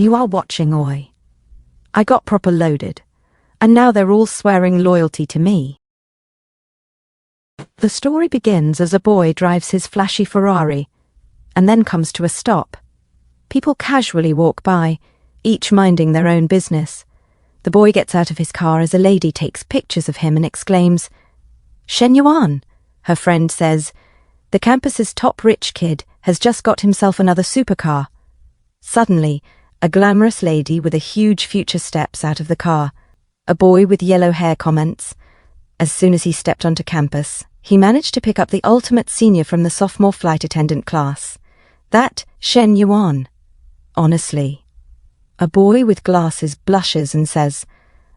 You are watching, oi. I got proper loaded, and now they're all swearing loyalty to me. The story begins as a boy drives his flashy Ferrari, and then comes to a stop. People casually walk by, each minding their own business. The boy gets out of his car as a lady takes pictures of him and exclaims, "Shen Yuan," her friend says. The campus's top rich kid has just got himself another supercar. Suddenly, a glamorous lady with a huge future steps out of the car. A boy with yellow hair comments. As soon as he stepped onto campus, he managed to pick up the ultimate senior from the sophomore flight attendant class. That Shen Yuan. Honestly. A boy with glasses blushes and says,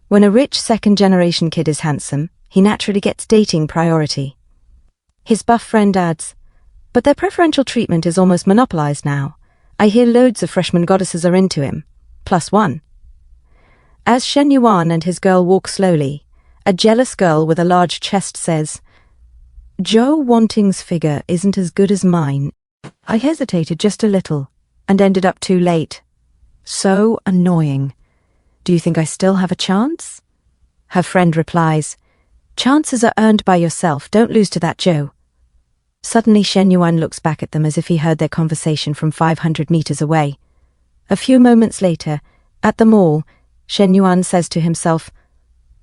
when a rich second-generation kid is handsome, he naturally gets dating priority. His buff friend adds, but their preferential treatment is almost monopolized now. I hear loads of freshman goddesses are into him. +1. As Shen Yuan and his girl walk slowly, a jealous girl with a large chest says, Joe Wanting's figure isn't as good as mine. I hesitated just a little and ended up too late. So annoying. Do you think I still have a chance? Her friend replies, chances are earned by yourself, don't lose to that Joe. Suddenly Shen Yuan looks back at them as if he heard their conversation from 500 meters away. A few moments later, at the mall, Shen Yuan says to himself,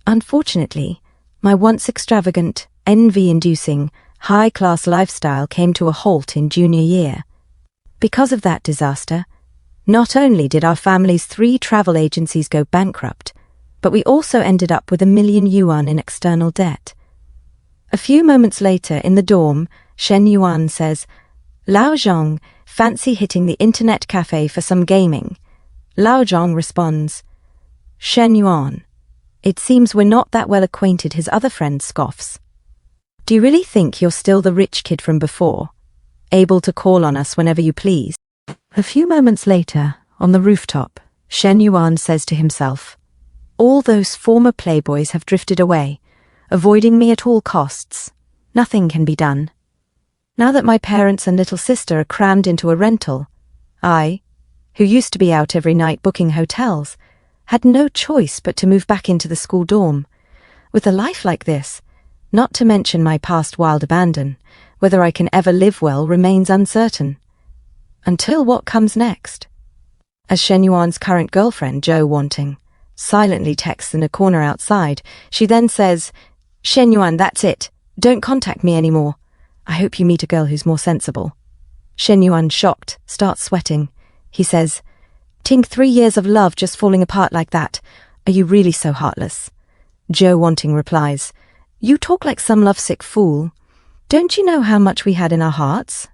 unfortunately, my once extravagant, envy-inducing, high-class lifestyle came to a halt in junior year. Because of that disaster, not only did our family's 3 travel agencies go bankrupt, but we also ended up with 1 million yuan in external debt. A few moments later, in the dorm, Shen Yuan says, Lao Zhong, fancy hitting the internet cafe for some gaming. Lao Zhong responds, Shen Yuan, it seems we're not that well acquainted, his other friend scoffs. Do you really think you're still the rich kid from before, able to call on us whenever you please? A few moments later, on the rooftop, Shen Yuan says to himself, all those former playboys have drifted away, avoiding me at all costs. Nothing can be done. Now that my parents and little sister are crammed into a rental, I, who used to be out every night booking hotels, had no choice but to move back into the school dorm. With a life like this, not to mention my past wild abandon, whether I can ever live well remains uncertain. Until what comes next? As Shen Yuan's current girlfriend, Joe Wanting, silently texts in a corner outside, she then says, Shen Yuan, that's it. Don't contact me anymore. I hope you meet a girl who's more sensible. Shen Yuan, shocked, starts sweating. He says, Ting, 3 years of love just falling apart like that. Are you really so heartless? Joe Wanting replies, you talk like some lovesick fool. Don't you know how much we had in our hearts?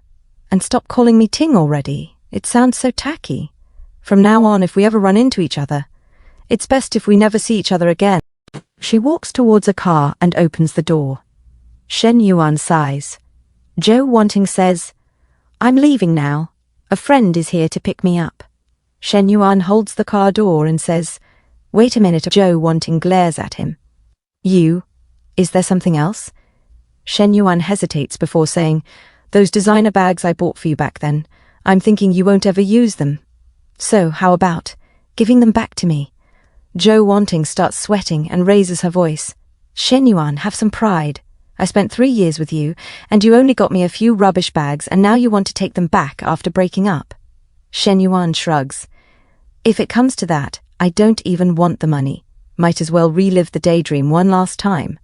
And stop calling me Ting already. It sounds so tacky. From now on, if we ever run into each other, it's best if we never see each other again. She walks towards a car and opens the door. Shen Yuan sighs. Joe Wanting says, I'm leaving now. A friend is here to pick me up. Shen Yuan holds the car door and says, wait a minute. Joe Wanting glares at him. You? Is there something else? Shen Yuan hesitates before saying, those designer bags I bought for you back then. I'm thinking you won't ever use them. So, how about giving them back to me? Joe Wanting starts sweating and raises her voice. Shen Yuan, have some pride. I spent 3 years with you, and you only got me a few rubbish bags, and now you want to take them back after breaking up. Shen Yuan shrugs. If it comes to that, I don't even want the money. Might as well relive the daydream one last time.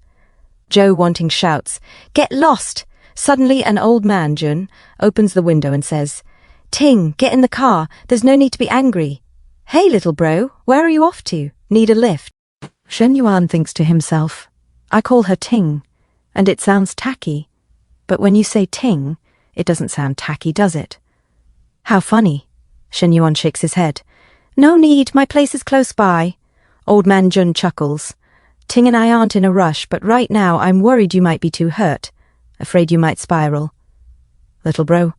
Joe Wanting shouts, get lost! Suddenly an old man, Jun, opens the window and says, Ting, get in the car. There's no need to be angry. Hey, little bro, where are you off to? Need a lift? Shen Yuan thinks to himself, I call her Ting, and it sounds tacky. But when you say Ting, it doesn't sound tacky, does it? How funny. Shen Yuan shakes his head. No need, my place is close by. Old man Jun chuckles. Ting and I aren't in a rush, but right now I'm worried you might be too hurt. Afraid you might spiral. Little bro,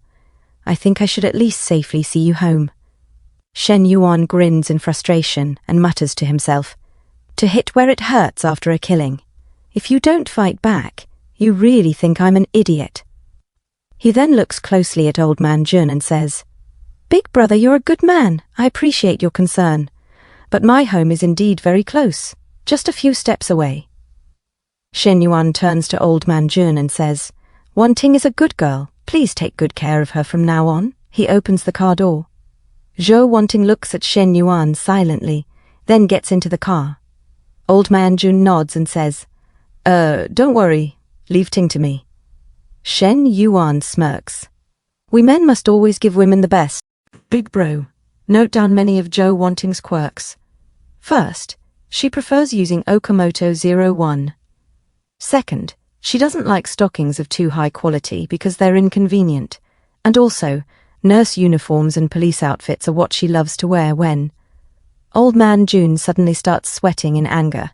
I think I should at least safely see you home. Shen Yuan grins in frustration and mutters to himself, to hit where it hurts after a killing. If you don't fight back, you really think I'm an idiot. He then looks closely at old man Jun and says, Big brother, you're a good man. I appreciate your concern. But my home is indeed very close, just a few steps away. Shen Yuan turns to old man Jun and says, Wan Ting is a good girl. Please take good care of her from now on. He opens the car door. Zhou Wanting looks at Shen Yuan silently, then gets into the car. Old man Jun nods and says, don't worry. Leave Ting to me. Shen Yuan smirks. We men must always give women the best. Big bro, note down many of Zhou Wanting's quirks. First, she prefers using Okamoto 01. Second, she doesn't like stockings of too high quality because they're inconvenient. And also, nurse uniforms and police outfits are what she loves to wear when... Old man Jun suddenly starts sweating in anger.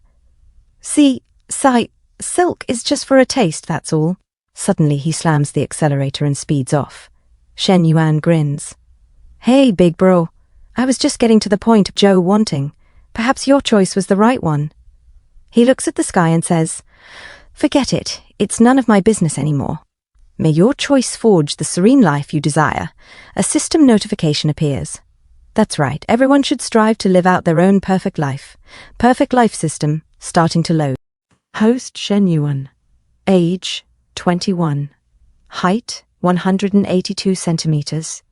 See, silk is just for a taste, that's all. Suddenly he slams the accelerator and speeds off. Shen Yuan grins. Hey, big bro. I was just getting to the point of Zhou Wanting. Perhaps your choice was the right one. He looks at the sky and says, Forget it. It's none of my business anymore. May your choice forge the serene life you desire. A system notification appears. That's right. Everyone should strive to live out their own perfect life. Perfect life system starting to load. Host Shen Yuan. Age 21. Height 182 centimeters.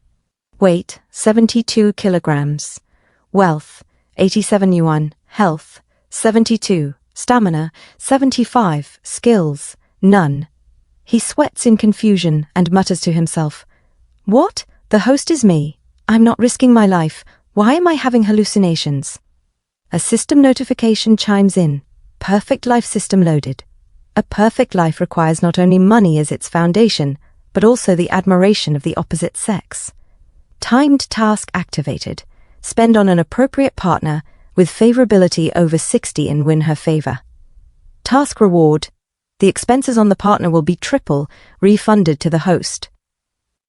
Weight 72 kilograms. Wealth 87 yuan. Health 72. Stamina 75. Skills none. He sweats in confusion and mutters to himself, What? The host is me. I'm not risking my life. Why am I having hallucinations? A system notification chimes in. Perfect life system loaded. A perfect life requires not only money as its foundation, but also the admiration of the opposite sex. Timed task activated. Spend on an appropriate partner with favorability over 60 and win her favor. Task reward. The expenses on the partner will be triple, refunded to the host.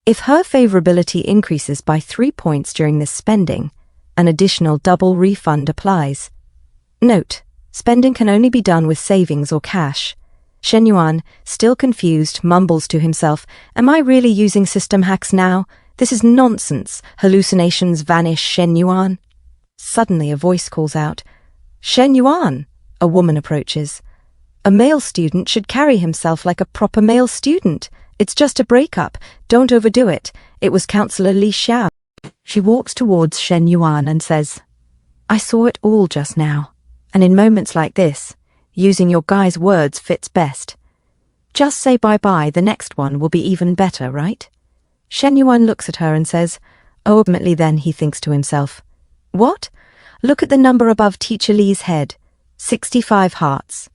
If her favorability increases by 3 points during this spending, an additional double refund applies. Note, spending can only be done with savings or cash. Shen Yuan, still confused, mumbles to himself, Am I really using system hacks now? This is nonsense. Hallucinations vanish, Shen Yuan. Suddenly a voice calls out, Shen Yuan! A woman approaches. A male student should carry himself like a proper male student. It's just a breakup. Don't overdo it. It was Counselor Li Xiao. She walks towards Shen Yuan and says, I saw it all just now. And in moments like this, using your guy's words fits best. Just say bye-bye, the next one will be even better, right? Shen Yuan looks at her and says, ultimately then he thinks to himself, What? Look at the number above Teacher Li's head. 65 hearts.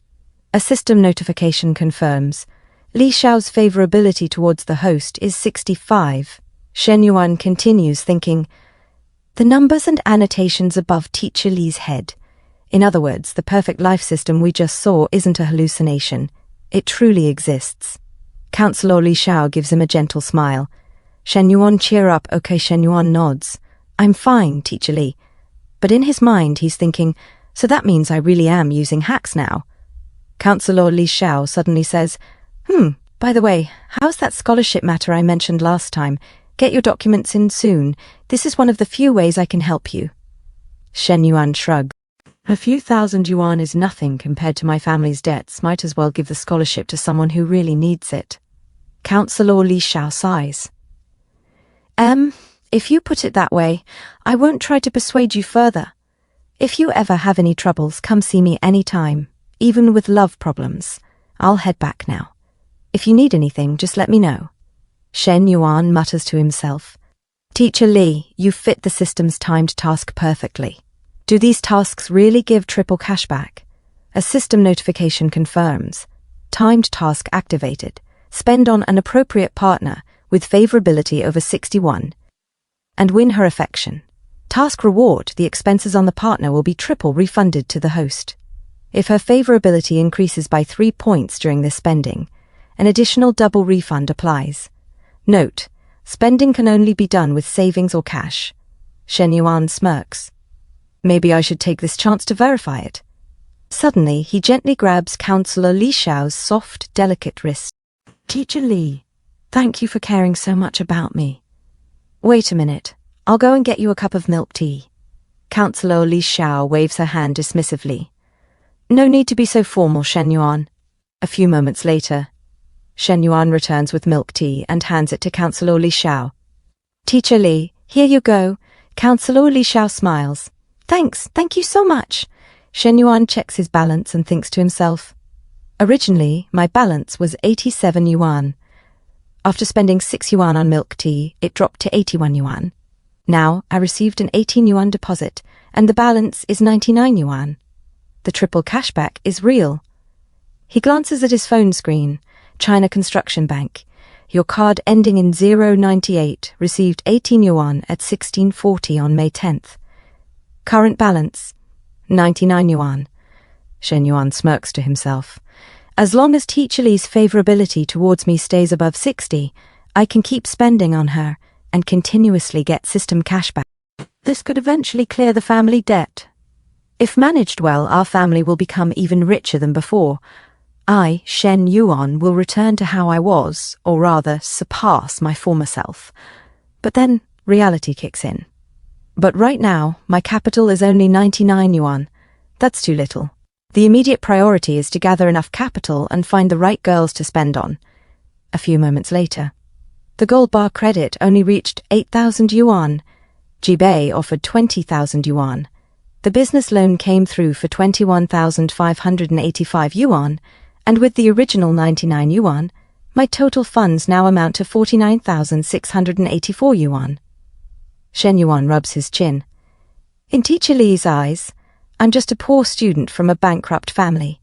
A system notification confirms. Li Xiao's favorability towards the host is 65. Shen Yuan continues thinking, the numbers and annotations above Teacher Li's head. In other words, the perfect life system we just saw isn't a hallucination. It truly exists. Counselor Li Xiao gives him a gentle smile. Shen Yuan, cheer up. Okay, Shen Yuan nods. I'm fine, Teacher Li. But in his mind he's thinking, so that means I really am using hacks now. Counselor Li Xiao suddenly says, by the way, how's that scholarship matter I mentioned last time? Get your documents in soon. This is one of the few ways I can help you. Shen Yuan shrugged. A few thousand yuan is nothing compared to my family's debts. Might as well give the scholarship to someone who really needs it. Counselor Li Xiao sighs. If you put it that way, I won't try to persuade you further. If you ever have any troubles, come see me any time, even with love problems. I'll head back now. If you need anything, just let me know. Shen Yuan mutters to himself. Teacher Li, you fit the system's timed task perfectly. Do these tasks really give triple cashback? A system notification confirms. Timed task activated. Spend on an appropriate partner with favorability over 61. And win her affection. Task reward, the expenses on the partner will be triple refunded to the host. If her favorability increases by 3 points during this spending, an additional double refund applies. Note, spending can only be done with savings or cash. Shen Yuan smirks. Maybe I should take this chance to verify it. Suddenly, he gently grabs Counselor Li Xiao's soft, delicate wrist. Teacher Li, thank you for caring so much about me. Wait a minute. I'll go and get you a cup of milk tea. Counselor Li Xiao waves her hand dismissively. No need to be so formal, Shen Yuan. A few moments later, Shen Yuan returns with milk tea and hands it to Counselor Li Xiao. Teacher Li, here you go. Counselor Li Xiao smiles. Thank you so much. Shen Yuan checks his balance and thinks to himself, originally, my balance was 87 yuan. After spending 6 yuan on milk tea, it dropped to 81 yuan. Now, I received an 18 yuan deposit, and the balance is 99 yuan. The triple cashback is real. He glances at his phone screen. China Construction Bank. Your card ending in 098 received 18 yuan at 16:40 on May 10th. Current balance, 99 yuan. Shen Yuan smirks to himself. As long as Teacher Li's favorability towards me stays above 60, I can keep spending on her and continuously get system cashback. This could eventually clear the family debt. If managed well, our family will become even richer than before. I, Shen Yuan, will return to how I was, or rather, surpass my former self. But then, reality kicks in. But right now, my capital is only 99 yuan. That's too little. The immediate priority is to gather enough capital and find the right girls to spend on. A few moments later, the gold bar credit only reached 8,000 yuan. Jibei offered 20,000 yuan. The business loan came through for 21,585 yuan, and with the original 99 yuan, my total funds now amount to 49,684 yuan. Shen Yuan rubs his chin. In Teacher Li's eyes, I'm just a poor student from a bankrupt family.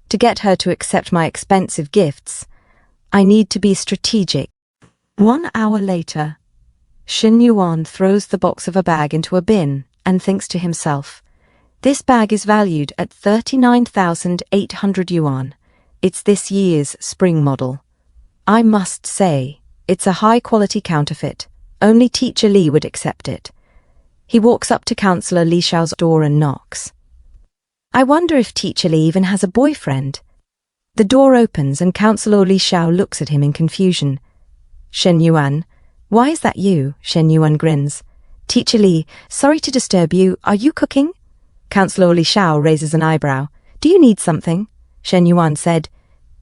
To get her to accept my expensive gifts, I need to be strategic. 1 hour later, Shen Yuan throws the box of a bag into a bin and thinks to himself, this bag is valued at 39,800 yuan. It's this year's spring model. I must say, it's a high-quality counterfeit. Only Teacher Li would accept it. He walks up to Counselor Li Xiao's door and knocks. I wonder if Teacher Li even has a boyfriend. The door opens and Counselor Li Xiao looks at him in confusion. Shen Yuan, why is that you? Shen Yuan grins. Teacher Li, sorry to disturb you. Are you cooking? Counselor Li Xiao raises an eyebrow. Do you need something? Shen Yuan said,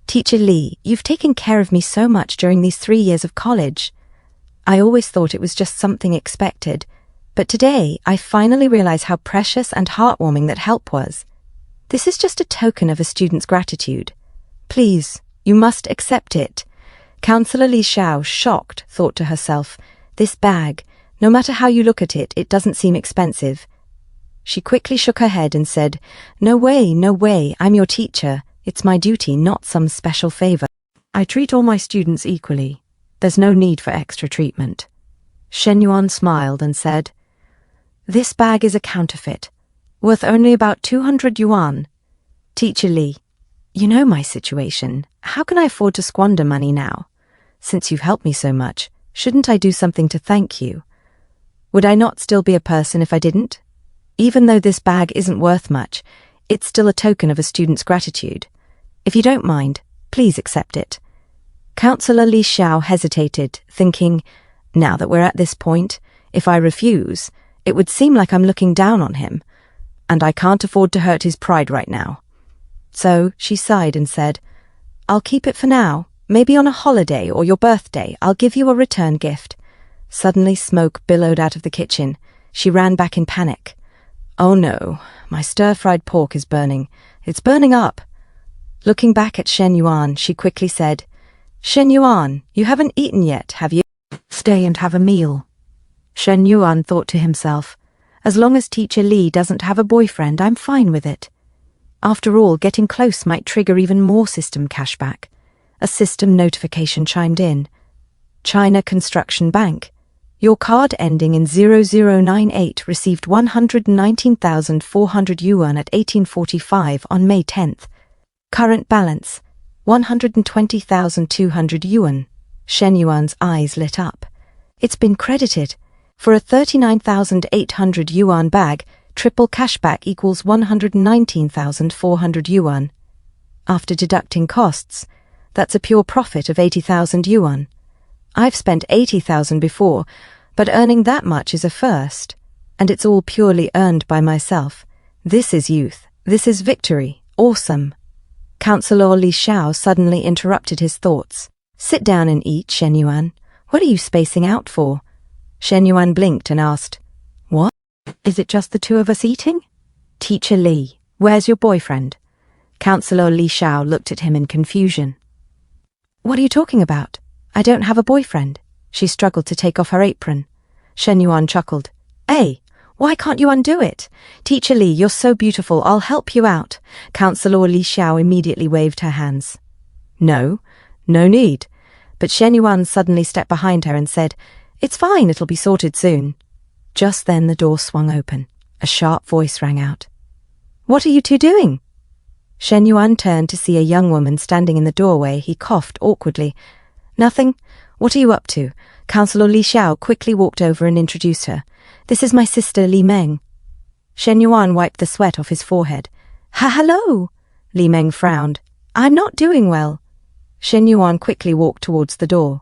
Teacher Li, you've taken care of me so much during these 3 years of college. I always thought it was just something expected, but today I finally realize how precious and heartwarming that help was. This is just a token of a student's gratitude. Please, you must accept it. Counselor Li Xiao, shocked, thought to herself, this bag, no matter how you look at it, it doesn't seem expensive. She quickly shook her head and said, no way, I'm your teacher. It's my duty, not some special favor. I treat all my students equally. There's no need for extra treatment. Shen Yuan smiled and said, this bag is a counterfeit, worth only about 200 yuan. Teacher Li, you know my situation. How can I afford to squander money now? Since you've helped me so much, shouldn't I do something to thank you? Would I not still be a person if I didn't? Even though this bag isn't worth much, it's still a token of a student's gratitude. If you don't mind, please accept it. Counselor Li Xiao hesitated, thinking, now that we're at this point, if I refuse, it would seem like I'm looking down on him, and I can't afford to hurt his pride right now. So she sighed and said, I'll keep it for now. Maybe on a holiday or your birthday, I'll give you a return gift. Suddenly smoke billowed out of the kitchen. She ran back in panic. Oh no, my stir-fried pork is burning. It's burning up. Looking back at Shen Yuan, she quickly said, Shen Yuan, you haven't eaten yet, have you? Stay and have a meal. Shen Yuan thought to himself, as long as Teacher Li doesn't have a boyfriend, I'm fine with it. After all, getting close might trigger even more system cashback. A system notification chimed in. China Construction Bank. Your card ending in 0098 received 119,400 yuan at 18:45 on May 10th. Current balance, 120,200 yuan. Shen Yuan's eyes lit up. It's been credited. For a 39,800 yuan bag, triple cashback equals 119,400 yuan. After deducting costs, that's a pure profit of 80,000 yuan. I've spent 80,000 before, But earning that much is a first, and it's all purely earned by myself. This is youth. This is victory. Awesome. Counselor Li Xiao suddenly interrupted his thoughts. Sit down and eat, Shen Yuan. What are you spacing out for? Shen Yuan blinked and asked, What? Is it just the two of us eating? Teacher Li, where's your boyfriend? Counselor Li Xiao looked at him in confusion. What are you talking about? I don't have a boyfriend. She struggled to take off her apron. Shen Yuan chuckled. Hey, why can't you undo it? Teacher Li, you're so beautiful, I'll help you out. Counselor Li Xiao immediately waved her hands. No need. But Shen Yuan suddenly stepped behind her and said, It's fine, it'll be sorted soon. Just then the door swung open. A sharp voice rang out. What are you two doing? Shen Yuan turned to see a young woman standing in the doorway. He coughed awkwardly. Nothing. What are you up to? Counselor Li Xiao quickly walked over and introduced her. This is my sister Li Meng. Shen Yuan wiped the sweat off his forehead. Hello. Li Meng frowned. I'm not doing well. Shen Yuan quickly walked towards the door.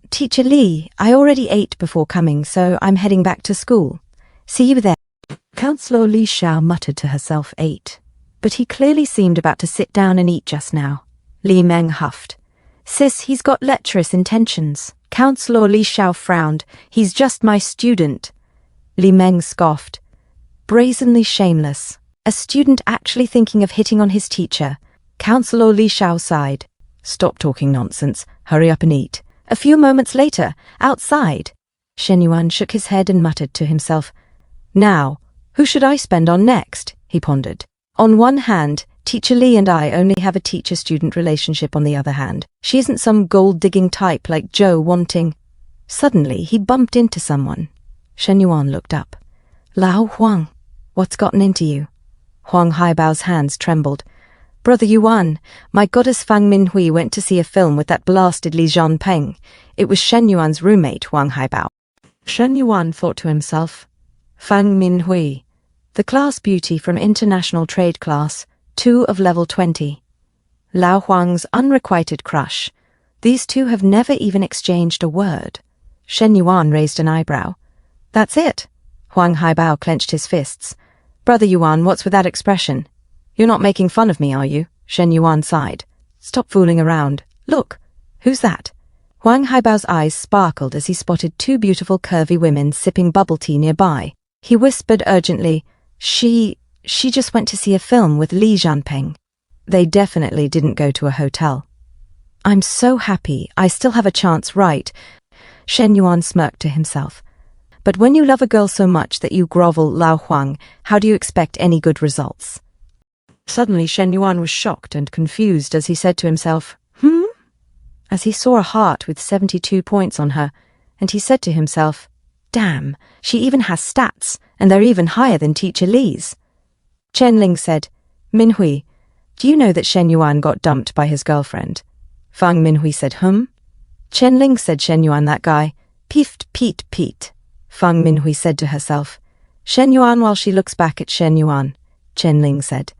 Teacher Li, I already ate before coming, so I'm heading back to school. See you there. Counselor Li Xiao muttered to herself 8, but he clearly seemed about to sit down and eat just now. Li Meng huffed. Sis, he's got lecherous intentions. Counselor Li Xiao frowned. He's just my student. Li Meng scoffed. Brazenly shameless. A student actually thinking of hitting on his teacher. Counselor Li Xiao sighed. Stop talking nonsense. Hurry up and eat. A few moments later, outside, Shen Yuan shook his head and muttered to himself. Now, who should I spend on next? He pondered. On one hand, Teacher Li and I only have a teacher-student relationship. On the other hand, she isn't some gold-digging type like Joe wanting. Suddenly, he bumped into someone. Shen Yuan looked up. Lao Huang, what's gotten into you? Huang Haibao's hands trembled. Brother Yuan, my goddess Fang Minhui went to see a film with that blasted Li Zhanpeng. It was Shen Yuan's roommate, Huang Haibao. Shen Yuan thought to himself, Fang Minhui, the class beauty from International Trade Class 2 of level 20. Lao Huang's unrequited crush. These two have never even exchanged a word. Shen Yuan raised an eyebrow. That's it. Huang Haibao clenched his fists. Brother Yuan, what's with that expression? You're not making fun of me, are you? Shen Yuan sighed. Stop fooling around. Look, who's that? Huang Haibao's eyes sparkled as he spotted 2 beautiful curvy women sipping bubble tea nearby. He whispered urgently, She just went to see a film with Li Zhanpeng. They definitely didn't go to a hotel. I'm so happy I still have a chance, right? Shen Yuan smirked to himself. But when you love a girl so much that you grovel, Lao Huang, how do you expect any good results? Suddenly Shen Yuan was shocked and confused as he said to himself, as he saw a heart with 72 points on her, and he said to himself, damn, she even has stats, and they're even higher than Teacher Li's. Chen Ling said, Minhui, do you know that Shen Yuan got dumped by his girlfriend? Fang Minhui said, Chen Ling said, Shen Yuan, that guy. Peefed, Pete. Fang Minhui said to herself. Shen Yuan, while she looks back at Shen Yuan, Chen Ling said.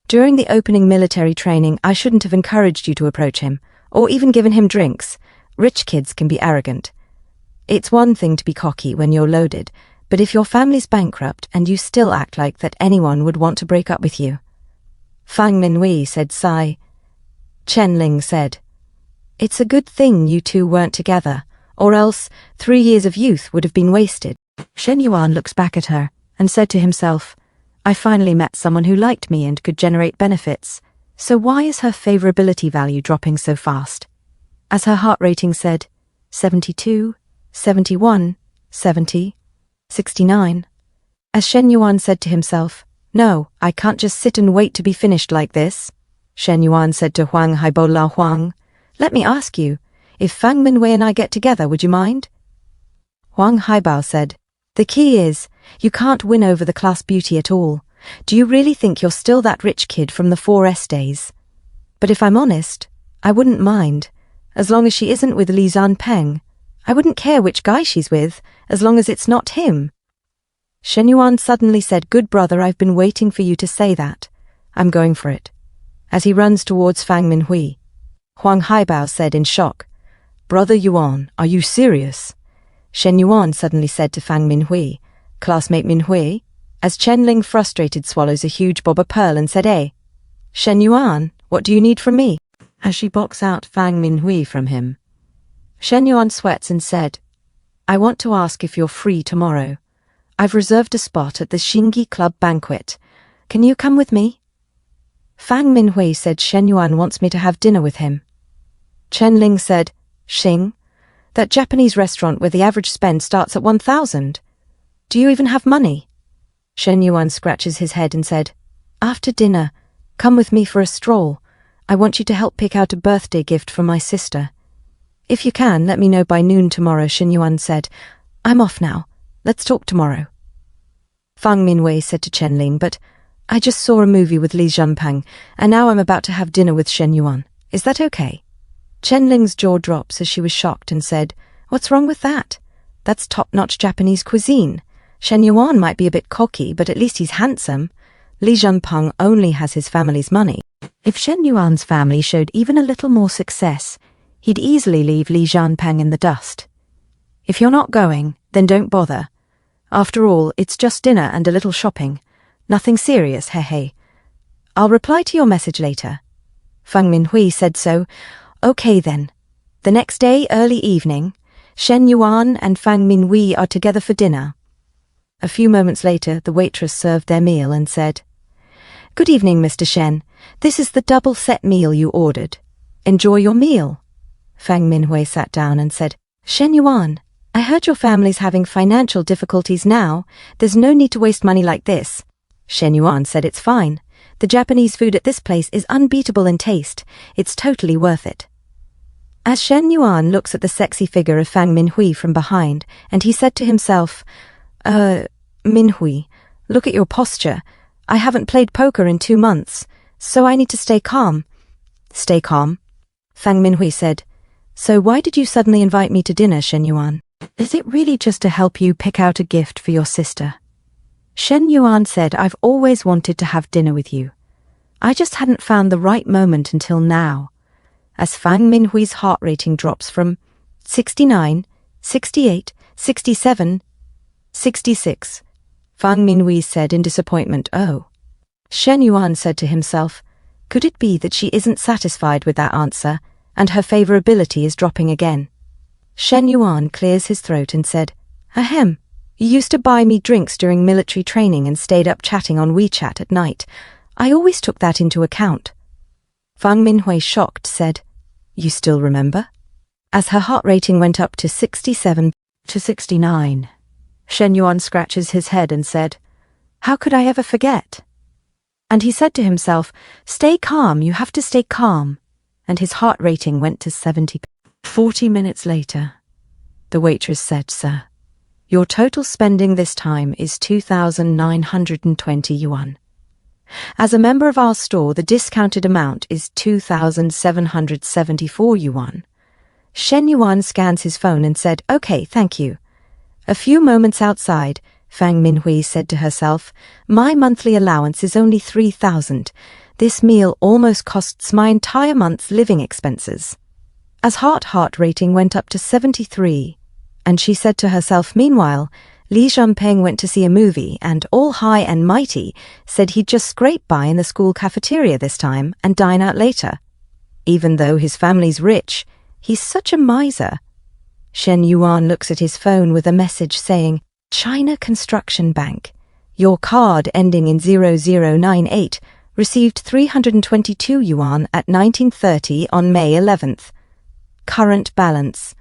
During the opening military training, I shouldn't have encouraged you to approach him, or even given him drinks. Rich kids can be arrogant. It's one thing to be cocky when you're loaded, but if your family's bankrupt and you still act like that, anyone would want to break up with you. Fang Minhui said, sigh. Chen Ling said, It's a good thing you two weren't together, or else 3 years of youth would have been wasted. Shen Yuan looks back at her and said to himself, I finally met someone who liked me and could generate benefits, so why is her favorability value dropping so fast? As her heart rating said, 72, 71, 70, 69. As Shen Yuan said to himself, No, I can't just sit and wait to be finished like this. Shen Yuan said to Huang Haibo, Lao Huang, let me ask you, if Fang Minhui and I get together, would you mind? Huang Haibao said, The key is, you can't win over the class beauty at all. Do you really think you're still that rich kid from the 4S days? But if I'm honest, I wouldn't mind, as long as she isn't with Li Zhanpeng. I wouldn't care which guy she's with, as long as it's not him. Shen Yuan suddenly said, Good brother, I've been waiting for you to say that. I'm going for it. As he runs towards Fang Minhui, Huang Haibao said in shock, Brother Yuan, are you serious? Shen Yuan suddenly said to Fang Minhui, "Classmate Minhui," as Chen Ling frustrated swallows a huge bob of pearl and said, "Eh, Shen Yuan, what do you need from me?" As she boxed out Fang Minhui from him. Shen Yuan sweats and said, "I want to ask if you're free tomorrow. I've reserved a spot at the Xingyi Club banquet. Can you come with me?" Fang Minhui said Shen Yuan wants me to have dinner with him. Chen Ling said, "Xing, that Japanese restaurant where the average spend starts at 1,000. Do you even have money?" Shen Yuan scratches his head and said, "After dinner, come with me for a stroll. I want you to help pick out a birthday gift for my sister. If you can, let me know by noon tomorrow," Shen Yuan said. "I'm off now. Let's talk tomorrow." Fang Minhui said to Chen Ling, "But I just saw a movie with Li Zhenpeng, and now I'm about to have dinner with Shen Yuan. Is that okay?" Chen Ling's jaw drops as she was shocked and said, "What's wrong with that? That's top-notch Japanese cuisine. Shen Yuan might be a bit cocky, but at least he's handsome. Li Zhenpeng only has his family's money. If Shen Yuan's family showed even a little more success, he'd easily leave Li Zhenpeng in the dust. If you're not going, then don't bother. After all, it's just dinner and a little shopping. Nothing serious, hey. I'll reply to your message later." Fang Minhui said so. "Okay then." The next day, early evening, Shen Yuan and Fang Minhui are together for dinner. A few moments later, the waitress served their meal and said, "Good evening, Mr. Shen. This is the double set meal you ordered. Enjoy your meal." Fang Minhui sat down and said, "Shen Yuan, I heard your family's having financial difficulties now. There's no need to waste money like this." Shen Yuan said, "It's fine. The Japanese food at this place is unbeatable in taste. It's totally worth it." As Shen Yuan looks at the sexy figure of Fang Minhui from behind, and he said to himself, Minhui, look at your posture. I haven't played poker in 2 months, so I need to stay calm." "Stay calm?" Fang Minhui said, "So why did you suddenly invite me to dinner, Shen Yuan? Is it really just to help you pick out a gift for your sister?" Shen Yuan said, "I've always wanted to have dinner with you. I just hadn't found the right moment until now." As Fang Minhui's heart rating drops from 69, 68, 67, 66, Fang Minhui said in disappointment, "Oh." Shen Yuan said to himself, could it be that she isn't satisfied with that answer, and her favorability is dropping again? Shen Yuan clears his throat and said, "Ahem, you used to buy me drinks during military training and stayed up chatting on WeChat at night. I always took that into account." Fang Minhui, shocked, said, "You still remember?" As her heart rating went up to 67 to 69, Shen Yuan scratches his head and said, "How could I ever forget?" And he said to himself, "Stay calm, you have to stay calm." And his heart rating went to 70. 40 minutes later, the waitress said, "Sir, your total spending this time is 2,920 yuan. As a member of our store, the discounted amount is 2,774 yuan. Shen Yuan scans his phone and said, "Okay, thank you." A few moments outside, Fang Minhui said to herself, "My monthly allowance is only 3,000. This meal almost costs my entire month's living expenses." As heart rating went up to 73, and she said to herself, meanwhile, Li Zhenpeng went to see a movie, and all high and mighty said he'd just scrape by in the school cafeteria this time and dine out later. Even though his family's rich, he's such a miser. Shen Yuan looks at his phone with a message saying, "China Construction Bank. Your card ending in 0098 received 322 yuan at 19:30 on May 11th. Current balance,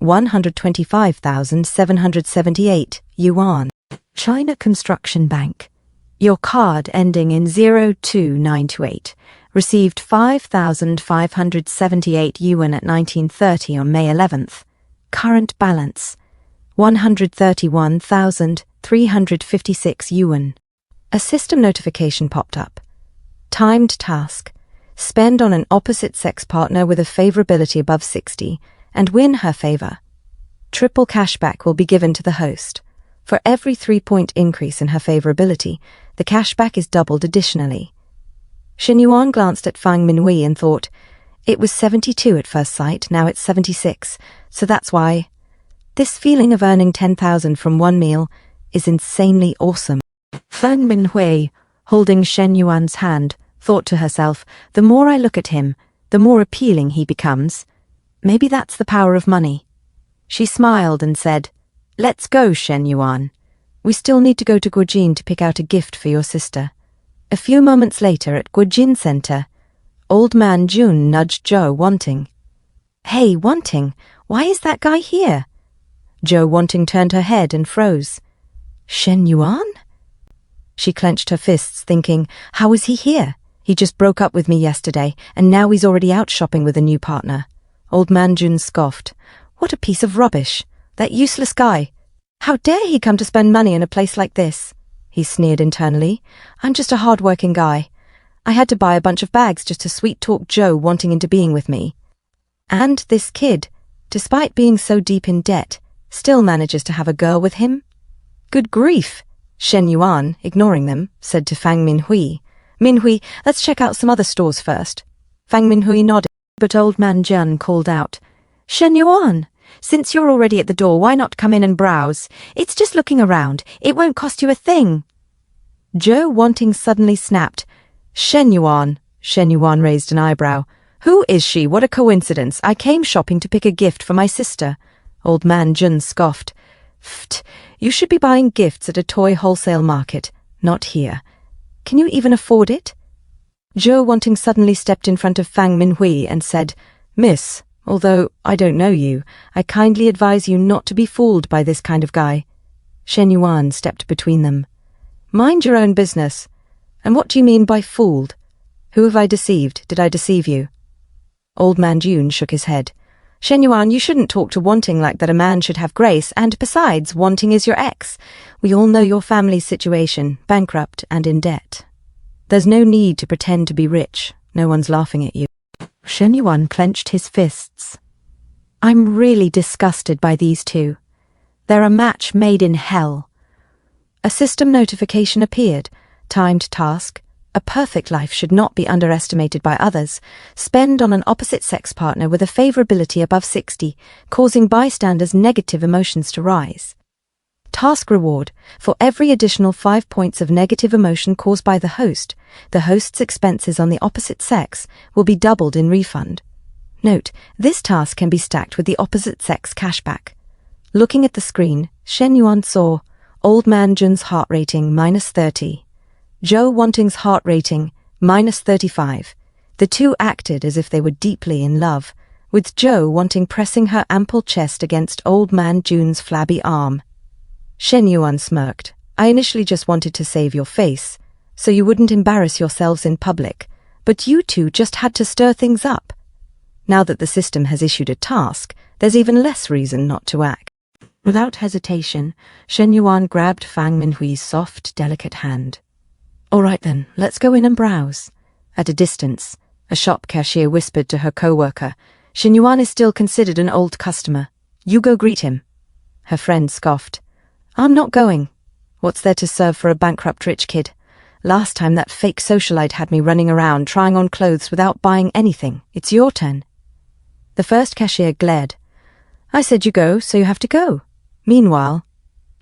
125,778 yuan. China Construction Bank. Your card ending in 02928 received 5,578 yuan at 19:30 on May 11th. Current balance, 131,356 yuan." A system notification popped up. Timed task. Spend on an opposite-sex partner with a favorability above 60 and win her favor. Triple cashback will be given to the host. For every 3-point increase in her favorability, the cashback is doubled additionally. Shen Yuan glanced at Fang Minhui and thought, it was 72 at first sight, now it's 76, so that's why. This feeling of earning 10,000 from one meal is insanely awesome. Fang Minhui, holding Shen Yuan's hand, thought to herself, the more I look at him, the more appealing he becomes. Maybe that's the power of money. She smiled and said, "Let's go, Shen Yuan. We still need to go to Guojin to pick out a gift for your sister." A few moments later at Guojin Center, Old Man Jun nudged Zhou Wanting. "Hey, Wanting, why is that guy here?" Zhou Wanting turned her head and froze. "Shen Yuan?" She clenched her fists, thinking, how is he here? He just broke up with me yesterday, and now he's already out shopping with a new partner. Old Man Jun scoffed. What a piece of rubbish. That useless guy. How dare he come to spend money in a place like this? He sneered internally. I'm just a hard-working guy. I had to buy a bunch of bags just to sweet-talk Zhou Wanting into being with me. And this kid, despite being so deep in debt, still manages to have a girl with him? Good grief! Shen Yuan, ignoring them, said to Fang Minhui, "Minhui, let's check out some other stores first." Fang Minhui nodded, but Old Man Jun called out, "Shen Yuan, since you're already at the door, why not come in and browse? It's just looking around. It won't cost you a thing." Zhou Wanting suddenly snapped. "Shen Yuan." Shen Yuan raised an eyebrow. "Who is she? What a coincidence. I came shopping to pick a gift for my sister." Old Man Jun scoffed. "Pfft, you should be buying gifts at a toy wholesale market, not here. Can you even afford it?" Zhou Wanting suddenly stepped in front of Fang Minhui and said, "Miss, although I don't know you, I kindly advise you not to be fooled by this kind of guy." Shen Yuan stepped between them. "Mind your own business. And what do you mean by fooled? Who have I deceived? Did I deceive you?" Old Man Jun shook his head. "Shen Yuan, you shouldn't talk to Wanting like that. A man should have grace, and besides, Wanting is your ex. We all know your family's situation, bankrupt and in debt. There's no need to pretend to be rich. No one's laughing at you." Shen Yuan clenched his fists. "I'm really disgusted by these two. They're a match made in hell." A system notification appeared. Timed task. A perfect life should not be underestimated by others. Spend on an opposite-sex partner with a favorability above 60, causing bystanders negative emotions to rise. Task reward. For every additional 5 points of negative emotion caused by the host's expenses on the opposite sex will be doubled in refund. Note, this task can be stacked with the opposite sex cashback. Looking at the screen, Shen Yuan saw Old Man Jun's heart rating -30. Zhou Wanting's heart rating -35. The two acted as if they were deeply in love, with Zhou Wanting pressing her ample chest against Old Man Jun's flabby arm. Shen Yuan smirked. "I initially just wanted to save your face, so you wouldn't embarrass yourselves in public, but you two just had to stir things up. Now that the system has issued a task, there's even less reason not to act." Without hesitation, Shen Yuan grabbed Fang Minhui's soft, delicate hand. "All right then, let's go in and browse." At a distance, a shop cashier whispered to her co-worker, "Shen Yuan is still considered an old customer. You go greet him." Her friend scoffed. "I'm not going. What's there to serve for a bankrupt rich kid? Last time that fake socialite had me running around trying on clothes without buying anything. It's your turn." The first cashier glared. "I said you go, so you have to go." Meanwhile,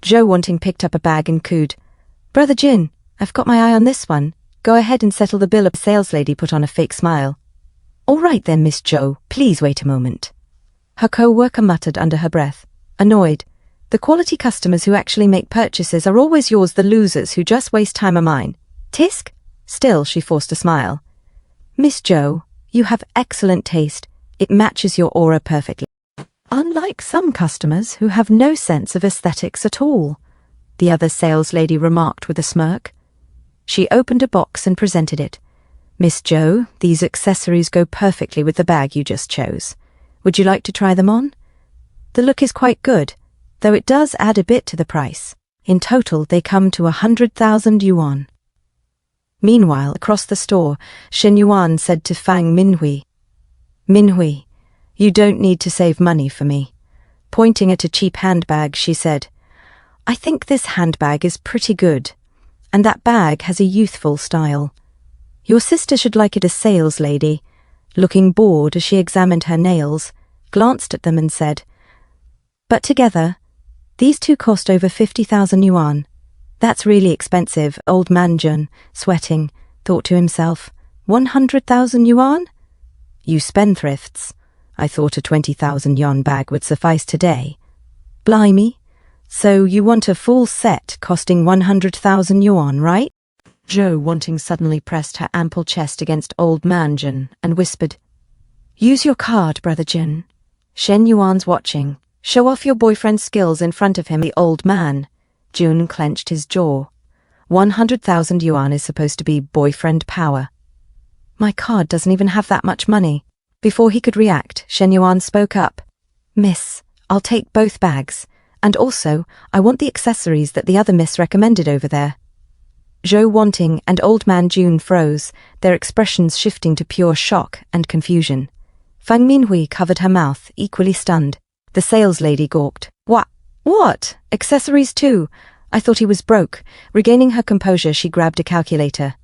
Zhou Wanting picked up a bag and cooed, "Brother Jin, I've got my eye on this one. Go ahead and settle the bill." A saleslady put on a fake smile. "All right then, Miss Zhou, please wait a moment." Her co-worker muttered under her breath, annoyed. "The quality customers who actually make purchases are always yours, the losers who just waste time are mine. Tisk?" Still, she forced a smile. "Miss Zhou, you have excellent taste. It matches your aura perfectly. Unlike some customers who have no sense of aesthetics at all," the other saleslady remarked with a smirk. She opened a box and presented it. "Miss Zhou, these accessories go perfectly with the bag you just chose. Would you like to try them on? The look is quite good, though it does add a bit to the price. In total, they come to 100,000 yuan." Meanwhile, across the store, Shen Yuan said to Fang Minhui, "Minhui, you don't need to save money for me." Pointing at a cheap handbag, she said, "I think this handbag is pretty good, and that bag has a youthful style. Your sister should like it." A saleslady, looking bored as she examined her nails, glanced at them and said, But together, these two cost over 50,000 yuan. That's really expensive, old man Jun, sweating, thought to himself. 100,000 yuan? You spendthrifts. I thought a 20,000 yuan bag would suffice today. Blimey. So you want a full set costing 100,000 yuan, right? Zhou wanting suddenly pressed her ample chest against old man Jun and whispered, Use your card, brother Jun. Shen Yuan's watching. Show off your boyfriend's skills in front of him, the old man. Jun clenched his jaw. 100,000 yuan is supposed to be boyfriend power. My card doesn't even have that much money. Before he could react, Shen Yuan spoke up. Miss, I'll take both bags. And also, I want the accessories that the other miss recommended over there. Zhou wanting and old man Jun froze, their expressions shifting to pure shock and confusion. Fang Minhui covered her mouth, equally stunned. The sales lady gawked. What? Accessories too? I thought he was broke. Regaining her composure, she grabbed a calculator.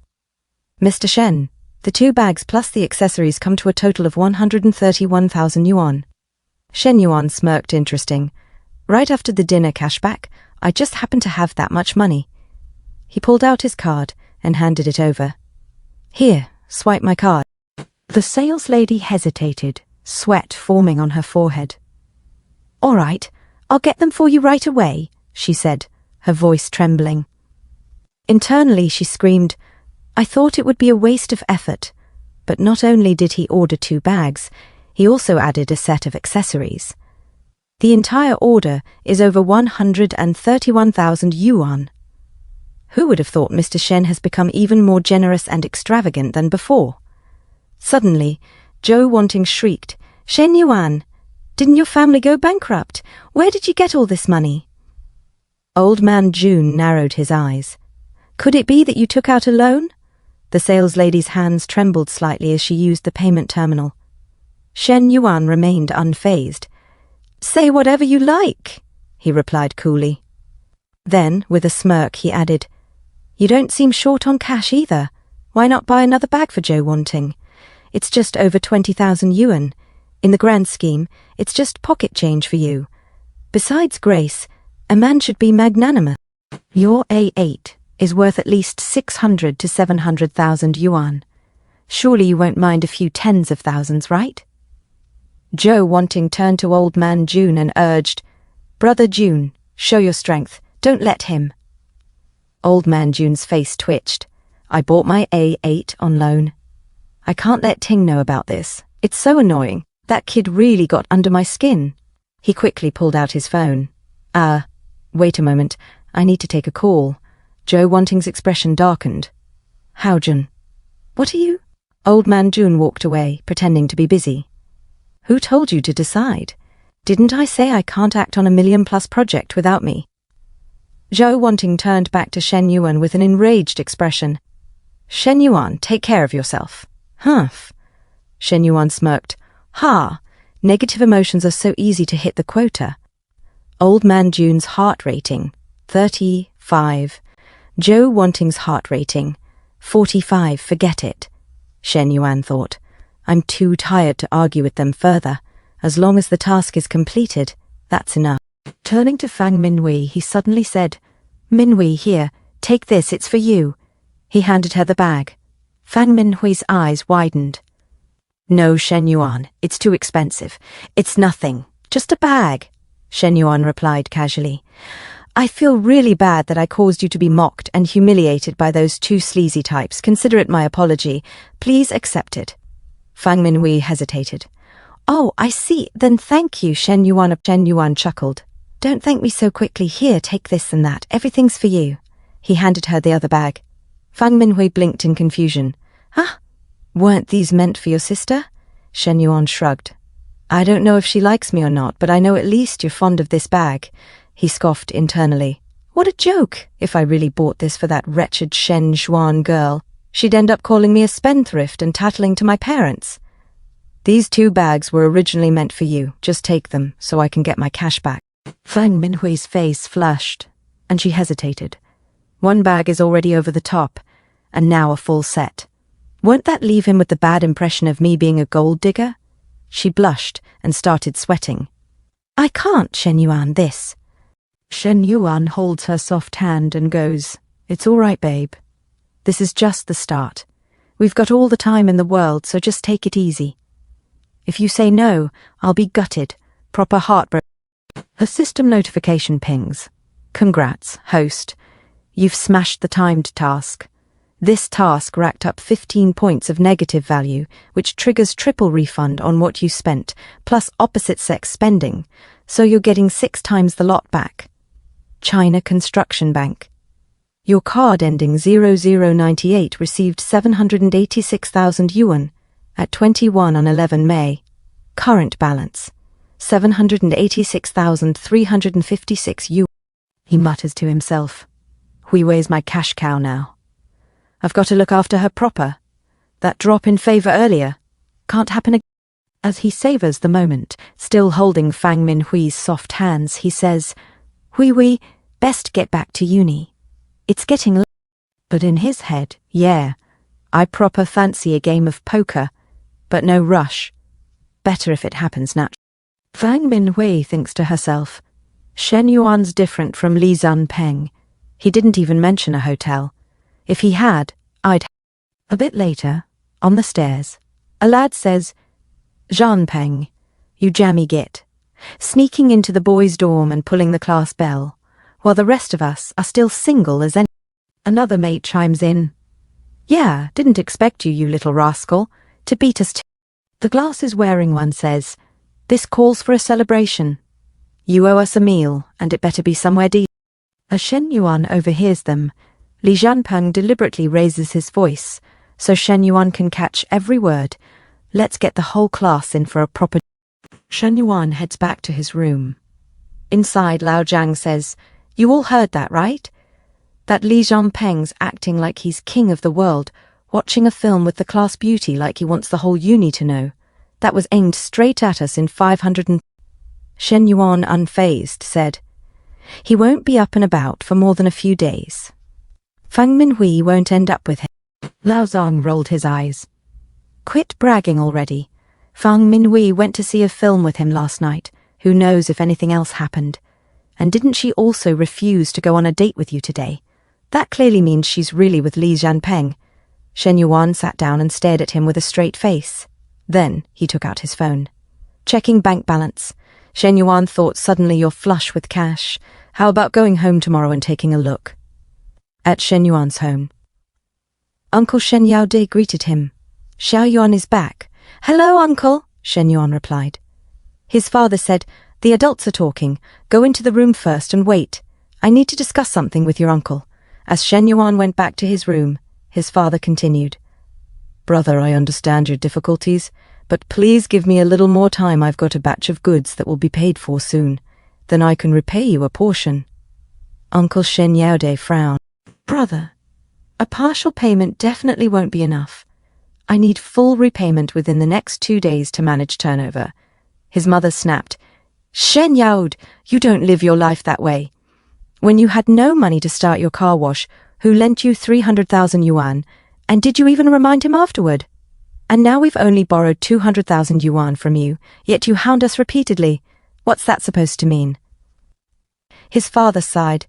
Mr. Shen, the 2 bags plus the accessories come to a total of 131,000 yuan. Shen Yuan smirked, interesting. Right after the dinner cashback, I just happened to have that much money. He pulled out his card and handed it over. Here, swipe my card. The sales lady hesitated, sweat forming on her forehead. All right, I'll get them for you right away, she said, her voice trembling. Internally she screamed, I thought it would be a waste of effort. But not only did he order 2 bags, he also added a set of accessories. The entire order is over 131,000 yuan. Who would have thought Mr. Shen has become even more generous and extravagant than before? Suddenly, Zhou wanting shrieked, Shen Yuan, didn't your family go bankrupt? Where did you get all this money? Old man Jun narrowed his eyes. Could it be that you took out a loan? The sales lady's hands trembled slightly as she used the payment terminal. Shen Yuan remained unfazed. Say whatever you like, he replied coolly. Then, with a smirk, he added, You don't seem short on cash either. Why not buy another bag for Zhou wanting? It's just over 20,000 yuan. In the grand scheme, it's just pocket change for you. Besides grace, a man should be magnanimous. Your A8 is worth at least 600 to 700,000 yuan. Surely you won't mind a few tens of thousands, right? Zhou wanting turned to old man Jun and urged, Brother Jun, show your strength. Don't let him. Old man Jun's face twitched. I bought my A8 on loan. I can't let Ting know about this. It's so annoying. That kid really got under my skin. He quickly pulled out his phone. Wait a moment. I need to take a call. Zhou wanting's expression darkened. How, Jun? What are you? Old man Jun walked away, pretending to be busy. Who told you to decide? Didn't I say I can't act on a 1 million-plus project without me? Zhou wanting turned back to Shen Yuan with an enraged expression. Shen Yuan, take care of yourself. Humph. Shen Yuan smirked. Ha! Negative emotions are so easy to hit the quota. Old man Jun's heart rating, 35. Zhou wanting's heart rating, 45, forget it. Shen Yuan thought. I'm too tired to argue with them further. As long as the task is completed, that's enough. Turning to Fang Minhui, he suddenly said, Minhui, here, take this, it's for you. He handed her the bag. Fang Minhui's eyes widened. No, Shen Yuan, it's too expensive. It's nothing, just a bag, Shen Yuan replied casually. I feel really bad that I caused you to be mocked and humiliated by those 2 sleazy types. Consider it my apology. Please accept it. Fang Minhui hesitated. Oh, I see. Then thank you, Shen Yuan. Shen Yuan chuckled. Don't thank me so quickly. Here, take this and that. Everything's for you. He handed her the other bag. Fang Minhui blinked in confusion. Huh? Weren't these meant for your sister? Shen Yuan shrugged. I don't know if she likes me or not, but I know at least you're fond of this bag. He scoffed internally. What a joke! If I really bought this for that wretched Shen Xuan girl, she'd end up calling me a spendthrift and tattling to my parents. These 2 bags were originally meant for you. Just take them, so I can get my cash back. Fang Minhui's face flushed, and she hesitated. 1 bag is already over the top, and now a full set. Won't that leave him with the bad impression of me being a gold digger? She blushed and started sweating. I can't, Shen Yuan, this. Shen Yuan holds her soft hand and goes, It's all right, babe. This is just the start. We've got all the time in the world, so just take it easy. If you say no, I'll be gutted, proper heartbroken. Her system notification pings. Congrats, host. You've smashed the timed task. This task racked up 15 points of negative value, which triggers triple refund on what you spent, plus opposite sex spending, so you're getting 6 times the lot back. China Construction Bank. Your card ending 0098 received 786,000 yuan at 21 on 11 May. Current balance, 786,356 yuan. He mutters to himself. Huiwei's my cash cow now. I've got to look after her proper. That drop in favour earlier can't happen again. As he savours the moment, still holding Fang Minhui's soft hands, he says, Huiwei, best get back to uni. It's getting late. But in his head, yeah, I proper fancy a game of poker, but no rush. Better if it happens naturally. Fang Minhui thinks to herself, Shen Yuan's different from Li Zunpeng. He didn't even mention a hotel. If he had, I'd... A bit later, on the stairs, a lad says, Zhanpeng, you jammy git, sneaking into the boys' dorm and pulling the class bell, while the rest of us are still single as any. Another mate chimes in, Yeah, didn't expect you, you little rascal, to beat us to... The glasses-wearing one says, This calls for a celebration. You owe us a meal, and it better be somewhere decent. As Shen Yuan overhears them, Li Zhanpeng deliberately raises his voice, so Shen Yuan can catch every word. Let's get the whole class in for a proper... Shen Yuan heads back to his room. Inside, Lao Jiang says, You all heard that, right? That Li Zhanpeng's acting like he's king of the world, watching a film with the class beauty like he wants the whole uni to know. That was aimed straight at us in 500 and... Shen Yuan, unfazed, said, He won't be up and about for more than a few days. Fang Minhui won't end up with him. Lao Zong rolled his eyes. Quit bragging already. Fang Minhui went to see a film with him last night. Who knows if anything else happened. And didn't she also refuse to go on a date with you today? That clearly means she's really with Li Zhanpeng. Shen Yuan sat down and stared at him with a straight face. Then he took out his phone. Checking bank balance. Shen Yuan thought, suddenly you're flush with cash. How about going home tomorrow and taking a look? At Shen Yuan's home, Uncle Shen Yaode greeted him. Xiao Yuan is back. Hello, Uncle, Shen Yuan replied. His father said, The adults are talking. Go into the room first and wait. I need to discuss something with your uncle. As Shen Yuan went back to his room, his father continued, Brother, I understand your difficulties, but please give me a little more time. I've got a batch of goods that will be paid for soon. Then I can repay you a portion. Uncle Shen Yaode frowned. Brother, a partial payment definitely won't be enough. I need full repayment within the next 2 days to manage turnover. His mother snapped, Shen Yaode, you don't live your life that way. When you had no money to start your car wash, who lent you 300,000 yuan, and did you even remind him afterward? And now we've only borrowed 200,000 yuan from you, yet you hound us repeatedly. What's that supposed to mean? His father sighed.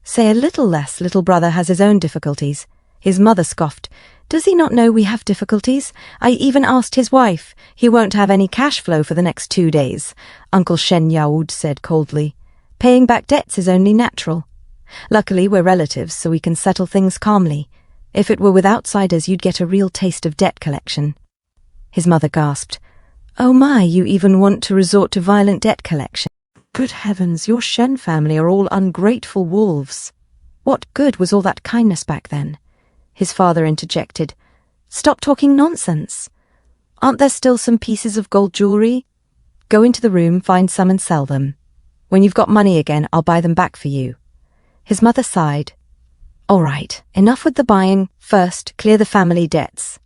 Say a little less, little brother has his own difficulties. His mother scoffed. Does he not know we have difficulties? I even asked his wife. He won't have any cash flow for the next 2 days, Uncle Shen Yaode said coldly. Paying back debts is only natural. Luckily, we're relatives, so we can settle things calmly. If it were with outsiders, you'd get a real taste of debt collection. His mother gasped. Oh my, you even want to resort to violent debt collection? Good heavens, your Shen family are all ungrateful wolves. What good was all that kindness back then? His father interjected. Stop talking nonsense. Aren't there still some pieces of gold jewelry? Go into the room, find some and sell them. When you've got money again, I'll buy them back for you. His mother sighed. All right, enough with the buying. First, clear the family debts.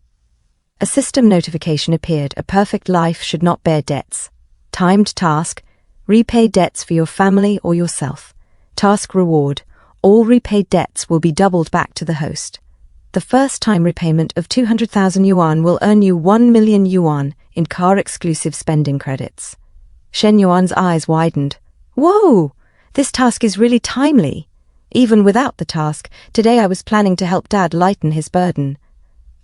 A system notification appeared. A perfect life should not bear debts. Timed task. Repay debts for your family or yourself. Task reward. All repaid debts will be doubled back to the host. The first-time repayment of 200,000 yuan will earn you 1 million yuan in car-exclusive spending credits. Shen Yuan's eyes widened. Whoa! This task is really timely. Even without the task, today I was planning to help Dad lighten his burden.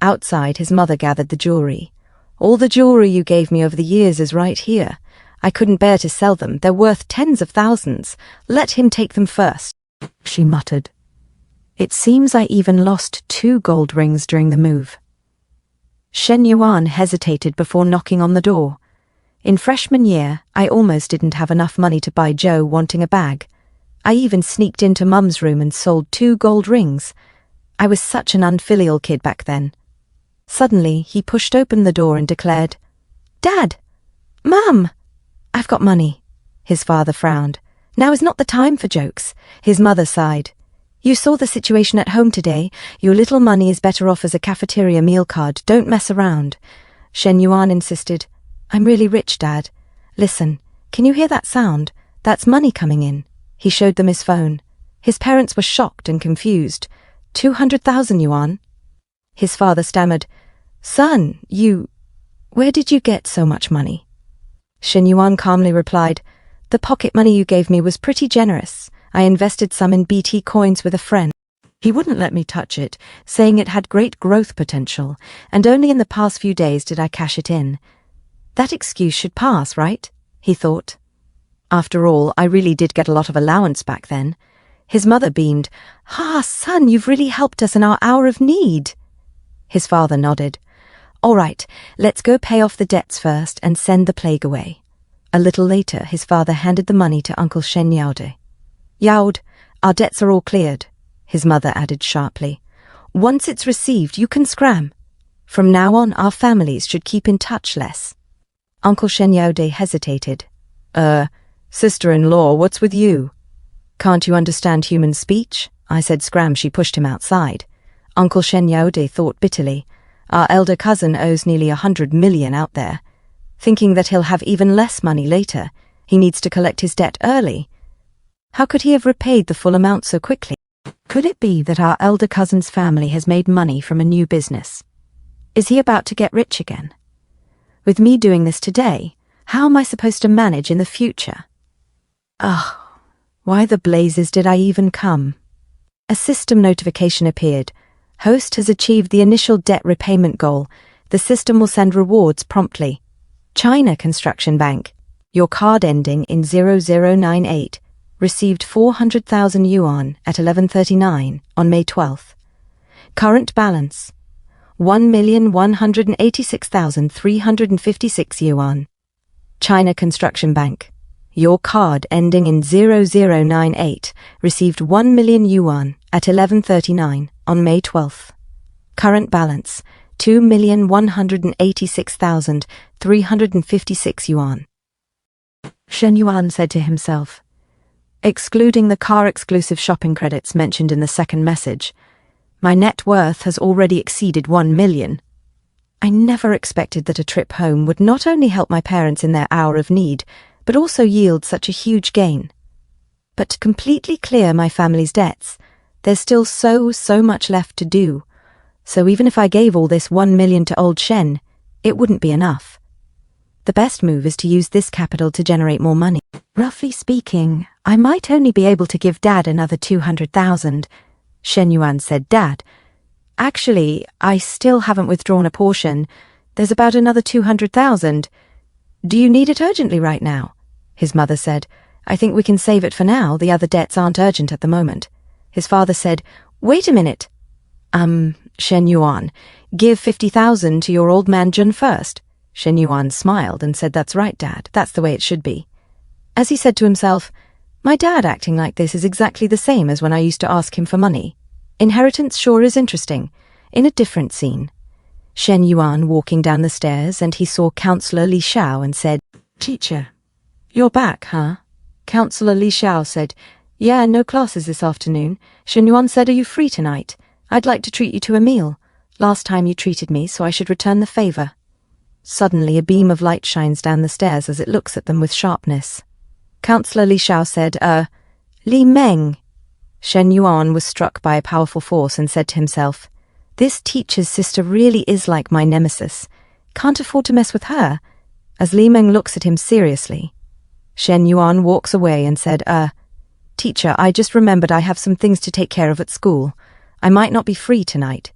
Outside, his mother gathered the jewelry. All the jewelry you gave me over the years is right here. I couldn't bear to sell them. They're worth tens of thousands. Let him take them first, she muttered. It seems I even lost 2 gold rings during the move. Shen Yuan hesitated before knocking on the door. In freshman year, I almost didn't have enough money to buy Joe wanting a bag. I even sneaked into Mum's room and sold 2 gold rings. I was such an unfilial kid back then. Suddenly, he pushed open the door and declared, Dad! Mum! I've got money. His father frowned. Now is not the time for jokes. His mother sighed. You saw the situation at home today. Your little money is better off as a cafeteria meal card. Don't mess around. Shen Yuan insisted. I'm really rich, Dad. Listen, can you hear that sound? That's money coming in. He showed them his phone. His parents were shocked and confused. 200,000 yuan. His father stammered, Son, where did you get so much money? Shen Yuan calmly replied, The pocket money you gave me was pretty generous. I invested some in BT coins with a friend. He wouldn't let me touch it, saying it had great growth potential, and only in the past few days did I cash it in. That excuse should pass, right? He thought. After all, I really did get a lot of allowance back then. His mother beamed. Son, you've really helped us in our hour of need. His father nodded. All right, let's go pay off the debts first and send the plague away. A little later, his father handed the money to Uncle Shen Yaude. Yaud, our debts are all cleared, his mother added sharply. Once it's received, you can scram. From now on, our families should keep in touch less. Uncle Shen Yaude hesitated. Sister-in-law, what's with you? Can't you understand human speech? I said scram. She pushed him outside. Uncle Shen Yaude thought bitterly. Our elder cousin owes nearly 100 million out there. Thinking that he'll have even less money later, he needs to collect his debt early. How could he have repaid the full amount so quickly? Could it be that our elder cousin's family has made money from a new business? Is he about to get rich again? With me doing this today, how am I supposed to manage in the future? Why the blazes did I even come? A system notification appeared. Host has achieved the initial debt repayment goal. The system will send rewards promptly. China Construction Bank. Your card ending in 0098 received 400,000 yuan at 11:39 on May 12th. Current balance 1,186,356 yuan. China Construction Bank. Your card ending in 0098 received 1 million yuan at 11:39 on May 12th. Current balance 2,186,356 yuan. Shen Yuan said to himself, excluding the car-exclusive shopping credits mentioned in the second message, my net worth has already exceeded 1 million. I never expected that a trip home would not only help my parents in their hour of need, but also yield such a huge gain. But to completely clear my family's debts, there's still so much left to do. So even if I gave all this 1 million to old Shen, it wouldn't be enough. The best move is to use this capital to generate more money. Roughly speaking, I might only be able to give Dad another 200,000. Shen Yuan said, Dad, actually, I still haven't withdrawn a portion. There's about another 200,000. Do you need it urgently right now? His mother said, I think we can save it for now. The other debts aren't urgent at the moment. His father said, wait a minute. Shen Yuan, give 50,000 to your old man Jun first. Shen Yuan smiled and said, that's right, Dad. That's the way it should be. As he said to himself, my dad acting like this is exactly the same as when I used to ask him for money. Inheritance sure is interesting. In a different scene. Shen Yuan walking down the stairs, and he saw Councillor Li Xiao and said, Teacher, you're back, huh? Councillor Li Xiao said, yeah, no classes this afternoon. Shen Yuan said, are you free tonight? I'd like to treat you to a meal. Last time you treated me, so I should return the favour. Suddenly a beam of light shines down the stairs as it looks at them with sharpness. Councillor Li Xiao said, Li Meng. Shen Yuan was struck by a powerful force and said to himself, this teacher's sister really is like my nemesis. Can't afford to mess with her. As Li Meng looks at him seriously, Shen Yuan walks away and said, Teacher, I just remembered I have some things to take care of at school. I might not be free tonight.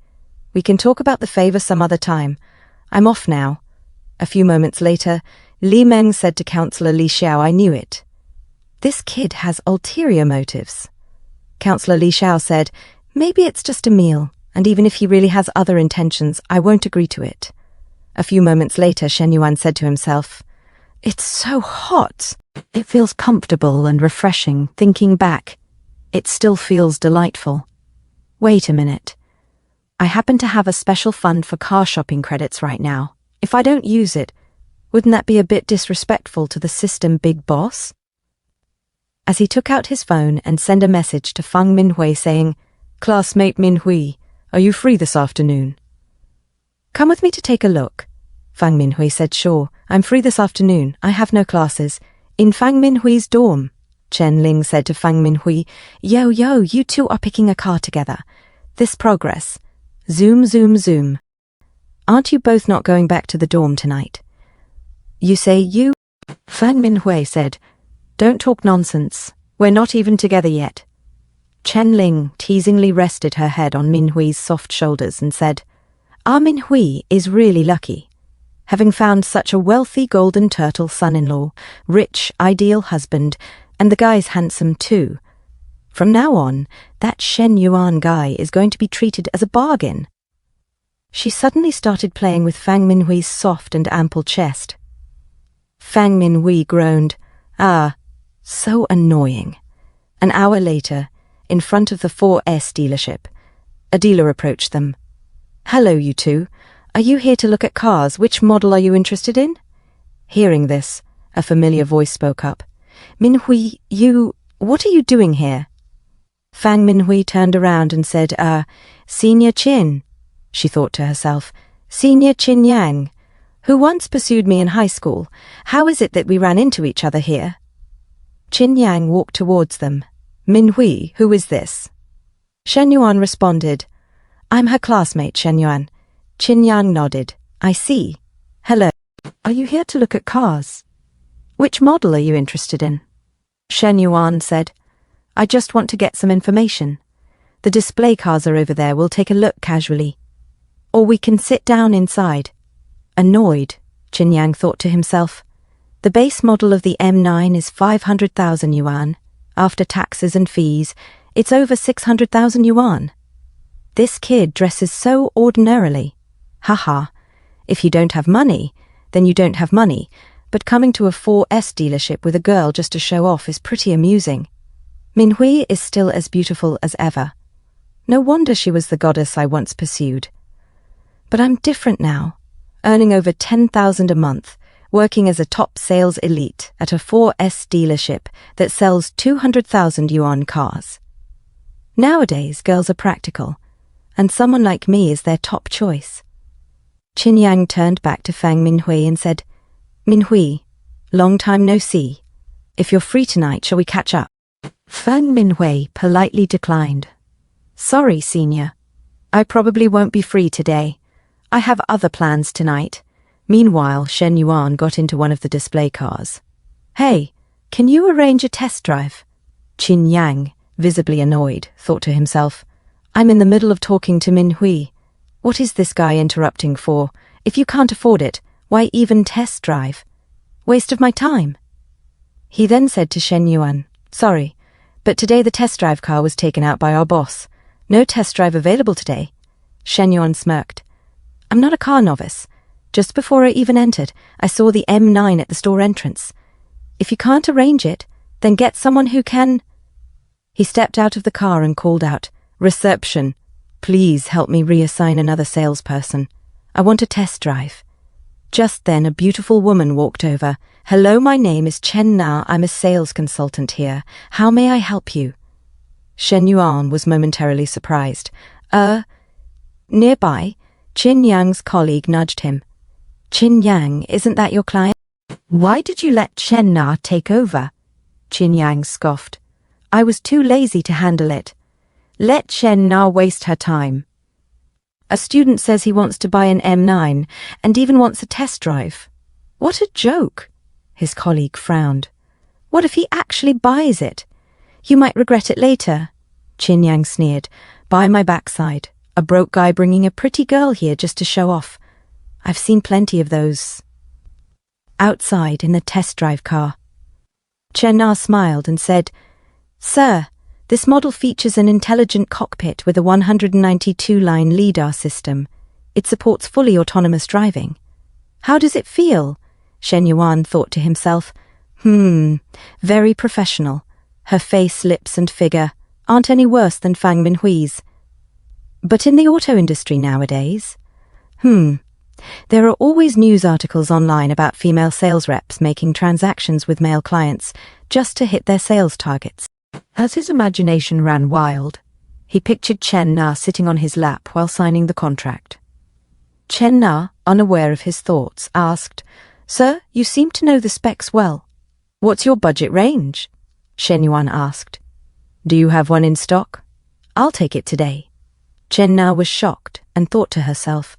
We can talk about the favor some other time. I'm off now. A few moments later, Li Meng said to Counselor Li Xiao, I knew it. This kid has ulterior motives. Counselor Li Xiao said, maybe it's just a meal, and even if he really has other intentions, I won't agree to it. A few moments later, Shen Yuan said to himself, it's so hot. It feels comfortable and refreshing. Thinking back, it still feels delightful. Wait a minute. I happen to have a special fund for car shopping credits right now. If I don't use it, wouldn't that be a bit disrespectful to the system big boss? As he took out his phone and sent a message to Fang Minhui saying, Classmate Minhui, are you free this afternoon? Come with me to take a look. Fang Minhui said, sure, I'm free this afternoon. I have no classes. In Fang Minhui's dorm. Chen Ling said to Fang Minhui, yo, you two are picking a car together. This progress. Zoom, zoom, zoom. Aren't you both not going back to the dorm tonight? You say you? Fang Minhui said, don't talk nonsense. We're not even together yet. Chen Ling teasingly rested her head on Minhui's soft shoulders and said, our Minhui is really lucky. Having found such a wealthy golden turtle son-in-law, rich, ideal husband, and the guy's handsome too. From now on, that Shen Yuan guy is going to be treated as a bargain. She suddenly started playing with Fang Minhui's soft and ample chest. Fang Minhui groaned, so annoying. An hour later, in front of the 4S dealership, a dealer approached them. Hello, you two. Are you here to look at cars? Which model are you interested in? Hearing this, a familiar voice spoke up. Minhui, what are you doing here? Fang Minhui turned around and said, Senior Qin. She thought to herself, Senior Qin Yang, who once pursued me in high school. How is it that we ran into each other here? Qin Yang walked towards them. Minhui, who is this? Shen Yuan responded, I'm her classmate, Shen Yuan. Qin Yang nodded. I see. Hello. Are you here to look at cars? Which model are you interested in? Shen Yuan said, I just want to get some information. The display cars are over there. We'll take a look casually. Or we can sit down inside. Annoyed, Qin Yang thought to himself. The base model of the M9 is 500,000 yuan. After taxes and fees, it's over 600,000 yuan. This kid dresses so ordinarily. Haha, if you don't have money, then you don't have money, but coming to a 4S dealership with a girl just to show off is pretty amusing. Minhui is still as beautiful as ever. No wonder she was the goddess I once pursued. But I'm different now, earning over 10,000 a month, working as a top sales elite at a 4S dealership that sells 200,000 yuan cars. Nowadays, girls are practical, and someone like me is their top choice. Qin Yang turned back to Fang Minhui and said, Minhui, long time no see. If you're free tonight, shall we catch up? Fang Minhui politely declined. Sorry, senior. I probably won't be free today. I have other plans tonight. Meanwhile, Shen Yuan got into one of the display cars. Hey, can you arrange a test drive? Qin Yang, visibly annoyed, thought to himself, I'm in the middle of talking to Minhui. What is this guy interrupting for? If you can't afford it, why even test drive? Waste of my time. He then said to Shen Yuan, sorry, but today the test drive car was taken out by our boss. No test drive available today. Shen Yuan smirked. I'm not a car novice. Just before I even entered, I saw the M9 at the store entrance. If you can't arrange it, then get someone who can. He stepped out of the car and called out, Reception. Please help me reassign another salesperson. I want a test drive. Just then a beautiful woman walked over. Hello, my name is Chen Na. I'm a sales consultant here. How may I help you? Shen Yuan was momentarily surprised. Nearby, Qin Yang's colleague nudged him. Qin Yang, isn't that your client? Why did you let Chen Na take over? Qin Yang scoffed. I was too lazy to handle it. Let Shen Na waste her time. A student says he wants to buy an M9 and even wants a test drive. What a joke! His colleague frowned. What if he actually buys it? You might regret it later. Qin Yang sneered. Buy my backside. A broke guy bringing a pretty girl here just to show off. I've seen plenty of those. Outside in the test drive car, Chen Na smiled and said, Sir, this model features an intelligent cockpit with a 192-line LiDAR system. It supports fully autonomous driving. How does it feel? Shen Yuan thought to himself. Very professional. Her face, lips and figure aren't any worse than Fang Minhui's. But in the auto industry nowadays, there are always news articles online about female sales reps making transactions with male clients just to hit their sales targets. As his imagination ran wild, he pictured Chen Na sitting on his lap while signing the contract. Chen Na, unaware of his thoughts, asked, Sir, you seem to know the specs well. What's your budget range? Shen Yuan asked. Do you have one in stock? I'll take it today. Chen Na was shocked and thought to herself,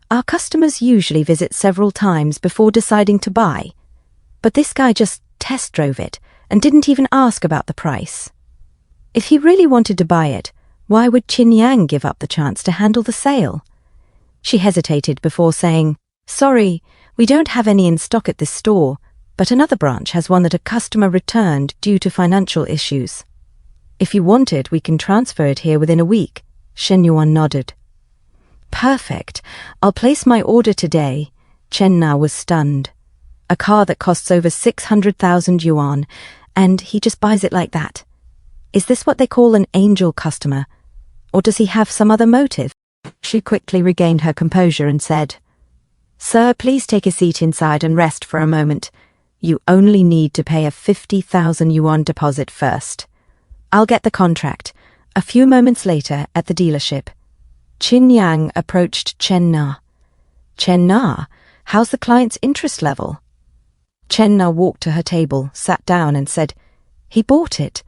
our customers usually visit several times before deciding to buy, but this guy just test drove it and didn't even ask about the price. If he really wanted to buy it, why would Qin Yang give up the chance to handle the sale? She hesitated before saying, Sorry, we don't have any in stock at this store, but another branch has one that a customer returned due to financial issues. If you want it, we can transfer it here within a week. Shen Yuan nodded. Perfect. I'll place my order today. Chen Na was stunned. A car that costs over 600,000 yuan, and he just buys it like that. Is this what they call an angel customer? Or does he have some other motive? She quickly regained her composure and said, Sir, please take a seat inside and rest for a moment. You only need to pay a 50,000 yuan deposit first. I'll get the contract. A few moments later, at the dealership, Qin Yang approached Chen Na. Chen Na, how's the client's interest level? Chen Na walked to her table, sat down and said, He bought it.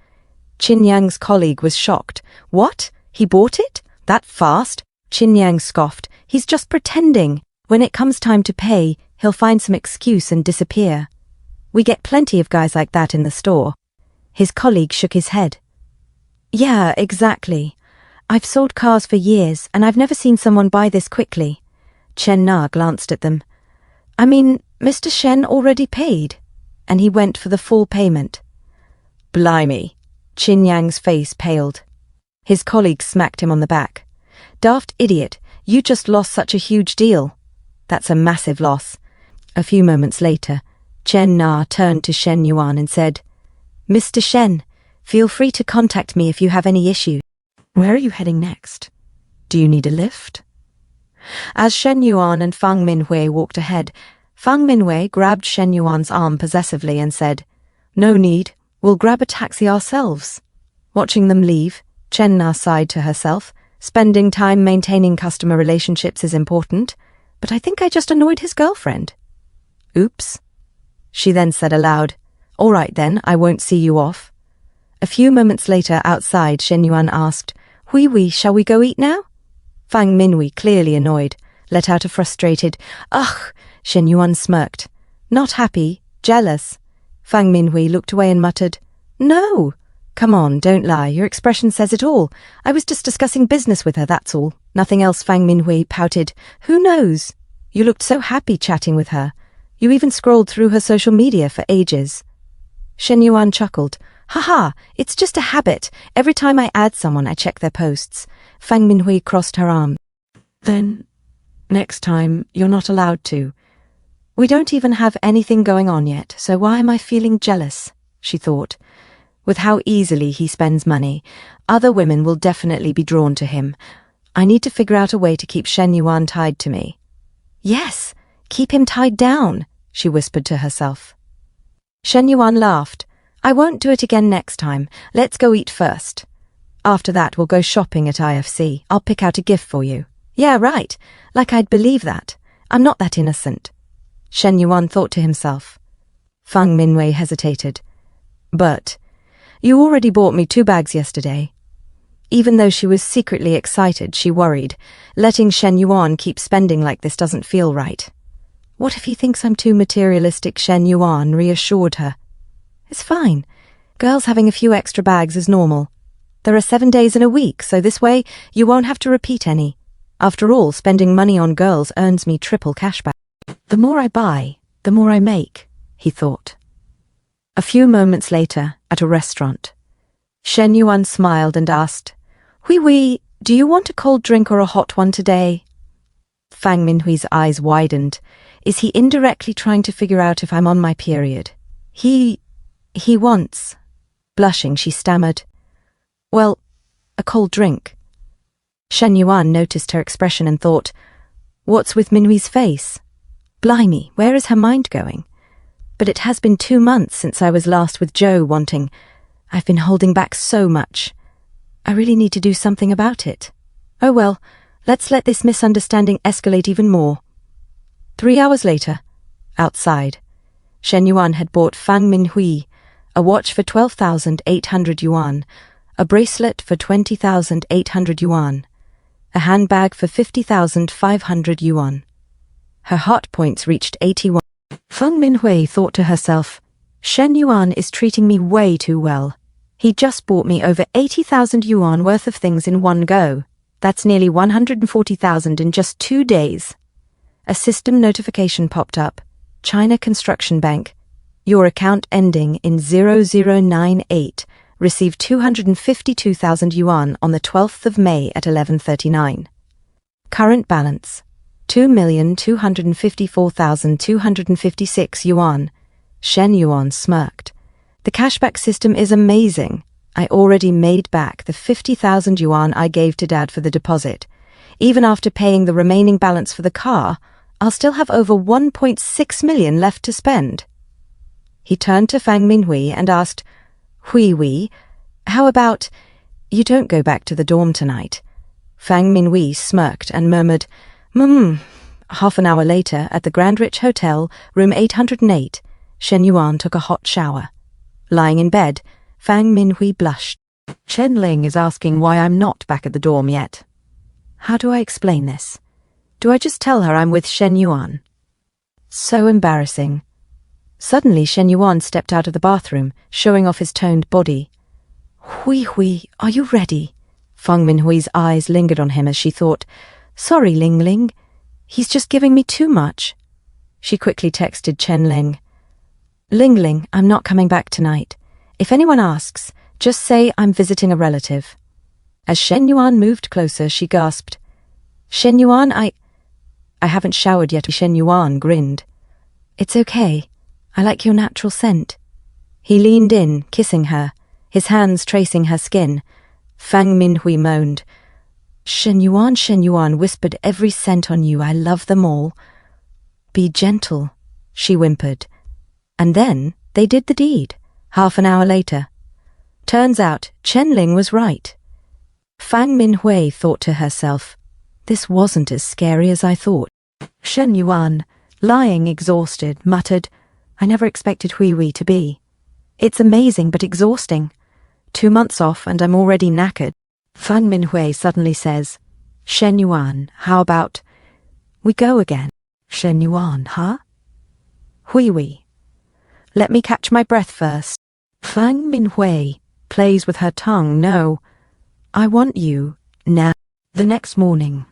Qin Yang's colleague was shocked. What? He bought it? That fast? Qin Yang scoffed. He's just pretending. When it comes time to pay, he'll find some excuse and disappear. We get plenty of guys like that in the store. His colleague shook his head. Yeah, exactly. I've sold cars for years, and I've never seen someone buy this quickly. Chen Na glanced at them. I mean, Mr. Shen already paid, and he went for the full payment. Blimey. Qin Yang's face paled. His colleague smacked him on the back. Daft idiot, you just lost such a huge deal. That's a massive loss. A few moments later, Chen Na turned to Shen Yuan and said, Mr. Shen, feel free to contact me if you have any issues. Where are you heading next? Do you need a lift? As Shen Yuan and Fang Minhui walked ahead, Fang Minhui grabbed Shen Yuan's arm possessively and said, No need, we'll grab a taxi ourselves. Watching them leave, Chen Na sighed to herself. Spending time maintaining customer relationships is important, but I think I just annoyed his girlfriend. Oops. She then said aloud, All right then, I won't see you off. A few moments later, outside, Shen Yuan asked, Hui, shall we go eat now? Fang Minhui, clearly annoyed, let out a frustrated, Ugh! Shen Yuan smirked. Not happy, jealous. Fang Minhui looked away and muttered, No! Come on, don't lie, your expression says it all. I was just discussing business with her, that's all. Nothing else. Fang Minhui pouted. Who knows? You looked so happy chatting with her. You even scrolled through her social media for ages. Shen Yuan chuckled. Haha, it's just a habit. Every time I add someone, I check their posts. Fang Minhui crossed her arms. Then, next time, you're not allowed to. We don't even have anything going on yet, so why am I feeling jealous? She thought. With how easily he spends money, other women will definitely be drawn to him. I need to figure out a way to keep Shen Yuan tied to me. Yes, keep him tied down, she whispered to herself. Shen Yuan laughed. I won't do it again next time. Let's go eat first. After that, we'll go shopping at IFC. I'll pick out a gift for you. Yeah, right. Like I'd believe that. I'm not that innocent. Shen Yuan thought to himself. Fang Minhui hesitated. But you already bought me 2 bags yesterday. Even though she was secretly excited, she worried. Letting Shen Yuan keep spending like this doesn't feel right. What if he thinks I'm too materialistic? Shen Yuan reassured her. It's fine. Girls having a few extra bags is normal. There are 7 days in a week, so this way you won't have to repeat any. After all, spending money on girls earns me triple cashback. The more I buy, the more I make, he thought. A few moments later, at a restaurant, Shen Yuan smiled and asked, "Hui, do you want a cold drink or a hot one today?" Fang Minhui's eyes widened. Is he indirectly trying to figure out if I'm on my period? He wants. Blushing, she stammered, "Well, a cold drink." Shen Yuan noticed her expression and thought, what's with Minhui's face? Blimey, where is her mind going? But it has been 2 months since I was last with Joe wanting. I've been holding back so much. I really need to do something about it. Oh well, let's let this misunderstanding escalate even more. 3 hours later, outside, Shen Yuan had bought Fang Minhui a watch for 12,800 yuan, a bracelet for 20,800 yuan, a handbag for 50,500 yuan. Her heart points reached 81. Fang Minhui thought to herself, Shen Yuan is treating me way too well. He just bought me over 80,000 yuan worth of things in one go. That's nearly 140,000 in just 2 days. A system notification popped up. China Construction Bank. Your account ending in 0098 received 252,000 yuan on the 12th of May at 11:39. Current balance, 2,254,256 yuan. Shen Yuan smirked. The cashback system is amazing. I already made back the 50,000 yuan I gave to Dad for the deposit. Even after paying the remaining balance for the car, I'll still have over 1.6 million left to spend. He turned to Fang Minhui and asked, Hui, how about you don't go back to the dorm tonight? Fang Minhui smirked and murmured, Half an hour later, at the Grand Rich Hotel, room 808, Shen Yuan took a hot shower. Lying in bed, Fang Minhui blushed. Chen Ling is asking why I'm not back at the dorm yet. How do I explain this? Do I just tell her I'm with Shen Yuan? So embarrassing. Suddenly Shen Yuan stepped out of the bathroom, showing off his toned body. Hui, are you ready? Fang Minhui's eyes lingered on him as she thought, Sorry, Ling Ling, he's just giving me too much. She quickly texted Chen Ling. Ling, I'm not coming back tonight. If anyone asks, just say I'm visiting a relative. As Shen Yuan moved closer, she gasped, Shen Yuan, I haven't showered yet. Shen Yuan grinned. It's okay. I like your natural scent. He leaned in, kissing her, his hands tracing her skin. Fang Minhui moaned. Shen Yuan whispered every scent on you. I love them all. Be gentle, she whimpered. And then they did the deed, half an hour later. Turns out Chen Ling was right. Fang Minhui thought to herself, this wasn't as scary as I thought. Shen Yuan, lying exhausted, muttered, I never expected Hui to be. It's amazing but exhausting. 2 months off and I'm already knackered. Fang Minhui suddenly says, Shen Yuan, how about we go again? Shen Yuan, huh? Hui. Let me catch my breath first. Fang Minhui plays with her tongue. No, I want you now. The next morning,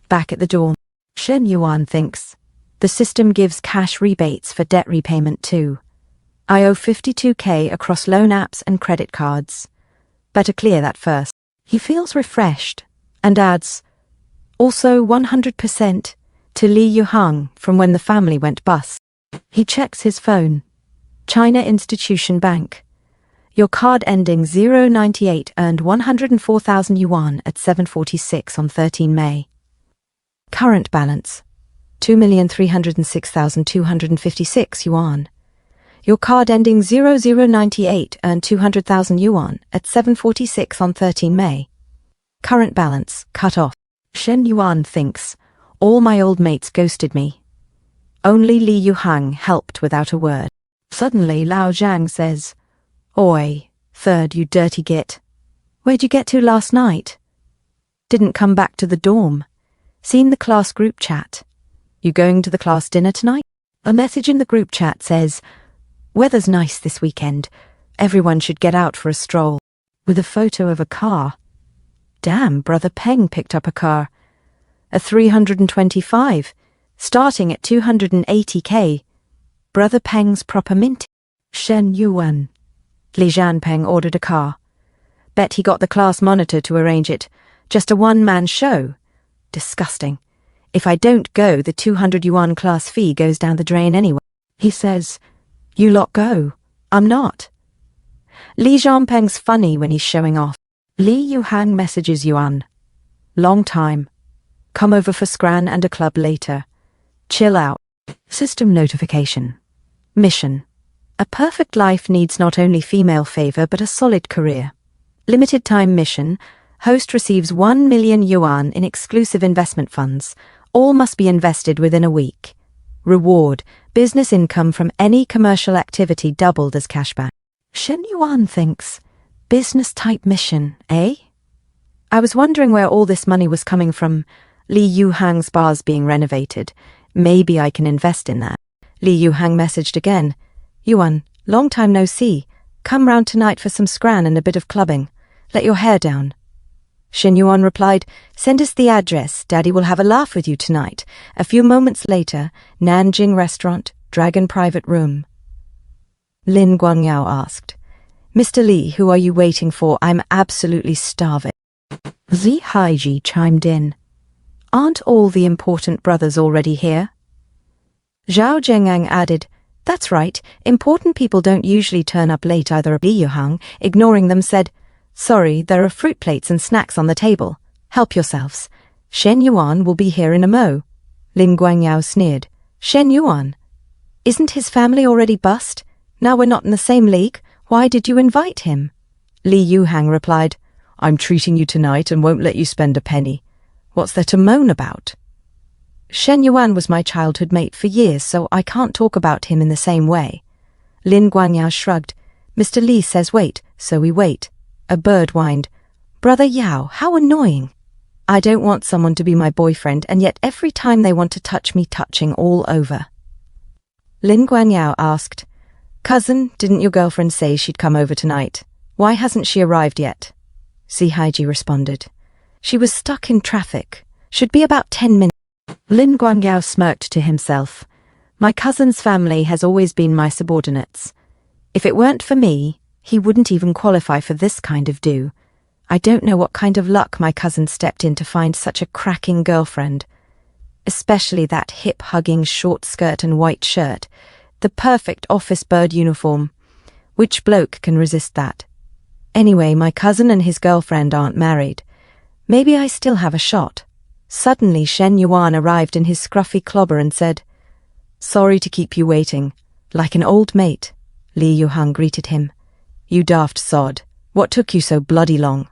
back at the dorm, Shen Yuan thinks, the system gives cash rebates for debt repayment too. I owe 52k across loan apps and credit cards. Better clear that first. He feels refreshed and adds, also 100% to Li Yuhang from when the family went bust. He checks his phone. China Institution Bank. Your card ending 098 earned 104,000 yuan at 7:46 on 13 May. Current balance, 2,306,256 yuan. Your card ending 0098 earned 200,000 yuan at 7:46 on 13 May. Current balance, cut off. Shen Yuan thinks, all my old mates ghosted me. Only Li Yuhang helped without a word. Suddenly Lao Zhang says, Oi, third, you dirty git. Where'd you get to last night? Didn't come back to the dorm. Seen the class group chat. You going to the class dinner tonight? A message in the group chat says, Weather's nice this weekend. Everyone should get out for a stroll. With a photo of a car. Damn, Brother Peng picked up a car. A 325, starting at 280k. Brother Peng's proper mint. Shen Yuan. Li Jianpeng ordered a car. Bet he got the class monitor to arrange it. Just a one-man show. Disgusting. If I don't go, the 200 yuan class fee goes down the drain anyway. He says, "You lot go. I'm not." Li Jianpeng's funny when he's showing off. Li Yuhang messages Yuan. Long time. Come over for scran and a club later. Chill out. System notification. Mission. A perfect life needs not only female favor but a solid career. Limited time mission. Host receives 1 million yuan in exclusive investment funds. All must be invested within a week. Reward. Business income from any commercial activity doubled as cashback. Shen Yuan thinks, business-type mission, eh? I was wondering where all this money was coming from. Li Yuhang's bar's being renovated. Maybe I can invest in that. Li Yuhang messaged again. Yuan, long time no see. Come round tonight for some scran and a bit of clubbing. Let your hair down. Shen Yuan replied, send us the address. Daddy will have a laugh with you tonight. A few moments later, Nanjing restaurant, Dragon private room. Lin Guangyao asked, Mr. Li, who are you waiting for? I'm absolutely starving. Zi Haiji chimed in. Aren't all the important brothers already here? Zhao Zhengang added, that's right, important people don't usually turn up late either. Li Yuhang, ignoring them, said, sorry, there are fruit plates and snacks on the table. Help yourselves. Shen Yuan will be here in a mo. Lin Guangyao sneered. Shen Yuan? Isn't his family already bust? Now we're not in the same league. Why did you invite him? Li Yuhang replied, I'm treating you tonight and won't let you spend a penny. What's there to moan about? Shen Yuan was my childhood mate for years, so I can't talk about him in the same way. Lin Guangyao shrugged. Mr. Li says wait, so we wait. A bird whined. Brother Yao, how annoying. I don't want someone to be my boyfriend, and yet every time they want to touch me, touching all over. Lin Guangyao asked, cousin, didn't your girlfriend say she'd come over tonight? Why hasn't she arrived yet? Zi Haiji responded. She was stuck in traffic. Should be about 10 minutes. Lin Guangyao smirked to himself. My cousin's family has always been my subordinates. If it weren't for me, he wouldn't even qualify for this kind of do. I don't know what kind of luck my cousin stepped in to find such a cracking girlfriend. Especially that hip-hugging short skirt and white shirt. The perfect office bird uniform. Which bloke can resist that? Anyway, my cousin and his girlfriend aren't married. Maybe I still have a shot. Suddenly Shen Yuan arrived in his scruffy clobber and said, sorry to keep you waiting. Like an old mate. Li Yuhang greeted him. You daft sod. What took you so bloody long?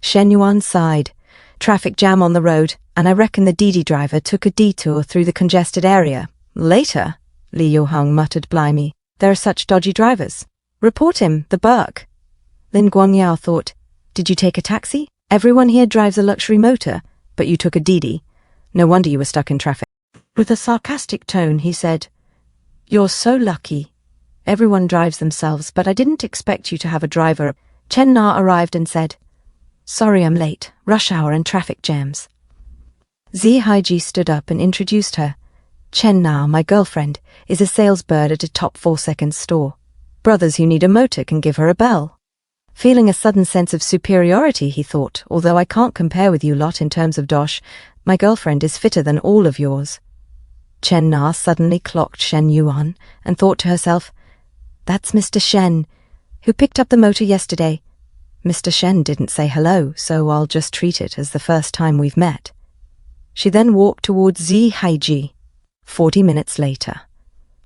Shen Yuan sighed. Traffic jam on the road, and I reckon the Didi driver took a detour through the congested area. Later, Li Yuhang muttered blimey. There are such dodgy drivers. Report him, the Burke. Lin Guangyao thought, did you take a taxi? Everyone here drives a luxury motor, but you took a Didi. No wonder you were stuck in traffic. With a sarcastic tone, he said, you're so lucky. Everyone drives themselves, but I didn't expect you to have a driver. Chen Na arrived and said, sorry I'm late, rush hour and traffic jams. Zi Haiji stood up and introduced her. Chen Na, my girlfriend, is a salesbird at a top 4-second store. Brothers who need a motor can give her a bell. Feeling a sudden sense of superiority, he thought, although I can't compare with you lot in terms of dosh, my girlfriend is fitter than all of yours. Chen Na suddenly clocked Shen Yuan and thought to herself, that's Mr. Shen, who picked up the motor yesterday. Mr. Shen didn't say hello, so I'll just treat it as the first time we've met. She then walked towards Zi Haiji. 40 minutes later.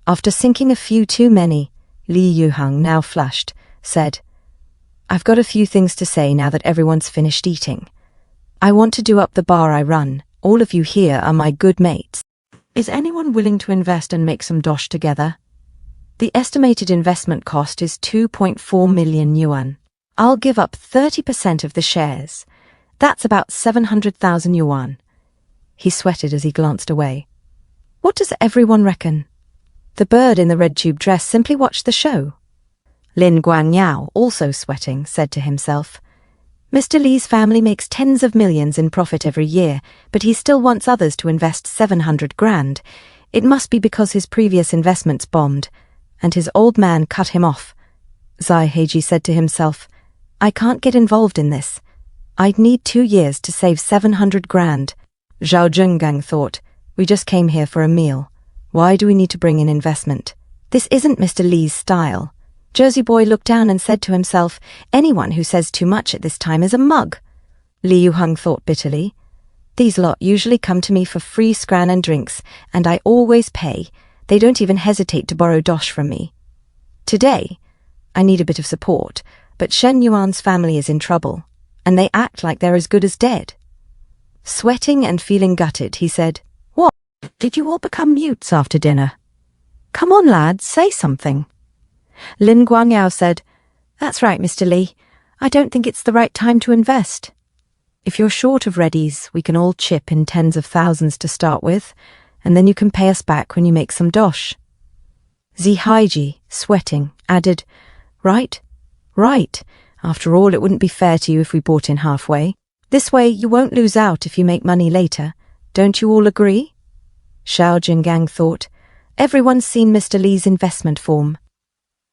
After sinking a few too many, Li Yuhang, now flushed, said, I've got a few things to say now that everyone's finished eating. I want to do up the bar I run. All of you here are my good mates. Is anyone willing to invest and make some dosh together? The estimated investment cost is 2.4 million yuan. I'll give up 30% of the shares. That's about 700,000 yuan. He sweated as he glanced away. What does everyone reckon? The bird in the red tube dress simply watched the show. Lin Guangyao, also sweating, said to himself, Mr. Li's family makes tens of millions in profit every year, but he still wants others to invest 700 grand. It must be because his previous investments bombed, and his old man cut him off. Zai Heiji said to himself, I can't get involved in this. I'd need 2 years to save 700 grand. Zhao Zhenggang thought, we just came here for a meal. Why do we need to bring in investment? This isn't Mr. Li's style. Jersey Boy looked down and said to himself, anyone who says too much at this time is a mug. Li Yuheng thought bitterly, these lot usually come to me for free scran and drinks, and I always pay. They don't even hesitate to borrow dosh from me. Today, I need a bit of support, but Shen Yuan's family is in trouble, and they act like they're as good as dead. Sweating and feeling gutted, he said, What? Did you all become mutes after dinner? Come on, lads, say something. Lin Guangyao said, That's right, Mr. Li. I don't think it's the right time to invest. If you're short of readies, we can all chip in tens of thousands to start with, and then you can pay us back when you make some dosh. Zhi Haiji, sweating, added, Right. After all, it wouldn't be fair to you if we bought in halfway. This way, you won't lose out if you make money later. Don't you all agree? Xiao Jinggang thought, Everyone's seen Mr. Li's investment form.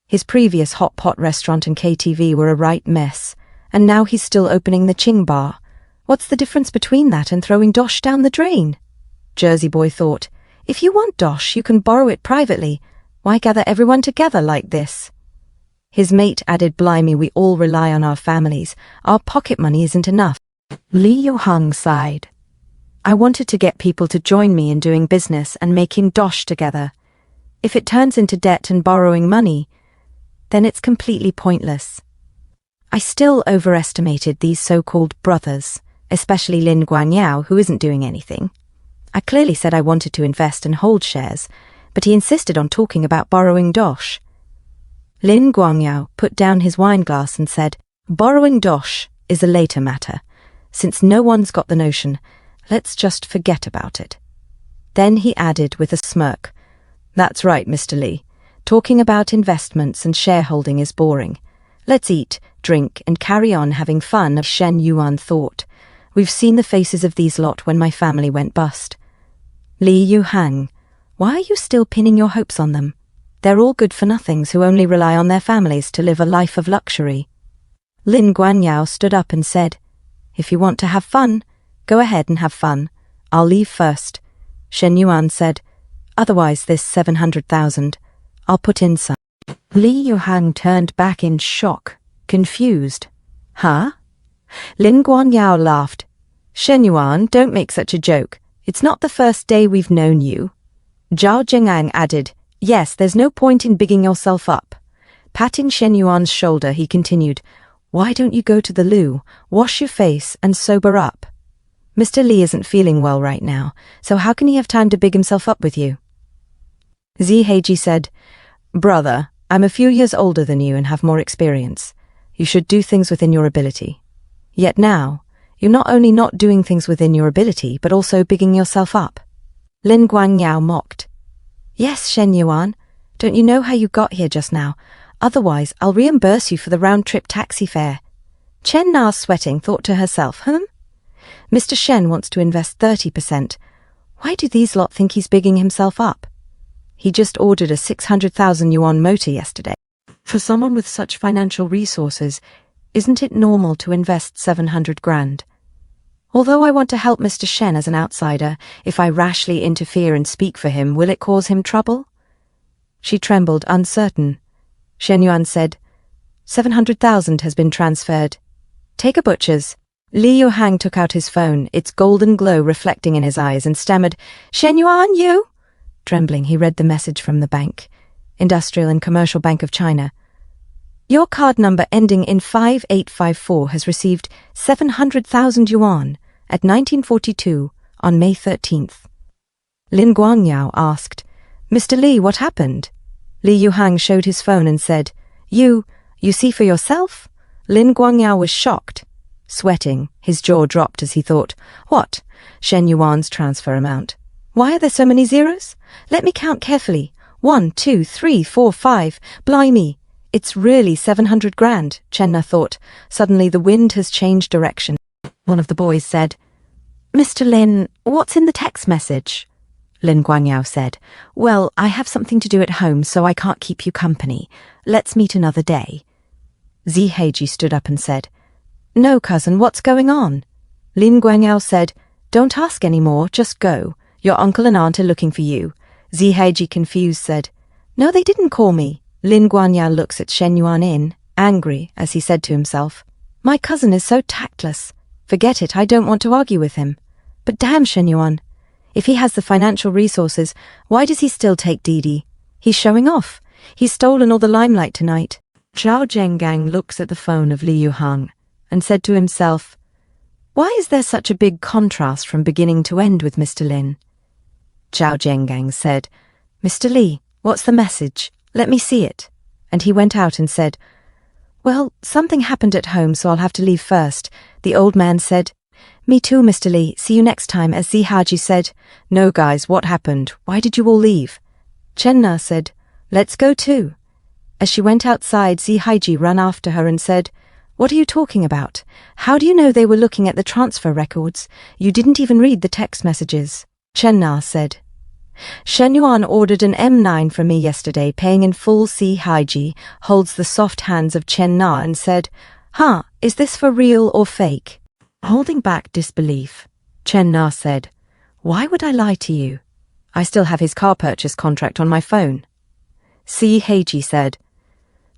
His previous hot pot restaurant and KTV were a right mess, and now he's still opening the Qing bar. What's the difference between that and throwing dosh down the drain? Jersey Boy thought, if you want dosh, you can borrow it privately. Why gather everyone together like this? His mate added, Blimey, we all rely on our families. Our pocket money isn't enough. Li Yuheng sighed. I wanted to get people to join me in doing business and making dosh together. If it turns into debt and borrowing money, then it's completely pointless. I still overestimated these so-called brothers, especially Lin Guangyao, who isn't doing anything. I clearly said I wanted to invest and hold shares, but he insisted on talking about borrowing dosh. Lin Guangyao put down his wine glass and said, Borrowing dosh is a later matter. Since no one's got the notion, let's just forget about it. Then he added with a smirk, That's right, Mr. Li. Talking about investments and shareholding is boring. Let's eat, drink, and carry on having fun, Shen Yuan thought. We've seen the faces of these lot when my family went bust. Li Yuheng, why are you still pinning your hopes on them? They're all good-for-nothings who only rely on their families to live a life of luxury. Lin Guangyao stood up and said, If you want to have fun, go ahead and have fun. I'll leave first. Shen Yuan said, Otherwise this 700,000. I'll put in some. Li Yuheng turned back in shock, confused. Huh? Lin Guangyao laughed. Shen Yuan, don't make such a joke. It's not the first day we've known you. Zhao Zhengang added, Yes, there's no point in bigging yourself up. Patting Shen Yuan's shoulder, he continued, Why don't you go to the loo, wash your face, and sober up? Mr. Li isn't feeling well right now, so how can he have time to big himself up with you? Zhi Heiji said, Brother, I'm a few years older than you and have more experience. You should do things within your ability. Yet now, you're not only not doing things within your ability, but also bigging yourself up. Lin Guangyao mocked. Yes, Shen Yuan, don't you know how you got here just now? Otherwise, I'll reimburse you for the round-trip taxi fare. Chen Na, sweating, thought to herself, Mr. Shen wants to invest 30%. Why do these lot think he's bigging himself up? He just ordered a 600,000 yuan motor yesterday. For someone with such financial resources, isn't it normal to invest 700 grand? Although I want to help Mr. Shen as an outsider, if I rashly interfere and speak for him, will it cause him trouble? She trembled, uncertain. Shen Yuan said, 700,000 has been transferred. Take a butcher's. Li Yuheng took out his phone, its golden glow reflecting in his eyes, and stammered, Shen Yuan, you? Trembling, he read the message from the bank. Industrial and Commercial Bank of China. Your card number ending in 5854 has received 700,000 yuan at 1942 on May 13th. Lin Guangyao asked, Mr. Li, what happened? Li Yuheng showed his phone and said, You see for yourself? Lin Guangyao was shocked. Sweating, his jaw dropped as he thought, What? Shen Yuan's transfer amount. Why are there so many zeros? Let me count carefully. 1, 2, 3, 4, 5, blimey. It's really 700 grand, Chen Na thought. Suddenly the wind has changed direction. One of the boys said, Mr. Lin, what's in the text message? Lin Guangyao said, Well, I have something to do at home, so I can't keep you company. Let's meet another day. Zi Heiji stood up and said, No, cousin, what's going on? Lin Guangyao said, Don't ask any more, just go. Your uncle and aunt are looking for you. Zi Heiji, confused, said, No, they didn't call me. Lin Guangyao looks at Shen Yuan angry, as he said to himself, My cousin is so tactless. Forget it, I don't want to argue with him. But damn Shen Yuan. If he has the financial resources, why does he still take Didi? He's showing off. He's stolen all the limelight tonight. Zhao Zhengang looks at the phone of Li Yuhang and said to himself, Why is there such a big contrast from beginning to end with Mr. Lin? Zhao Zhengang said, Mr. Li, what's the message? Let me see it. And he went out and said, Well, something happened at home, so I'll have to leave first. The old man said, Me too, Mr. Li. See you next time. As Zi Haji said, No, guys, what happened? Why did you all leave? Chen Na said, Let's go too. As she went outside, Zi Haiji ran after her and said, What are you talking about? How do you know they were looking at the transfer records? You didn't even read the text messages. Chen Na said, Shen Yuan ordered an M9 from me yesterday, paying in full. Zi Haiji holds the soft hands of Chen Na and said, Is this for real or fake? Holding back disbelief, Chen Na said, Why would I lie to you? I still have his car purchase contract on my phone. Zi Heiji said,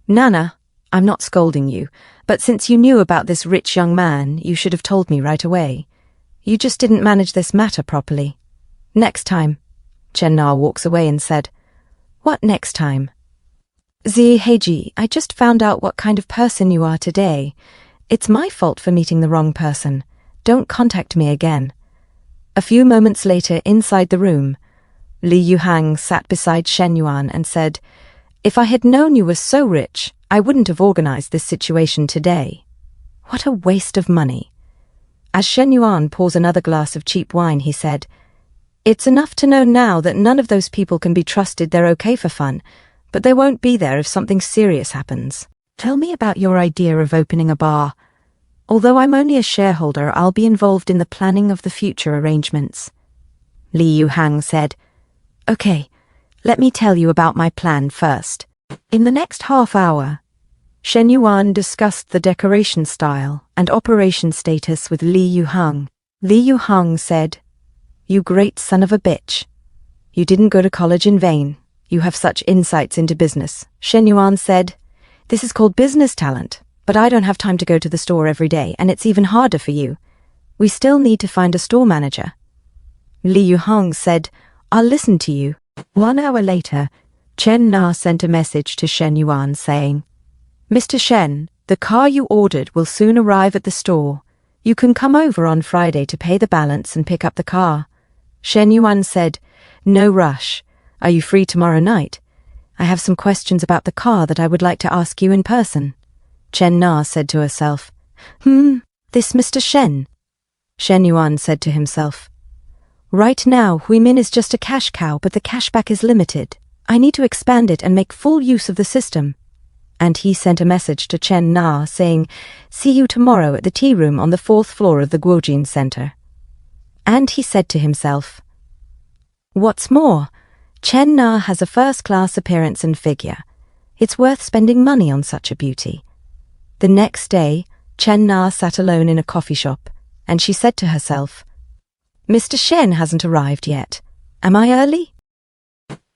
Nana, I'm not scolding you, but since you knew about this rich young man, you should have told me right away. You just didn't manage this matter properly. Next time. Chen Na walks away and said, What next time? Zi Heiji, I just found out what kind of person you are today. It's my fault for meeting the wrong person. Don't contact me again. A few moments later, inside the room, Li Yuhang sat beside Shen Yuan and said, If I had known you were so rich, I wouldn't have organized this situation today. What a waste of money. As Shen Yuan pours another glass of cheap wine, he said, It's enough to know now that none of those people can be trusted. They're okay for fun, but they won't be there if something serious happens. Tell me about your idea of opening a bar. Although I'm only a shareholder, I'll be involved in the planning of the future arrangements. Li Yuhang said, Okay, let me tell you about my plan first. In the next half hour, Shen Yuan discussed the decoration style and operation status with Li Yuhang. Li Yuhang said, You great son of a bitch. You didn't go to college in vain. You have such insights into business. Shen Yuan said, This is called business talent, but I don't have time to go to the store every day, and it's even harder for you. We still need to find a store manager. Li Yuhang said, I'll listen to you. 1 hour later, Chen Na sent a message to Shen Yuan saying, Mr. Shen, the car you ordered will soon arrive at the store. You can come over on Friday to pay the balance and pick up the car. Shen Yuan said, No rush. Are you free tomorrow night? I have some questions about the car that I would like to ask you in person. Chen Na said to herself, This Mr. Shen. Shen Yuan said to himself, Right now, Huimin is just a cash cow, but the cashback is limited. I need to expand it and make full use of the system. And he sent a message to Chen Na saying, See you tomorrow at the tea room on the 4th floor of the Guojin Center. And he said to himself, What's more, Chen Na has a first-class appearance and figure. It's worth spending money on such a beauty. The next day, Chen Na sat alone in a coffee shop, and she said to herself, Mr. Shen hasn't arrived yet. Am I early?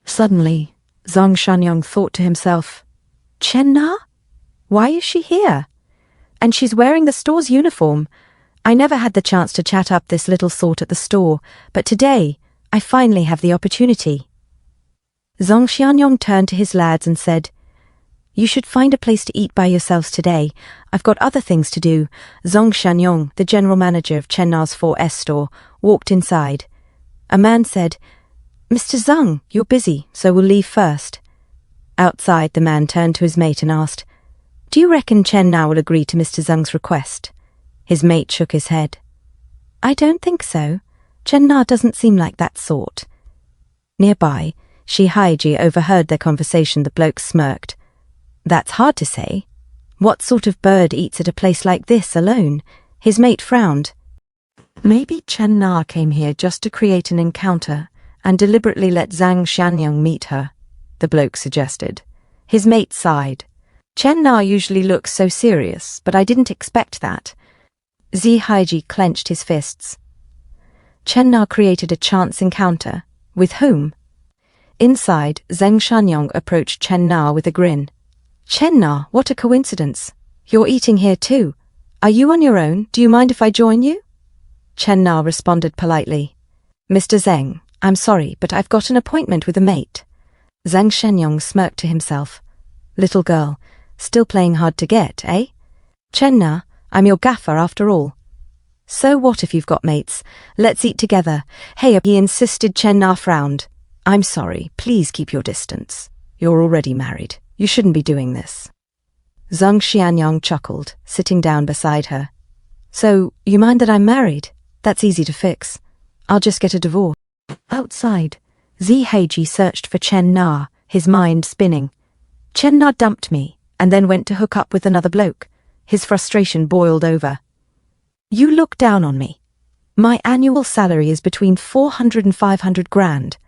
Suddenly, Zhang Shanyong thought to himself, Chen Na? Why is she here? And she's wearing the store's uniform. I never had the chance to chat up this little sort at the store, but today, I finally have the opportunity. Zhang Xianyong turned to his lads and said, You should find a place to eat by yourselves today. I've got other things to do. Zhang Xianyong, the general manager of Chen Na's 4S store, walked inside. A man said, Mr. Zhang, you're busy, so we'll leave first. Outside, the man turned to his mate and asked, Do you reckon Chen Na will agree to Mr. Zhang's request? His mate shook his head. I don't think so. Chen Na doesn't seem like that sort. Nearby, Haiji overheard their conversation. The bloke smirked. That's hard to say. What sort of bird eats at a place like this alone? His mate frowned. Maybe Chen Na came here just to create an encounter and deliberately let Zhang Xianyang meet her, the bloke suggested. His mate sighed. Chen Na usually looks so serious, but I didn't expect that. Haiji clenched his fists. Chen Na created a chance encounter. With whom? Inside, Zhang Xianyang approached Chen Na with a grin. Chen Na, what a coincidence. You're eating here too. Are you on your own? Do you mind if I join you? Chen Na responded politely. Mr. Zheng, I'm sorry, but I've got an appointment with a mate. Zhang Xianyang smirked to himself. Little girl, still playing hard to get, eh? Chen Na, I'm your gaffer after all. So what if you've got mates? Let's eat together. Hey, he insisted. Chen Na frowned. I'm sorry, please keep your distance. You're already married. You shouldn't be doing this. Zhang Xianyang chuckled, sitting down beside her. So, you mind that I'm married? That's easy to fix. I'll just get a divorce. Outside, Haiji searched for Chen Na, his mind spinning. Chen Na dumped me, and then went to hook up with another bloke. His frustration boiled over. You look down on me. My annual salary is between 400 and 500 grand.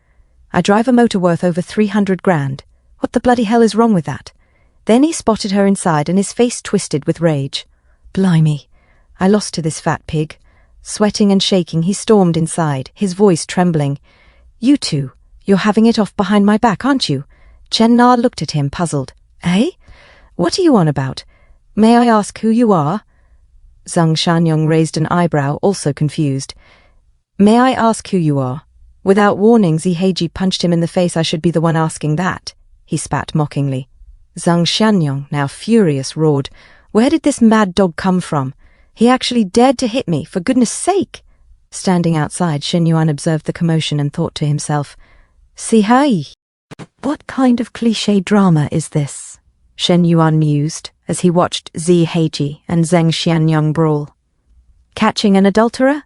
I drive a motor worth over 300 grand. What the bloody hell is wrong with that? Then he spotted her inside and his face twisted with rage. Blimey, I lost to this fat pig. Sweating and shaking, he stormed inside, his voice trembling. You two, you're having it off behind my back, aren't you? Chen Na looked at him, puzzled. Eh? What are you on about? May I ask who you are? Zhang Xianyang raised an eyebrow, also confused. May I ask who you are? Without warning, Haiji punched him in the face. I should be the one asking that, he spat mockingly. Zhang Xianyang, now furious, roared. Where did this mad dog come from? He actually dared to hit me, for goodness sake! Standing outside, Shen Yuan observed the commotion and thought to himself, See hai! What kind of cliché drama is this? Shen Yuan mused as he watched Haiji and Zhang Xianyang brawl. Catching an adulterer?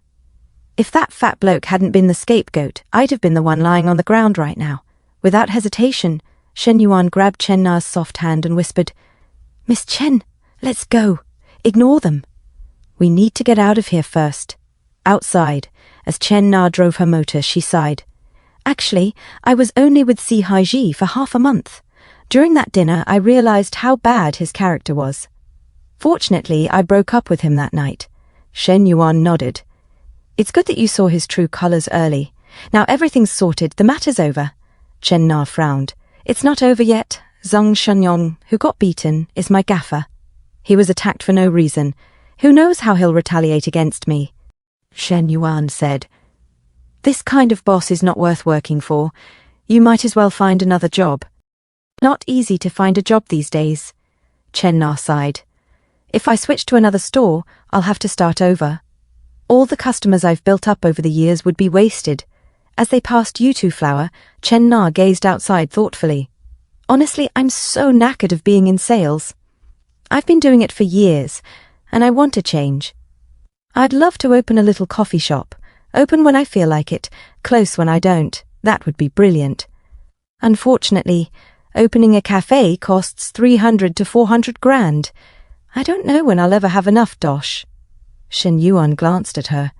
If that fat bloke hadn't been the scapegoat, I'd have been the one lying on the ground right now. Without hesitation, Shen Yuan grabbed Chen Na's soft hand and whispered, Miss Chen, let's go. Ignore them. We need to get out of here first. Outside, as Chen Na drove her motor, she sighed. Actually, I was only with Haiji for half a month. During that dinner, I realized how bad his character was. Fortunately, I broke up with him that night. Shen Yuan nodded. It's good that you saw his true colors early. Now everything's sorted, the matter's over. Chen Na frowned. It's not over yet. Zhang Xianyang, who got beaten, is my gaffer. He was attacked for no reason. Who knows how he'll retaliate against me? Shen Yuan said. This kind of boss is not worth working for. You might as well find another job. Not easy to find a job these days. Chen Na sighed. If I switch to another store, I'll have to start over. All the customers I've built up over the years would be wasted. As they passed Yutu Flower, Chen Na gazed outside thoughtfully. Honestly, I'm so knackered of being in sales. I've been doing it for years, and I want to change. I'd love to open a little coffee shop. Open when I feel like it, close when I don't. That would be brilliant. Unfortunately, opening a cafe costs 300 to 400 grand. I don't know when I'll ever have enough dosh. Shen Yuan glanced at her.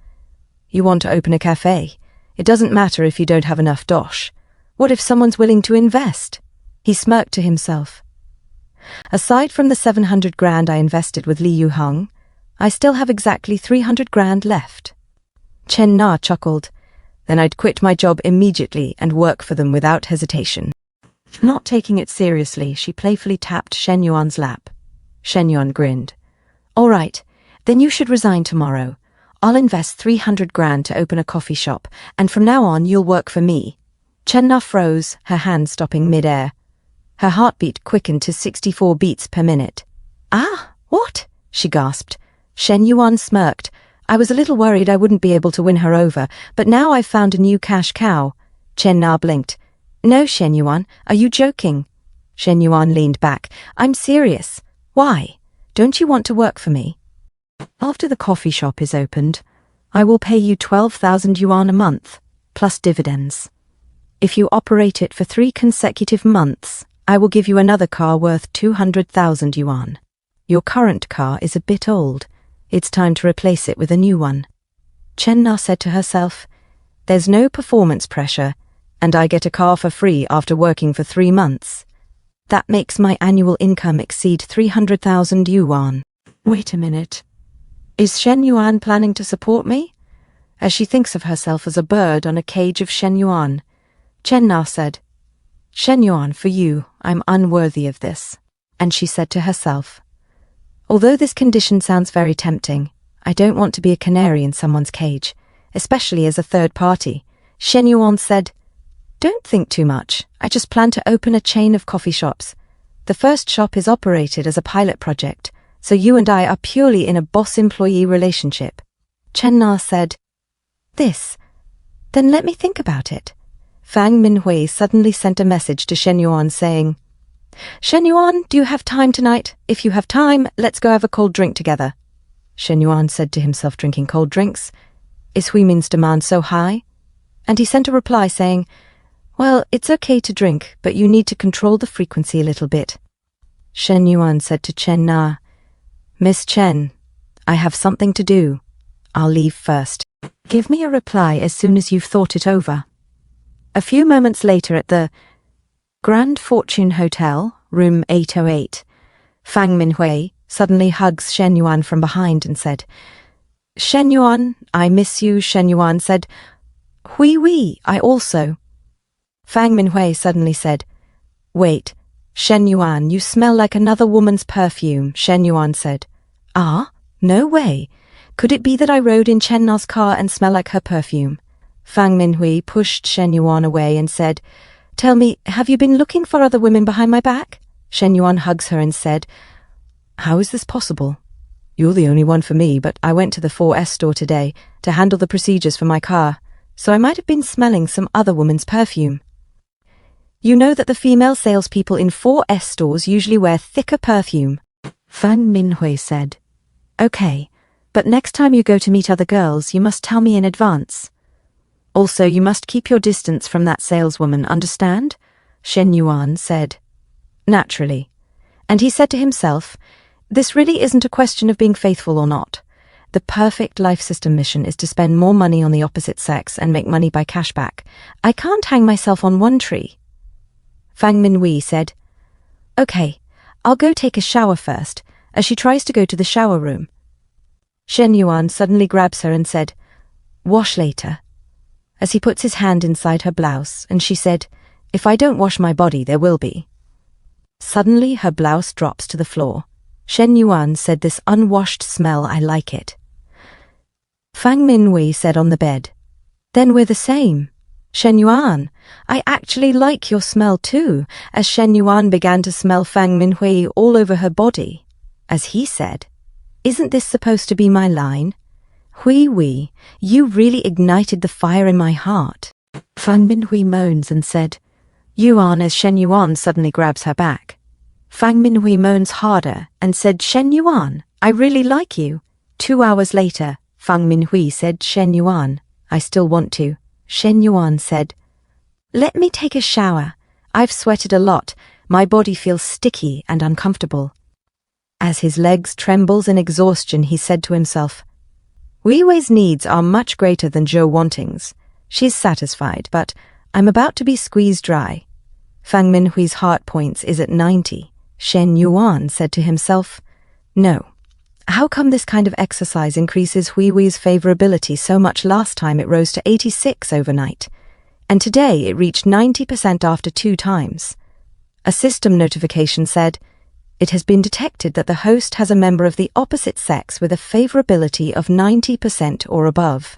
You want to open a cafe? It doesn't matter if you don't have enough dosh. What if someone's willing to invest? He smirked to himself. Aside from the 700 grand I invested with Li Yuheng, I still have exactly 300 grand left. Chen Na chuckled. Then I'd quit my job immediately and work for them without hesitation. Not taking it seriously, she playfully tapped Shen Yuan's lap. Shen Yuan grinned. All right, then you should resign tomorrow. I'll invest 300 grand to open a coffee shop, and from now on you'll work for me. Chen Na froze, her hand stopping mid-air. Her heartbeat quickened to 64 beats per minute. Ah, what? She gasped. Shen Yuan smirked. I was a little worried I wouldn't be able to win her over, but now I've found a new cash cow. Chen Na blinked. No, Shen Yuan, are you joking? Shen Yuan leaned back. I'm serious. Why? Don't you want to work for me? After the coffee shop is opened, I will pay you 12,000 yuan a month, plus dividends. If you operate it for 3 consecutive months, I will give you another car worth 200,000 yuan. Your current car is a bit old. It's time to replace it with a new one. Chen Na said to herself, there's no performance pressure, and I get a car for free after working for 3 months. That makes my annual income exceed 300,000 yuan. Wait a minute. Is Shen Yuan planning to support me? As she thinks of herself as a bird on a cage of Shen Yuan, Chen Na said, Shen Yuan, for you, I'm unworthy of this. And she said to herself, although this condition sounds very tempting, I don't want to be a canary in someone's cage, especially as a third party. Shen Yuan said, don't think too much. I just plan to open a chain of coffee shops. The first shop is operated as a pilot project, so you and I are purely in a boss-employee relationship. Chen Na said, this? Then let me think about it. Fang Minhui suddenly sent a message to Shen Yuan saying, Shen Yuan, do you have time tonight? If you have time, let's go have a cold drink together. Shen Yuan said to himself, drinking cold drinks? Is Hui Min's demand so high? And he sent a reply saying, well, it's okay to drink, but you need to control the frequency a little bit. Shen Yuan said to Chen Na, Miss Chen, I have something to do. I'll leave first. Give me a reply as soon as you've thought it over. A few moments later at the Grand Fortune Hotel, room 808, Fang Minhui suddenly hugs Shen Yuan from behind and said, Shen Yuan, I miss you. Shen Yuan said, Hui, I also. Fang Minhui suddenly said, wait, Shen Yuan, you smell like another woman's perfume. Shen Yuan said, ah, no way. Could it be that I rode in Chen Na's car and smell like her perfume? Fang Minhui pushed Shen Yuan away and said, tell me, have you been looking for other women behind my back? Shen Yuan hugs her and said, how is this possible? You're the only one for me, but I went to the 4S store today to handle the procedures for my car, so I might have been smelling some other woman's perfume. You know that the female salespeople in 4S stores usually wear thicker perfume. Fang Minhui said, okay, but next time you go to meet other girls, you must tell me in advance. Also, you must keep your distance from that saleswoman, understand? Shen Yuan said. Naturally. And he said to himself, this really isn't a question of being faithful or not. The perfect life system mission is to spend more money on the opposite sex and make money by cashback. I can't hang myself on one tree. Fang Minhui said, okay, I'll go take a shower first, as she tries to go to the shower room. Shen Yuan suddenly grabs her and said, wash later. As he puts his hand inside her blouse, and she said, if I don't wash my body, there will be. Suddenly her blouse drops to the floor. Shen Yuan said, this unwashed smell, I like it. Fang Minhui said on the bed, then we're the same. Shen Yuan, I actually like your smell too, as Shen Yuan began to smell Fang Minhui all over her body. As he said, isn't this supposed to be my line? Hui, you really ignited the fire in my heart. Fang Minhui moans and said, Yuan, as Shen Yuan suddenly grabs her back. Fang Minhui moans harder and said, Shen Yuan, I really like you. 2 hours later, Fang Minhui said, Shen Yuan, I still want to. Shen Yuan said, let me take a shower. I've sweated a lot. My body feels sticky and uncomfortable. As his legs trembles in exhaustion, he said to himself, Wei Wei's needs are much greater than Zhou Wanting's. She's satisfied, but I'm about to be squeezed dry. Fang Minhui's heart points is at 90. Shen Yuan said to himself, no. How come this kind of exercise increases Hui Wei's favorability so much? Last time it rose to 86 overnight, and today it reached 90% after 2 times. A system notification said, it has been detected that the host has a member of the opposite sex with a favorability of 90% or above.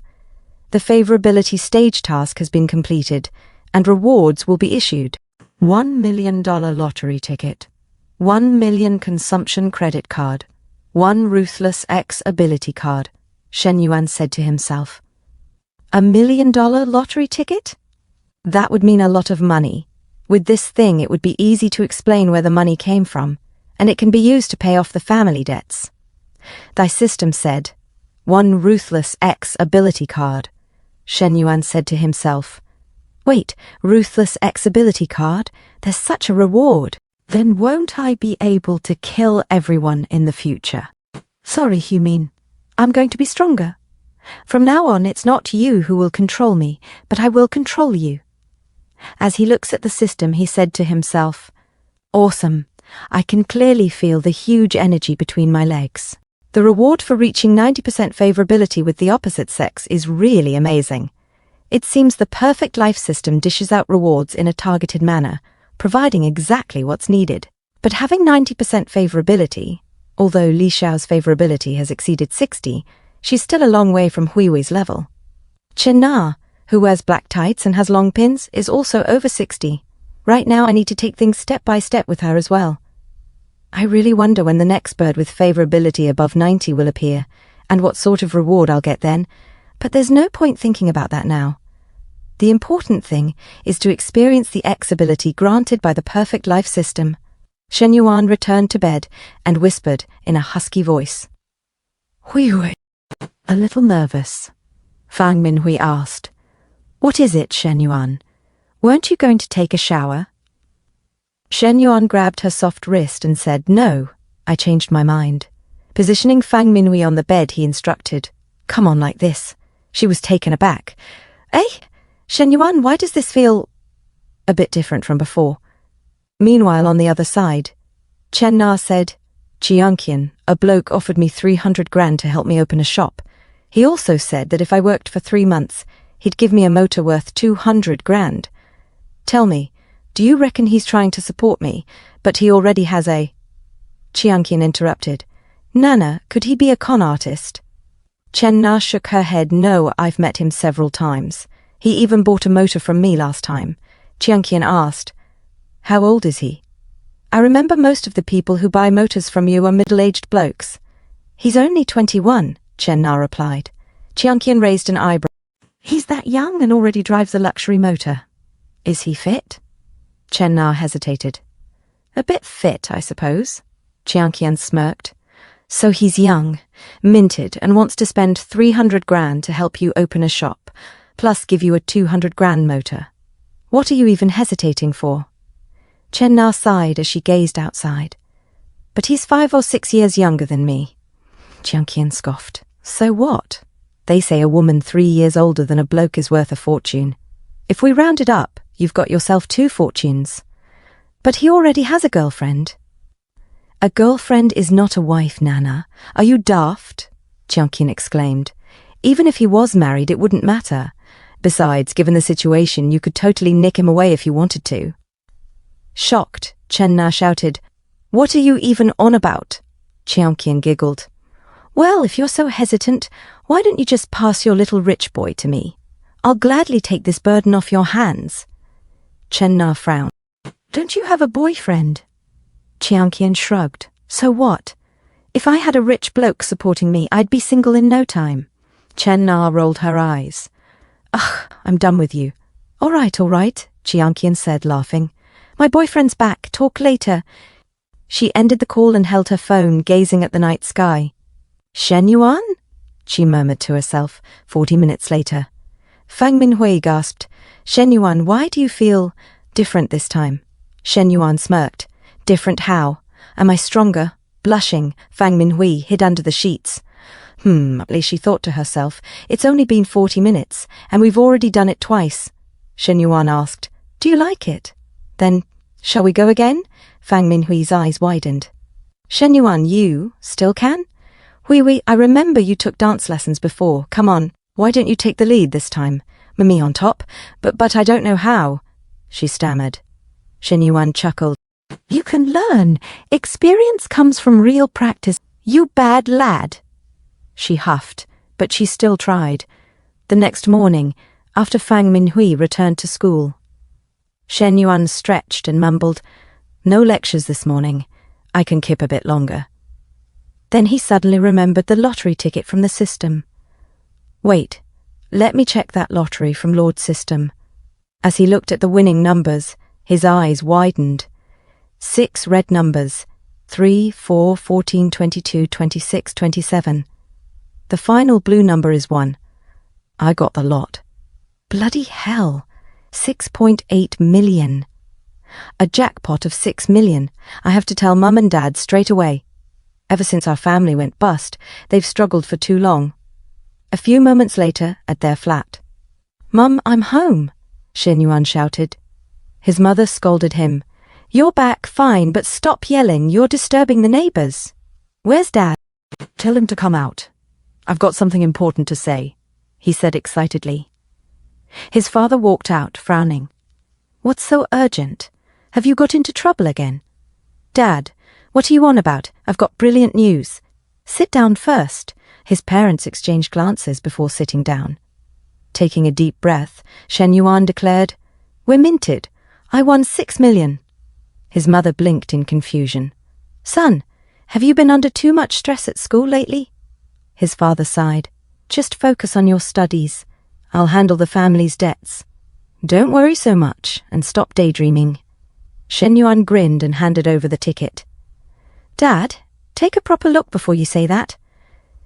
The favorability stage task has been completed, and rewards will be issued. $1 million lottery ticket, 1 million consumption credit card, 1 Ruthless X ability card, Shen Yuan said to himself. $1 million lottery ticket? That would mean a lot of money. With this thing, it would be easy to explain where the money came from, and it can be used to pay off the family debts. Thy system said, 1 Ruthless X ability card, Shen Yuan said to himself. Wait, ruthless X-ability card? There's such a reward. Then won't I be able to kill everyone in the future? Sorry, Humine. I'm going to be stronger. From now on, it's not you who will control me, but I will control you. As he looks at the system, he said to himself, Awesome. I can clearly feel the huge energy between my legs. The reward for reaching 90% favorability with the opposite sex is really amazing. It seems the perfect life system dishes out rewards in a targeted manner, providing exactly what's needed. But having 90% favorability, although Li Xiao's favorability has exceeded 60, she's still a long way from Huihui's level. Chen Na, who wears black tights and has long pins, is also over 60. Right now I need to take things step by step with her as well. I really wonder when the next bird with favorability above 90 will appear, and what sort of reward I'll get then, but there's no point thinking about that now. The important thing is to experience the X ability granted by the perfect life system. Shen Yuan returned to bed and whispered in a husky voice. Huihui. A little nervous. Fang Minhui asked, What is it, Shen Yuan? Weren't you going to take a shower? Shen Yuan grabbed her soft wrist and said, No, I changed my mind. Positioning Fang Minhui on the bed, he instructed, Come on like this. She was taken aback. Eh? Shen Yuan, why does this feel a bit different from before? Meanwhile, on the other side, Chen Na said, Chiangqian, a bloke offered me 300 grand to help me open a shop. He also said that if I worked for 3 months, he'd give me a motor worth 200 grand. Tell me, do you reckon he's trying to support me, but he already has a... Chiangqian interrupted. Nana, could he be a con artist? Chen Na shook her head. No, I've met him several times. He even bought a motor from me last time. Chiangqian asked, How old is he? I remember most of the people who buy motors from you are middle-aged blokes. He's only 21, Chen Na replied. Chiangqian raised an eyebrow. He's that young and already drives a luxury motor. Is he fit? Chen Na hesitated. A bit fit, I suppose. Chiangqian smirked. So he's young, minted, and wants to spend 300 grand to help you open a shop, plus give you a 200 grand motor. What are you even hesitating for? Chen Na sighed as she gazed outside. But he's 5 or 6 years younger than me. Chiangqian scoffed. So what? They say a woman 3 years older than a bloke is worth a fortune. If we round it up, you've got yourself 2 fortunes. But he already has a girlfriend. A girlfriend is not a wife, Nana. Are you daft? Chiangqian exclaimed. Even if he was married, it wouldn't matter. Besides, given the situation, you could totally nick him away if you wanted to. Shocked, Chen Na shouted, What are you even on about? Chiangqian giggled. Well, if you're so hesitant, why don't you just pass your little rich boy to me? I'll gladly take this burden off your hands. Chen Na frowned. Don't you have a boyfriend? Chiangqian shrugged. So what? If I had a rich bloke supporting me, I'd be single in no time. Chen Na rolled her eyes. Ugh, I'm done with you. All right, Chiangqian said, laughing. My boyfriend's back. Talk later. She ended the call and held her phone, gazing at the night sky. Shen Yuan? She murmured to herself, 40 minutes later. Fang Minhui gasped. Shen Yuan, why do you feel different this time? Shen Yuan smirked. Different how? Am I stronger? Blushing, Fang Minhui hid under the sheets. At least she thought to herself, it's only been 40 minutes, and we've already done it twice. Shen Yuan asked, Do you like it? Then, shall we go again? Fang Minhui's eyes widened. Shen Yuan, you still can? Hui, I remember you took dance lessons before. Come on, why don't you take the lead this time? Me on top, but I don't know how, she stammered. Shen Yuan chuckled. You can learn. Experience comes from real practice. You bad lad. She huffed, but she still tried. The next morning, after Fang Minhui returned to school, Shen Yuan stretched and mumbled, No lectures this morning. I can kip a bit longer. Then he suddenly remembered the lottery ticket from the system. Wait, let me check that lottery from Lord's system. As he looked at the winning numbers, his eyes widened. 6 red numbers, 3, 4, 14, 22, 26, 27. The final blue number is 1. I got the lot. Bloody hell. 6.8 million. A jackpot of 6 million. I have to tell Mum and Dad straight away. Ever since our family went bust, they've struggled for too long. A few moments later, at their flat. "Mum, I'm home," Shen Yuan shouted. His mother scolded him. "You're back, fine, but stop yelling, you're disturbing the neighbors." "Where's Dad?" "Tell him to come out. I've got something important to say," he said excitedly. His father walked out, frowning. "What's so urgent? Have you got into trouble again?" "Dad, what are you on about? I've got brilliant news." "Sit down first." His parents exchanged glances before sitting down. Taking a deep breath, Shen Yuan declared, "We're minted. I won 6 million. His mother blinked in confusion. "Son, have you been under too much stress at school lately?" His father sighed. "Just focus on your studies. I'll handle the family's debts. Don't worry so much and stop daydreaming." Shen Yuan grinned and handed over the ticket. "Dad, take a proper look before you say that."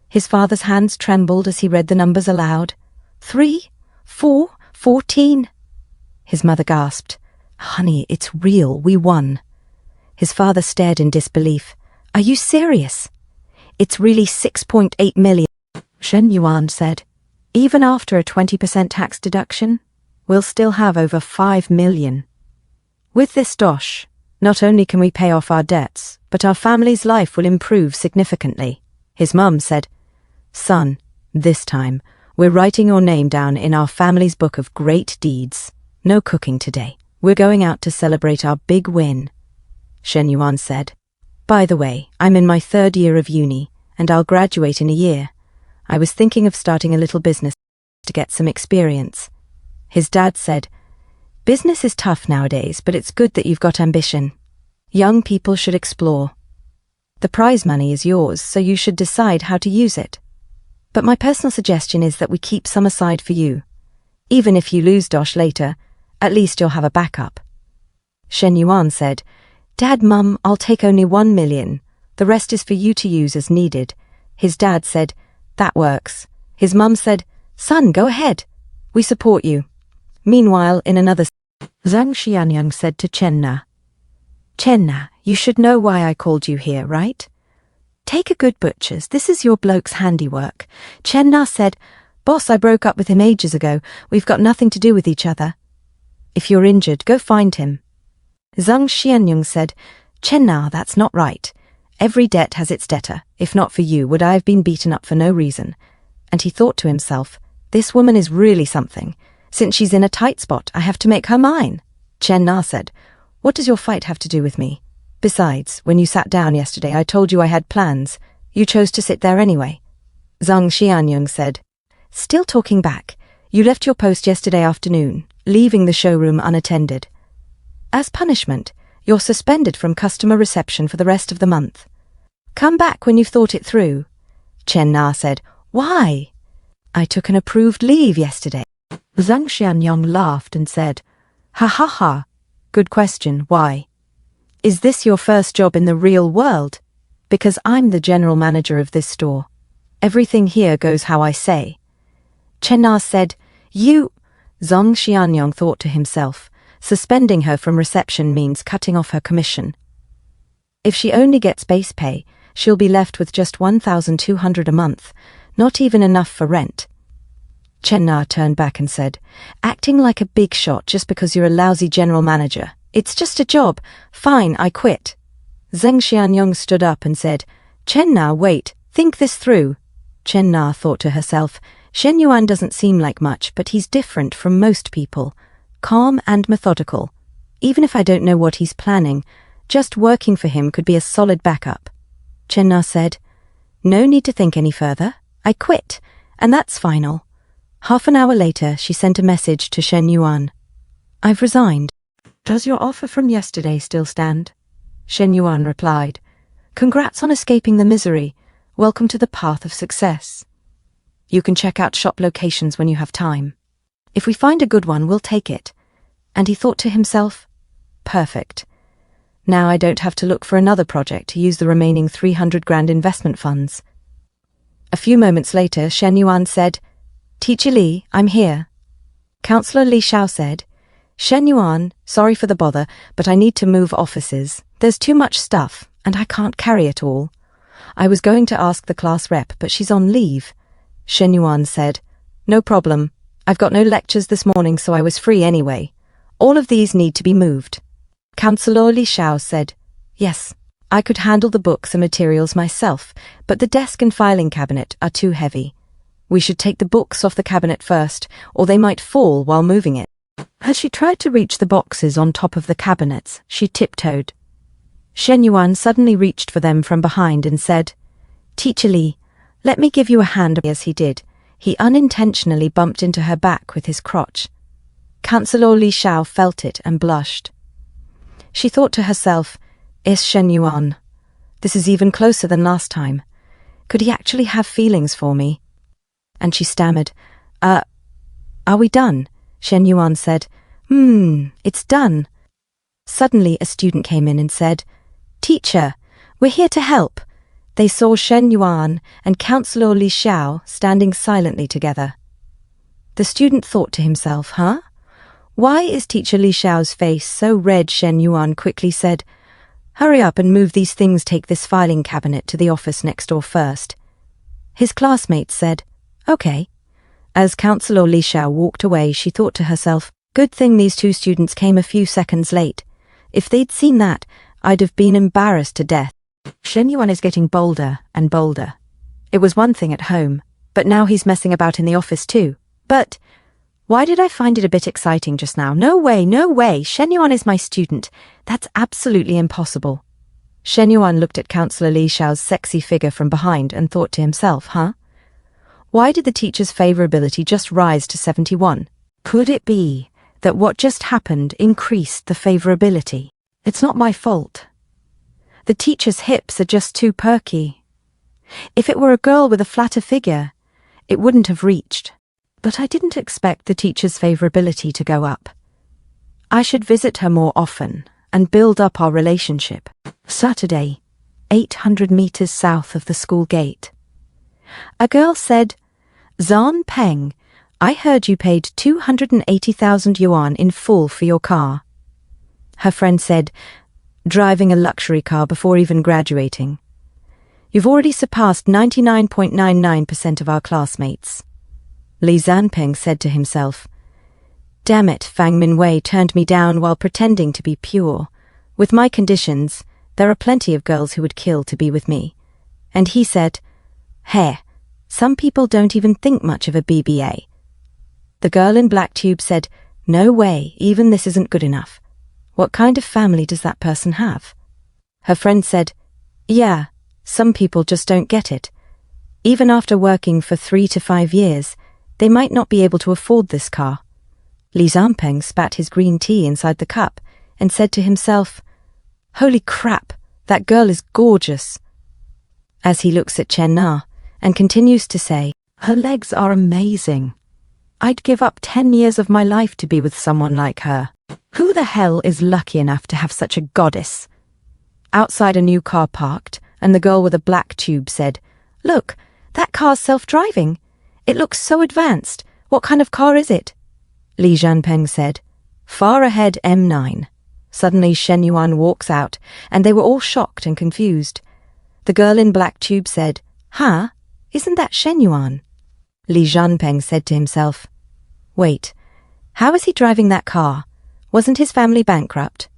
His father's hands trembled as he read the numbers aloud. 3, 4, 14. His mother gasped. "Honey, it's real. We won." His father stared in disbelief. "Are you serious?" "It's really 6.8 million, Shen Yuan said. "Even after a 20% tax deduction, we'll still have over 5 million. With this dosh, not only can we pay off our debts, but our family's life will improve significantly." His mum said, "Son, this time, we're writing your name down in our family's book of great deeds. No cooking today. We're going out to celebrate our big win." Shen Yuan said, "By the way, I'm in my 3rd year of uni, and I'll graduate in a year. I was thinking of starting a little business to get some experience." His dad said, "Business is tough nowadays, but it's good that you've got ambition. Young people should explore. The prize money is yours, so you should decide how to use it. But my personal suggestion is that we keep some aside for you. Even if you lose dosh later, at least you'll have a backup." Shen Yuan said, "Dad, Mum, I'll take only 1 million. The rest is for you to use as needed." His dad said, "That works." His mum said, "Son, go ahead. We support you." Meanwhile, in another Zhang Xianyang said to Chenna, "Chenna, you should know why I called you here, right? Take a good butcher's. This is your bloke's handiwork." Chenna said, "Boss, I broke up with him ages ago. We've got nothing to do with each other." "If you're injured, go find him." Zhang Xianyang said, "Chenna, that's not right. Every debt has its debtor. If not for you, would I have been beaten up for no reason?" And he thought to himself, "This woman is really something. Since she's in a tight spot, I have to make her mine." Chenna said, "What does your fight have to do with me? Besides, when you sat down yesterday, I told you I had plans. You chose to sit there anyway." Zhang Xianyang said, "Still talking back. You left your post yesterday afternoon, leaving the showroom unattended. As punishment, you're suspended from customer reception for the rest of the month. Come back when you've thought it through." Chenna said, "Why?" "I took an approved leave yesterday." Zhang Xianyang laughed and said, "Ha ha ha. Good question, why? Is this your first job in the real world? Because I'm the general manager of this store. Everything here goes how I say." Chenna said, "You..." Zhang Xianyang thought to himself, suspending her from reception means cutting off her commission. If she only gets base pay, she'll be left with just 1,200 a month, not even enough for rent. Chenna turned back and said, "Acting like a big shot just because you're a lousy general manager. It's just a job. Fine, I quit." Zhang Xianyang stood up and said, "Chenna, wait, think this through." Chenna thought to herself, Shen Yuan doesn't seem like much, but he's different from most people. Calm and methodical. Even if I don't know what he's planning, just working for him could be a solid backup. Chenna said, "No need to think any further. I quit, and that's final." Half an hour later, she sent a message to Shen Yuan. "I've resigned. Does your offer from yesterday still stand?" Shen Yuan replied, "Congrats on escaping the misery. Welcome to the path of success. You can check out shop locations when you have time. If we find a good one, we'll take it." And he thought to himself, "Perfect. Now I don't have to look for another project to use the remaining 300 grand investment funds." A few moments later, Shen Yuan said, "Teacher Li, I'm here." Counselor Li Xiao said, Shen Yuan, sorry for the bother, but I need to move offices. There's too much stuff, and I can't carry it all. I was going to ask the class rep, but she's on leave. Shen Yuan said, No problem. I've got no lectures this morning, so I was free anyway. All of these need to be moved. Counselor Li Xiao said, Yes, I could handle the books and materials myself, but the desk and filing cabinet are too heavy. We should take the books off the cabinet first, or they might fall while moving it. As she tried to reach the boxes on top of the cabinets, she tiptoed. Shen Yuan suddenly reached for them from behind and said, Teacher Li, let me give you a hand. As he did, he unintentionally bumped into her back with his crotch. Counselor Li Xiao felt it and blushed. She thought to herself, Is Shen Yuan? This is even closer than last time. Could he actually have feelings for me? And she stammered, Are we done? Shen Yuan said, It's done. Suddenly a student came in and said, Teacher, we're here to help. They saw Shen Yuan and Counselor Li Xiao standing silently together. The student thought to himself, Why is Teacher Li Xiao's face so red? Shen Yuan quickly said, Hurry up and move these things. Take this filing cabinet to the office next door first. His classmates said, Okay. As Counselor Li Xiao walked away, she thought to herself, Good thing these two students came a few seconds late. If they'd seen that, I'd have been embarrassed to death. Shen Yuan is getting bolder and bolder. It was one thing at home, but now he's messing about in the office too. But why did I find it a bit exciting just now? No way, Shen Yuan is my student. That's absolutely impossible. Shen Yuan looked at Counselor Li Xiao's sexy figure from behind and thought to himself, Why did the teacher's favorability just rise to 71? Could it be that what just happened increased the favorability? It's not my fault. The teacher's hips are just too perky. If it were a girl with a flatter figure, it wouldn't have reached. But I didn't expect the teacher's favorability to go up. I should visit her more often and build up our relationship. Saturday, 800 meters south of the school gate. A girl said, Zhan Peng, I heard you paid 280,000 yuan in full for your car. Her friend said, Driving a luxury car before even graduating. You've already surpassed 99.99% of our classmates. Li Zhanpeng said to himself, Damn it, Fang Minwei turned me down while pretending to be pure. With my conditions, there are plenty of girls who would kill to be with me. And he said, Hey, some people don't even think much of a BBA. The girl in black tube said, No way, even this isn't good enough. What kind of family does that person have? Her friend said, Yeah, some people just don't get it. Even after working for 3 to 5 years, they might not be able to afford this car. Li Zhanpeng spat his green tea inside the cup and said to himself, Holy crap, that girl is gorgeous. As he looks at Chen Na and continues to say, Her legs are amazing. I'd give up 10 years of my life to be with someone like her. Who the hell is lucky enough to have such a goddess? Outside a new car parked, and the girl with a black tube said, Look, that car's self-driving. It looks so advanced. What kind of car is it? Li Zhanpeng said, Far ahead M9. Suddenly Shen Yuan walks out, and they were all shocked and confused. The girl in black tube said, Isn't that Shen Yuan? Li Zhanpeng said to himself, Wait, how is he driving that car? Wasn't his family bankrupt?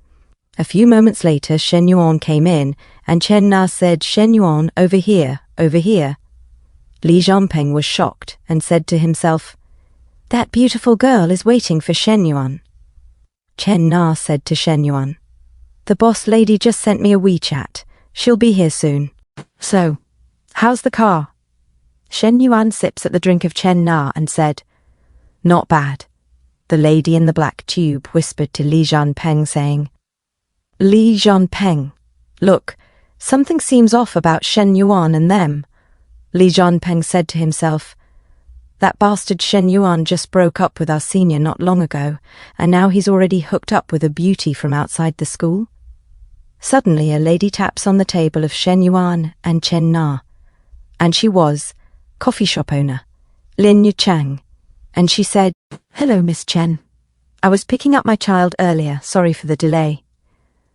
A few moments later, Shen Yuan came in, and Chen Na said, Shen Yuan, over here, over here. Li Zhanpeng was shocked and said to himself, That beautiful girl is waiting for Shen Yuan. Chen Na said to Shen Yuan, The boss lady just sent me a WeChat. She'll be here soon. So, how's the car? Shen Yuan sips at the drink of Chen Na and said, Not bad. The lady in the black tube whispered to Li Zhanpeng, saying, Li Zhanpeng, look, something seems off about Shen Yuan and them. Li Zhanpeng said to himself, That bastard Shen Yuan just broke up with our senior not long ago, and now he's already hooked up with a beauty from outside the school. Suddenly a lady taps on the table of Shen Yuan and Chen Na, and she was coffee shop owner, Lin Yu Chang, and she said, Hello, Miss Chen. I was picking up my child earlier, sorry for the delay.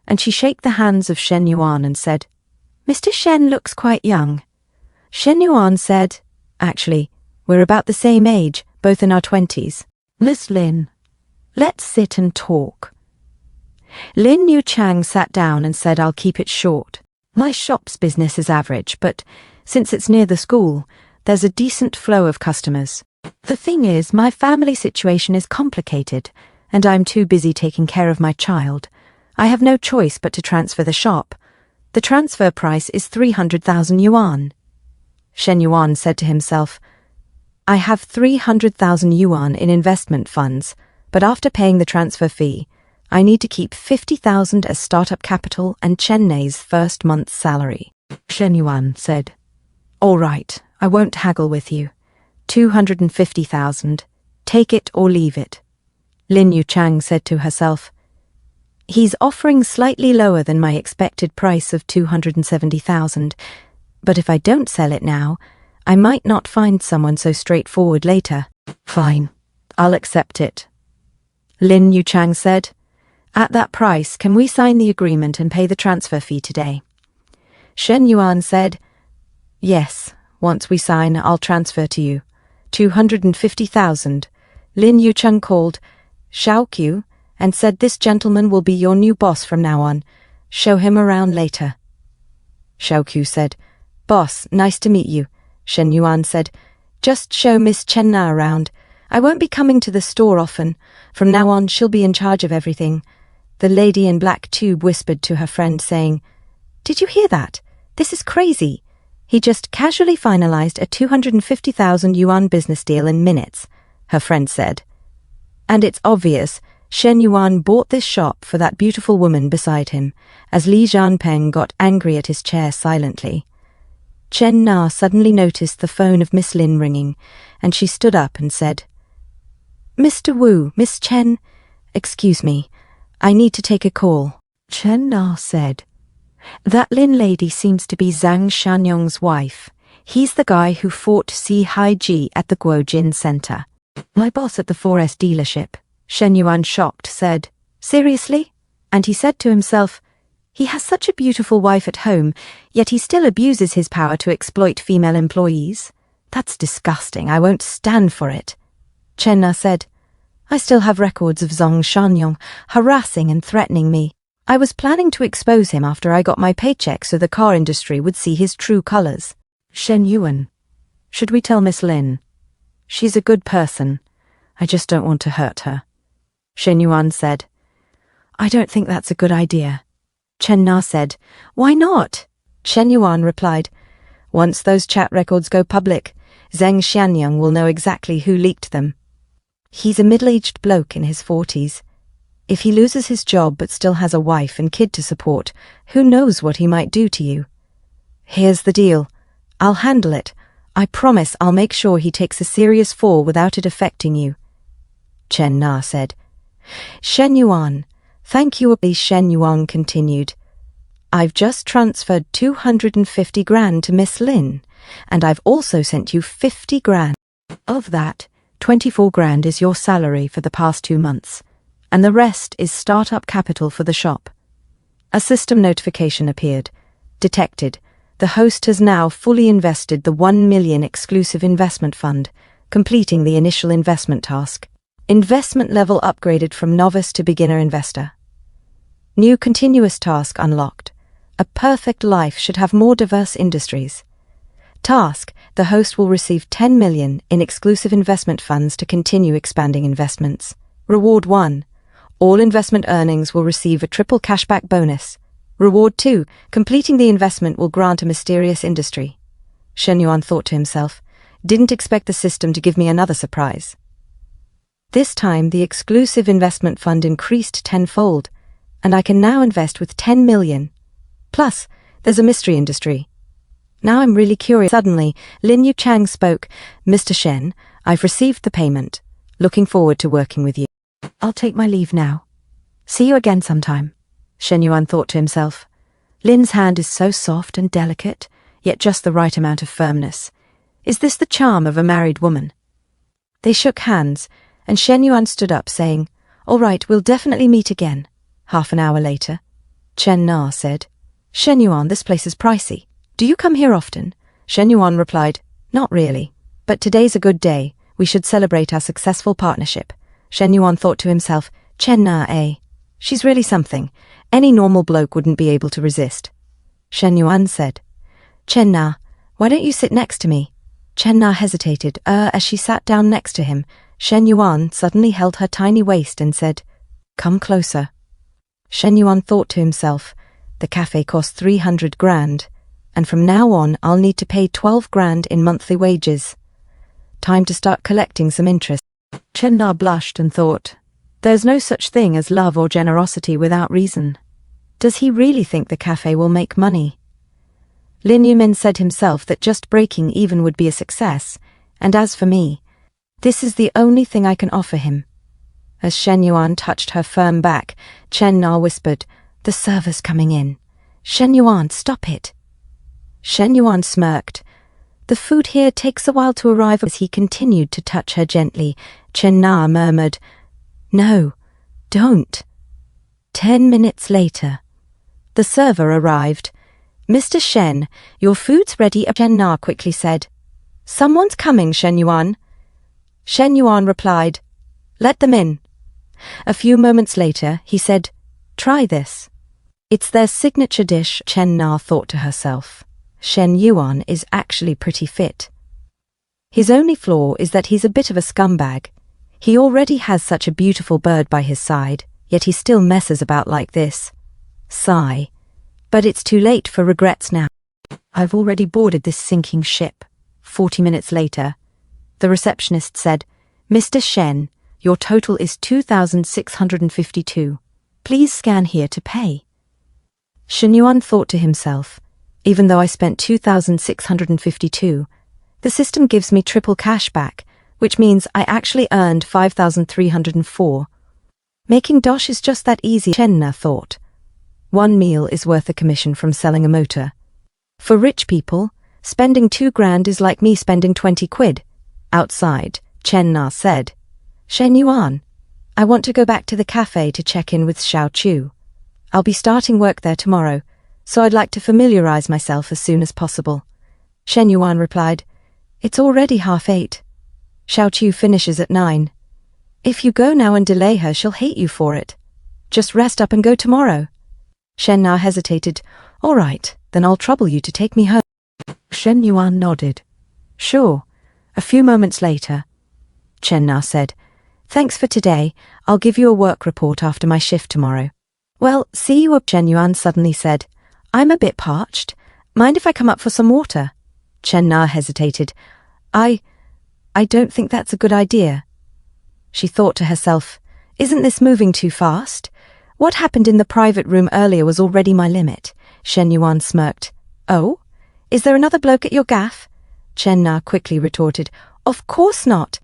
And she shook the hands of Shen Yuan and said, Mr. Shen looks quite young. Shen Yuan said, actually, we're about the same age, both in our 20s. Miss Lin, let's sit and talk. Lin Yu Chang sat down and said, I'll keep it short. My shop's business is average, but since it's near the school, there's a decent flow of customers. The thing is, my family situation is complicated, and I'm too busy taking care of my child. I have no choice but to transfer the shop. The transfer price is 300,000 yuan. Shen Yuan said to himself, I have 300,000 yuan in investment funds, but after paying the transfer fee, I need to keep 50,000 as startup capital and Chen Nei's first month's salary. Shen Yuan said, All right, I won't haggle with you. 250,000. Take it or leave it. Lin Yu Chang said to herself, He's offering slightly lower than my expected price of 270,000, but if I don't sell it now, I might not find someone so straightforward later. Fine, I'll accept it. Lin Yu Chang said, At that price, can we sign the agreement and pay the transfer fee today? Shen Yuan said, Yes, once we sign, I'll transfer to you. 250,000. Lin Yu Chang called Xiao Qiu and said this gentleman will be your new boss from now on. Show him around later. Xiao Qiu said, Boss, nice to meet you. Shen Yuan said, Just show Miss Chen Na around. I won't be coming to the store often. From now on, she'll be in charge of everything. The lady in black tube whispered to her friend, saying, Did you hear that? This is crazy. He just casually finalized a 250,000 yuan business deal in minutes, her friend said. And it's obvious Shen Yuan bought this shop for that beautiful woman beside him, as Li Jianpeng got angry at his chair silently. Chen Na suddenly noticed the phone of Miss Lin ringing, and she stood up and said, Mr. Wu, Miss Chen, excuse me, I need to take a call. Chen Na said, That Lin lady seems to be Zhang Shanyong's wife. He's the guy who fought Si Haiji at the Guojin Center. My boss at the 4S dealership, Shen Yuan shocked, said, Seriously? And he said to himself, He has such a beautiful wife at home, yet he still abuses his power to exploit female employees. That's disgusting. I won't stand for it. Chen Na said, I still have records of Zhang Shanyong harassing and threatening me. I was planning to expose him after I got my paycheck so the car industry would see his true colors. Shen Yuan, should we tell Miss Lin? She's a good person. I just don't want to hurt her. Shen Yuan said, I don't think that's a good idea. Chen Na said, Why not? Shen Yuan replied, Once those chat records go public, Zhang Xianyang will know exactly who leaked them. He's a middle-aged bloke in his 40s. If he loses his job but still has a wife and kid to support, who knows what he might do to you? Here's the deal. I'll handle it. I promise I'll make sure he takes a serious fall without it affecting you. Chen Na said. Shen Yuan, thank you. Shen Yuan continued. I've just transferred 250 grand to Miss Lin, and I've also sent you 50 grand. Of that, 24 grand is your salary for the past 2 months, and the rest is startup capital for the shop. A system notification appeared. Detected. The host has now fully invested the 1 million exclusive investment fund, completing the initial investment task. Investment level upgraded from novice to beginner investor. New continuous task unlocked. A perfect life should have more diverse industries. Task: the host will receive 10 million in exclusive investment funds to continue expanding investments. Reward 1. All investment earnings will receive a triple cashback bonus. Reward 2. Completing the investment will grant a mysterious industry. Shen Yuan thought to himself, didn't expect the system to give me another surprise. This time the exclusive investment fund increased tenfold, and I can now invest with 10 million. Plus, there's a mystery industry. Now I'm really curious. Suddenly, Lin Yu Chang spoke. Mr. Shen, I've received the payment. Looking forward to working with you. I'll take my leave now. See you again sometime. Shen Yuan thought to himself. Lin's hand is so soft and delicate, yet just the right amount of firmness. Is this the charm of a married woman? They shook hands, and Shen Yuan stood up, saying, All right, we'll definitely meet again. Half an hour later, Chen Na said, Shen Yuan, this place is pricey. Do you come here often? Shen Yuan replied, Not really. But today's a good day. We should celebrate our successful partnership. Shen Yuan thought to himself, Chen Na, eh? She's really something. Any normal bloke wouldn't be able to resist. Shen Yuan said, Chen Na, why don't you sit next to me? Chen Na hesitated, as she sat down next to him. Shen Yuan suddenly held her tiny waist and said, Come closer. Shen Yuan thought to himself, the cafe costs 300 grand, and from now on I'll need to pay 12 grand in monthly wages. Time to start collecting some interest. Chen Na blushed and thought, there's no such thing as love or generosity without reason. Does he really think the cafe will make money? Lin Yumin said himself that just breaking even would be a success, and as for me, this is the only thing I can offer him. As Shen Yuan touched her firm back, Chen Na whispered, The server's coming in. Shen Yuan, stop it. Shen Yuan smirked. The food here takes a while to arrive. As he continued to touch her gently, Chen Na murmured, No, don't. 10 minutes later, the server arrived. Mr. Shen, your food's ready, Chen Na quickly said. Someone's coming, Shen Yuan. Shen Yuan replied, Let them in. A few moments later, he said, Try this. It's their signature dish, Chen Na thought to herself. Shen Yuan is actually pretty fit. His only flaw is that he's a bit of a scumbag. He already has such a beautiful bird by his side, yet he still messes about like this. Sigh. But it's too late for regrets now. I've already boarded this sinking ship. 40 minutes later, the receptionist said, Mr. Shen, your total is 2,652. Please scan here to pay. Shen Yuan thought to himself, even though I spent 2,652, the system gives me triple cash back, which means I actually earned 5,304. Making dosh is just that easy, Chen Na thought. One meal is worth a commission from selling a motor. For rich people, spending 2 grand is like me spending 20 quid. Outside, Chen Na said, Shen Yuan, I want to go back to the cafe to check in with Xiao Chu. I'll be starting work there tomorrow, so I'd like to familiarize myself as soon as possible. Shen Yuan replied, It's already 8:30. Xiao Chu finishes at 9. If you go now and delay her, she'll hate you for it. Just rest up and go tomorrow. Shen Na hesitated. All right, then I'll trouble you to take me home. Shen Yuan nodded. Sure. A few moments later, Chen Na said, Thanks for today. I'll give you a work report after my shift tomorrow. Well, see you up. Chen Yuan suddenly said, I'm a bit parched. Mind if I come up for some water? Chen Na hesitated. I don't think that's a good idea. She thought to herself, Isn't this moving too fast? What happened in the private room earlier was already my limit. Shen Yuan smirked. Oh? Is there another bloke at your gaff? Chen Na quickly retorted. Of course not.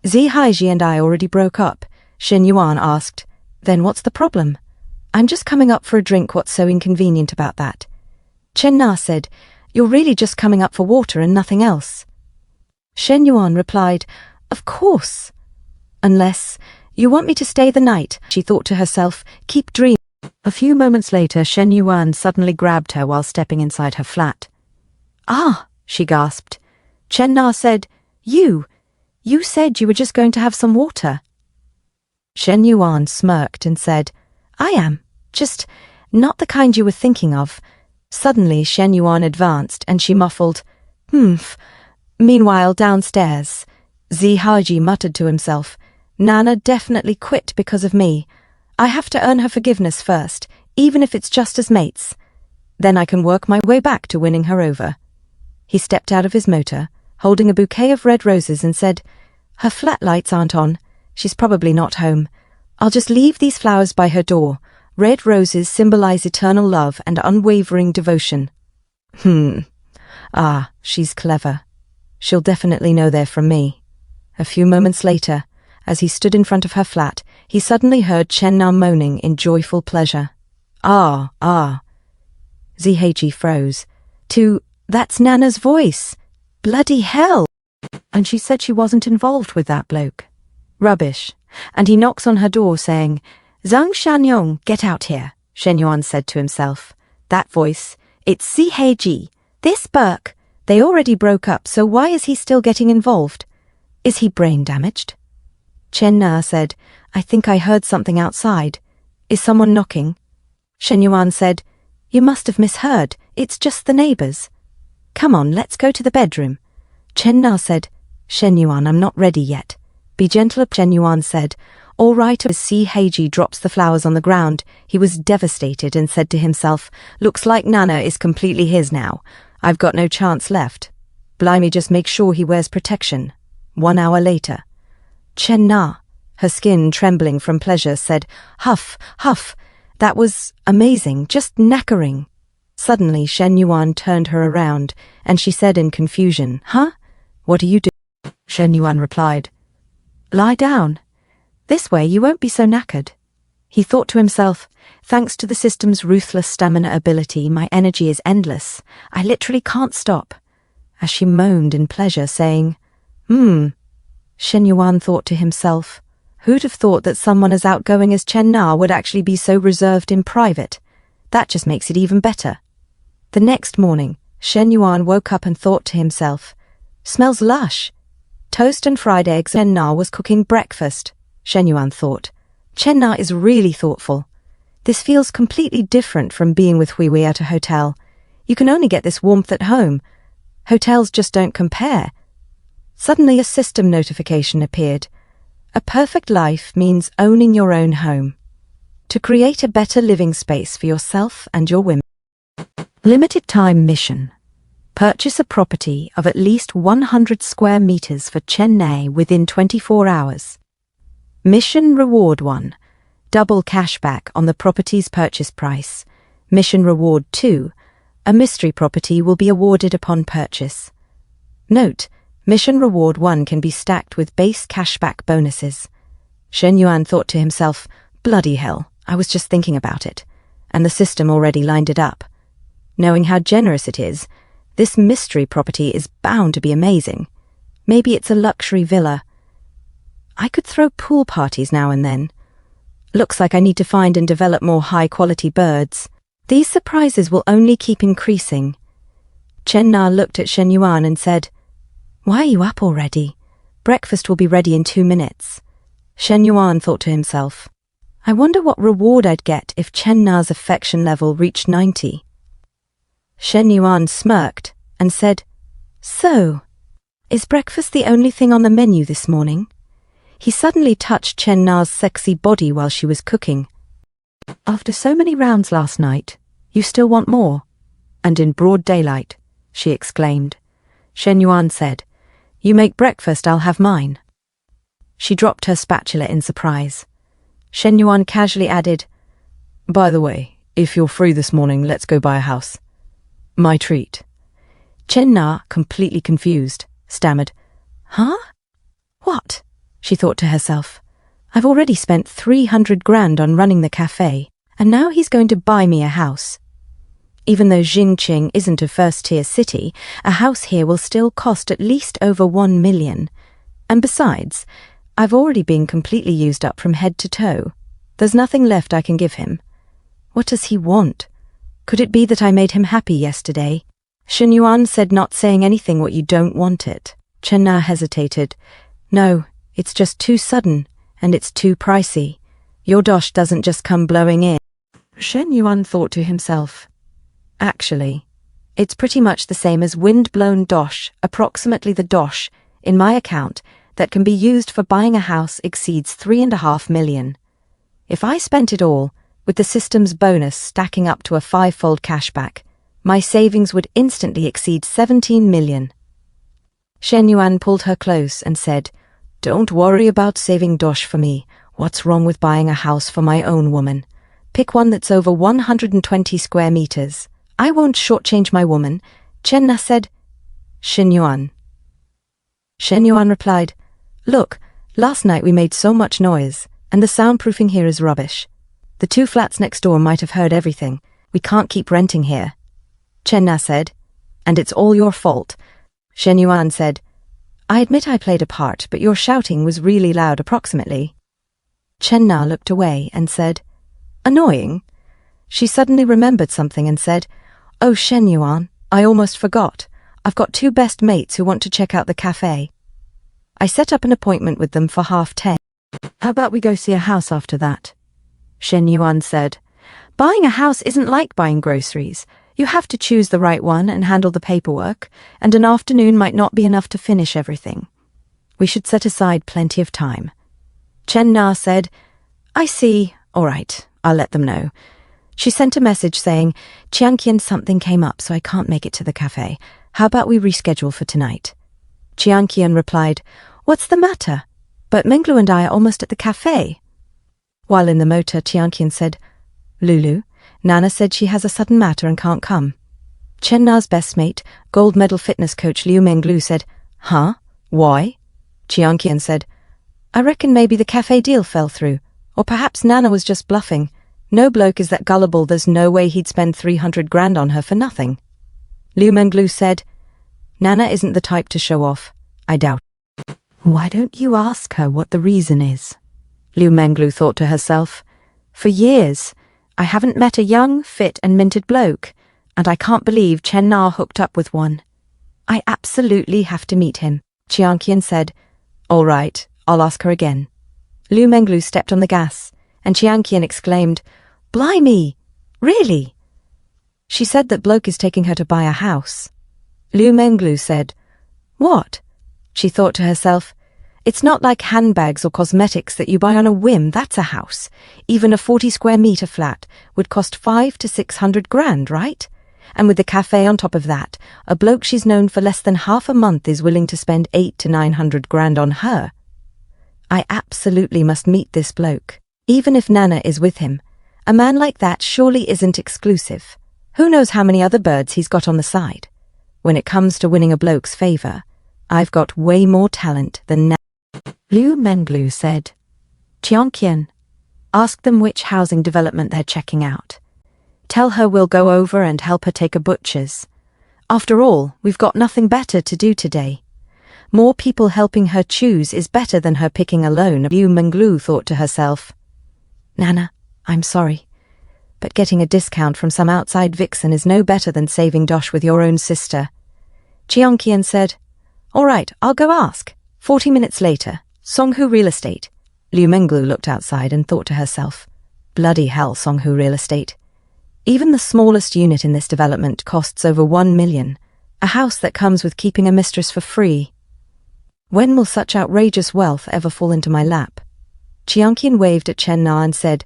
Zi Haiji and I already broke up. Shen Yuan asked. Then what's the problem? I'm just coming up for a drink. What's so inconvenient about that? Chen Na said, You're really just coming up for water and nothing else. Shen Yuan replied, Of course. Unless you want me to stay the night, she thought to herself, keep dreaming. A few moments later, Shen Yuan suddenly grabbed her while stepping inside her flat. Ah, she gasped. Chen Na said, You said you were just going to have some water. Shen Yuan smirked and said, I am, just not the kind you were thinking of. Suddenly, Shen Yuan advanced and she muffled, Humph. Meanwhile, downstairs, Zi Haji muttered to himself, Nana definitely quit because of me. I have to earn her forgiveness first, even if it's just as mates. Then I can work my way back to winning her over. He stepped out of his motor, holding a bouquet of red roses, and said, Her flat lights aren't on. She's probably not home. I'll just leave these flowers by her door. Red roses symbolize eternal love and unwavering devotion. Ah, she's clever. She'll definitely know they're from me. A few moments later, as he stood in front of her flat, he suddenly heard Chen Na moaning in joyful pleasure. Ah. Ziheiji froze. That's Nana's voice. Bloody hell! And she said she wasn't involved with that bloke. Rubbish. And he knocks on her door saying, Zhang Shanyong, get out here, Shen Yuan said to himself. That voice, it's Si Heiji. This Burke. They already broke up, so why is he still getting involved? Is he brain damaged? Chen Na said, I think I heard something outside. Is someone knocking? Shen Yuan said, You must have misheard. It's just the neighbours. Come on, let's go to the bedroom. Chen Na said, Shen Yuan, I'm not ready yet. Be gentle, Shen Yuan said. All right. As Si Heiji drops the flowers on the ground, he was devastated and said to himself, Looks like Nana is completely his now. I've got no chance left. Blimey, just make sure he wears protection. 1 hour later. Chen Na, her skin trembling from pleasure, said, Huff, huff. That was amazing, just knackering. Suddenly Shen Yuan turned her around, and she said in confusion, Huh? What are you doing? Shen Yuan replied, Lie down. This way you won't be so knackered. He thought to himself, Thanks to the system's ruthless stamina ability, my energy is endless. I literally can't stop. As she moaned in pleasure, saying, Shen Yuan thought to himself, Who'd have thought that someone as outgoing as Chen Na would actually be so reserved in private? That just makes it even better. The next morning, Shen Yuan woke up and thought to himself, Smells lush. Toast and fried eggs. Chen Na was cooking breakfast. Shen Yuan thought, Chen Na is really thoughtful. This feels completely different from being with Hui Wei at a hotel. You can only get this warmth at home. Hotels just don't compare. Suddenly a system notification appeared. A perfect life means owning your own home. To create a better living space for yourself and your women. Limited time mission. Purchase a property of at least 100 square meters for Chennai within 24 hours. Mission Reward 1. Double cashback on the property's purchase price. Mission Reward 2. A mystery property will be awarded upon purchase. Note, Mission Reward 1 can be stacked with base cashback bonuses. Shen Yuan thought to himself, Bloody hell, I was just thinking about it. And the system already lined it up. Knowing how generous it is, this mystery property is bound to be amazing. Maybe it's a luxury villa. I could throw pool parties now and then. Looks like I need to find and develop more high-quality birds. These surprises will only keep increasing. Chen Na looked at Shen Yuan and said, Why are you up already? Breakfast will be ready in 2 minutes. Shen Yuan thought to himself, I wonder what reward I'd get if Chen Na's affection level reached 90. Shen Yuan smirked and said, So, is breakfast the only thing on the menu this morning? He suddenly touched Chen Na's sexy body while she was cooking. After so many rounds last night, you still want more? And in broad daylight, she exclaimed. Shen Yuan said, You make breakfast, I'll have mine. She dropped her spatula in surprise. Shen Yuan casually added, By the way, if you're free this morning, let's go buy a house. My treat. Chen Na, completely confused, stammered, Huh? What? She thought to herself. I've already spent 300 grand on running the cafe, and now he's going to buy me a house. Even though Jingqing isn't a first-tier city, a house here will still cost at least over 1 million. And besides, I've already been completely used up from head to toe. There's nothing left I can give him. What does he want? Could it be that I made him happy yesterday? Shen Yuan said, Not saying anything what you don't want it. Chen Na hesitated. No, it's just too sudden, and it's too pricey. Your dosh doesn't just come blowing in. Shen Yuan thought to himself, Actually, it's pretty much the same as wind-blown dosh, approximately the dosh, in my account, that can be used for buying a house exceeds 3.5 million. If I spent it all, with the system's bonus stacking up to a 5-fold cashback, my savings would instantly exceed 17 million. Shen Yuan pulled her close and said, Don't worry about saving dosh for me. What's wrong with buying a house for my own woman? Pick one that's over 120 square meters. I won't shortchange my woman, Chen Na said. Shen Yuan. Shen Yuan replied, Look, last night we made so much noise, and the soundproofing here is rubbish. The 2 flats next door might have heard everything. We can't keep renting here. Chen Na said, And it's all your fault. Shen Yuan said, I admit I played a part, but your shouting was really loud approximately. Chen Na looked away and said, annoying? She suddenly remembered something and said, oh Shen Yuan, I almost forgot. I've got 2 best mates who want to check out the cafe. I set up an appointment with them for 10:30. How about we go see a house after that? Shen Yuan said, buying a house isn't like buying groceries. You have to choose the right one and handle the paperwork, and an afternoon might not be enough to finish everything. We should set aside plenty of time. Chen Na said, I see. All right, I'll let them know. She sent a message saying, Chiangqian, something came up, so I can't make it to the cafe. How about we reschedule for tonight? Chiangqian replied, what's the matter? But Menglu and I are almost at the cafe. While in the motor, Chiangqian said, Lulu, Nana said she has a sudden matter and can't come. Chen Na's best mate, gold medal fitness coach Liu Menglu said, huh? Why? Chiangqian said, I reckon maybe the cafe deal fell through, or perhaps Nana was just bluffing. No bloke is that gullible, there's no way he'd spend 300 grand on her for nothing. Liu Menglu said, Nana isn't the type to show off. I doubt. Why don't you ask her what the reason is? Liu Menglu thought to herself. For years, I haven't met a young, fit and minted bloke, and I can't believe Chen Na hooked up with one. I absolutely have to meet him. Chiangqian said, all right, I'll ask her again. Liu Menglu stepped on the gas, and Chiangqian exclaimed, blimey, really? She said that bloke is taking her to buy a house. Liu Menglu said, what? She thought to herself, it's not like handbags or cosmetics that you buy on a whim, that's a house. Even a 40 square meter flat would cost 500 to 600 grand, right? And with the cafe on top of that, a bloke she's known for less than half a month is willing to spend 800 to 900 grand on her. I absolutely must meet this bloke. Even if Nana is with him, a man like that surely isn't exclusive. Who knows how many other birds he's got on the side? When it comes to winning a bloke's favor, I've got way more talent than Nana. Liu Menglu said, Chiangqian, ask them which housing development they're checking out. Tell her we'll go over and help her take a butcher's. After all, we've got nothing better to do today. More people helping her choose is better than her picking alone, Liu Menglu thought to herself. Nana, I'm sorry, but getting a discount from some outside vixen is no better than saving dosh with your own sister. Chiangqian said, all right, I'll go ask. 40 minutes later, Songhu Real Estate. Liu Menglu looked outside and thought to herself, bloody hell, Songhu Real Estate. Even the smallest unit in this development costs over 1 million, a house that comes with keeping a mistress for free. When will such outrageous wealth ever fall into my lap? Chiangqian waved at Chen Na and said,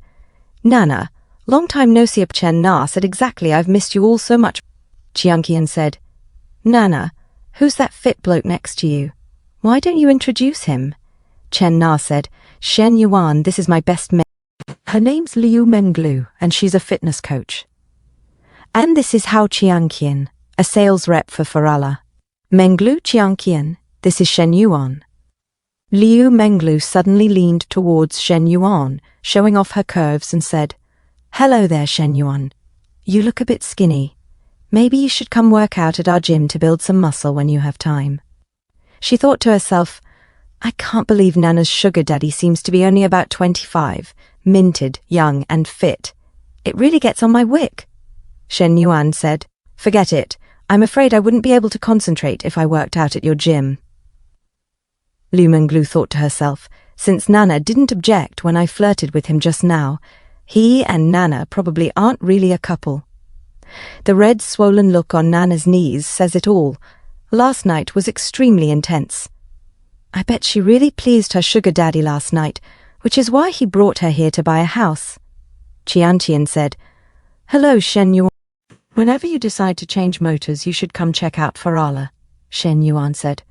Nana, long time no see. Chen Na said, exactly, I've missed you all so much. Chiangqian said, Nana, who's that fit bloke next to you? Why don't you introduce him? Chen Na said, Shen Yuan, this is my best mate. Her name's Liu Menglu, and she's a fitness coach. And this is Hao Chiangqian, a sales rep for Farala. Menglu Chiangqian, this is Shen Yuan. Liu Menglu suddenly leaned towards Shen Yuan, showing off her curves, and said, Hello there, Shen Yuan. You look a bit skinny. Maybe you should come work out at our gym to build some muscle when you have time. She thought to herself, I can't believe Nana's sugar daddy seems to be only about 25, minted, young and fit. It really gets on my wick. Shen Yuan said, Forget it. I'm afraid I wouldn't be able to concentrate if I worked out at your gym. Liu Menglu thought to herself, since Nana didn't object when I flirted with him just now, he and Nana probably aren't really a couple. The red, swollen look on Nana's knees says it all. Last night was extremely intense. I bet she really pleased her sugar daddy last night, which is why he brought her here to buy a house. Chiangqian said, Hello, Shen Yuan. Whenever you decide to change motors, you should come check out Farala, Shen Yuan said.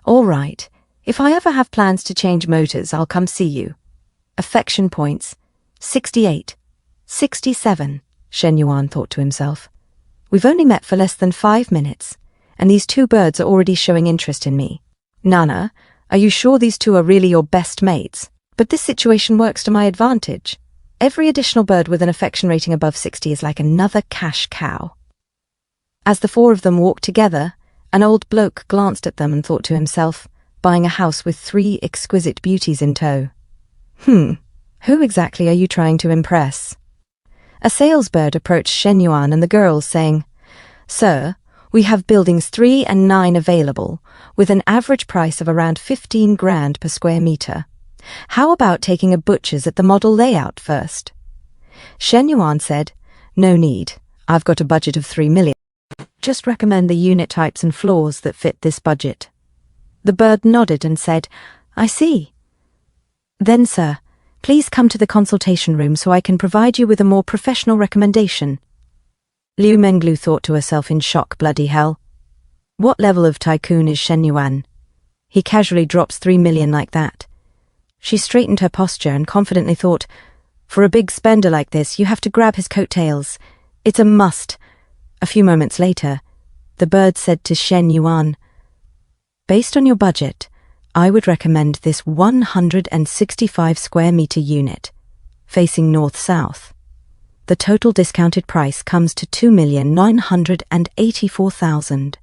All right. If I ever have plans to change motors, I'll come see you. Affection points, 68, 67, Shen Yuan thought to himself. We've only met for less than 5 minutes, and these 2 birds are already showing interest in me. Nana, are you sure these 2 are really your best mates? But this situation works to my advantage. Every additional bird with an affection rating above 60 is like another cash cow. As the 4 of them walked together, an old bloke glanced at them and thought to himself, buying a house with 3 exquisite beauties in tow. Who exactly are you trying to impress? A salesbird approached Shen Yuan and the girls, saying, "Sir, we have buildings 3 and 9 available, with an average price of around 15 grand per square meter. How about taking a butcher's at the model layout first?" Shen Yuan said, "No need. I've got a budget of 3 million. Just recommend the unit types and floors that fit this budget." The bird nodded and said, "I see. Then, sir, please come to the consultation room so I can provide you with a more professional recommendation." Liu Menglu thought to herself in shock, bloody hell. What level of tycoon is Shen Yuan? He casually drops 3 million like that. She straightened her posture and confidently thought, for a big spender like this, you have to grab his coattails. It's a must. A few moments later, the bird said to Shen Yuan, "Based on your budget, I would recommend this 165 square meter unit, facing north-south. The total discounted price comes to 2,984,000.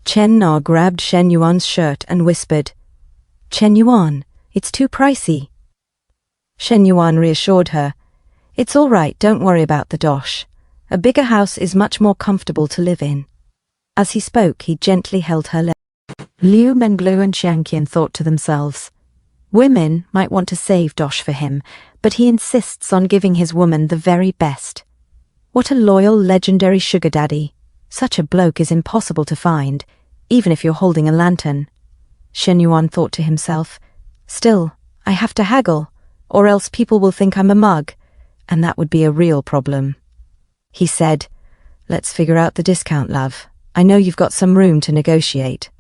Chen Na grabbed Shen Yuan's shirt and whispered, "Chen Yuan, it's too pricey." Shen Yuan reassured her, "It's all right, don't worry about the dosh. A bigger house is much more comfortable to live in." As he spoke, he gently held her leg. Liu Menglu and Qian thought to themselves, women might want to save dosh for him, but he insists on giving his woman the very best. What a loyal, legendary sugar daddy. Such a bloke is impossible to find, even if you're holding a lantern. Shen Yuan thought to himself, still, I have to haggle, or else people will think I'm a mug, and that would be a real problem. He said, "Let's figure out the discount, love. I know you've got some room to negotiate."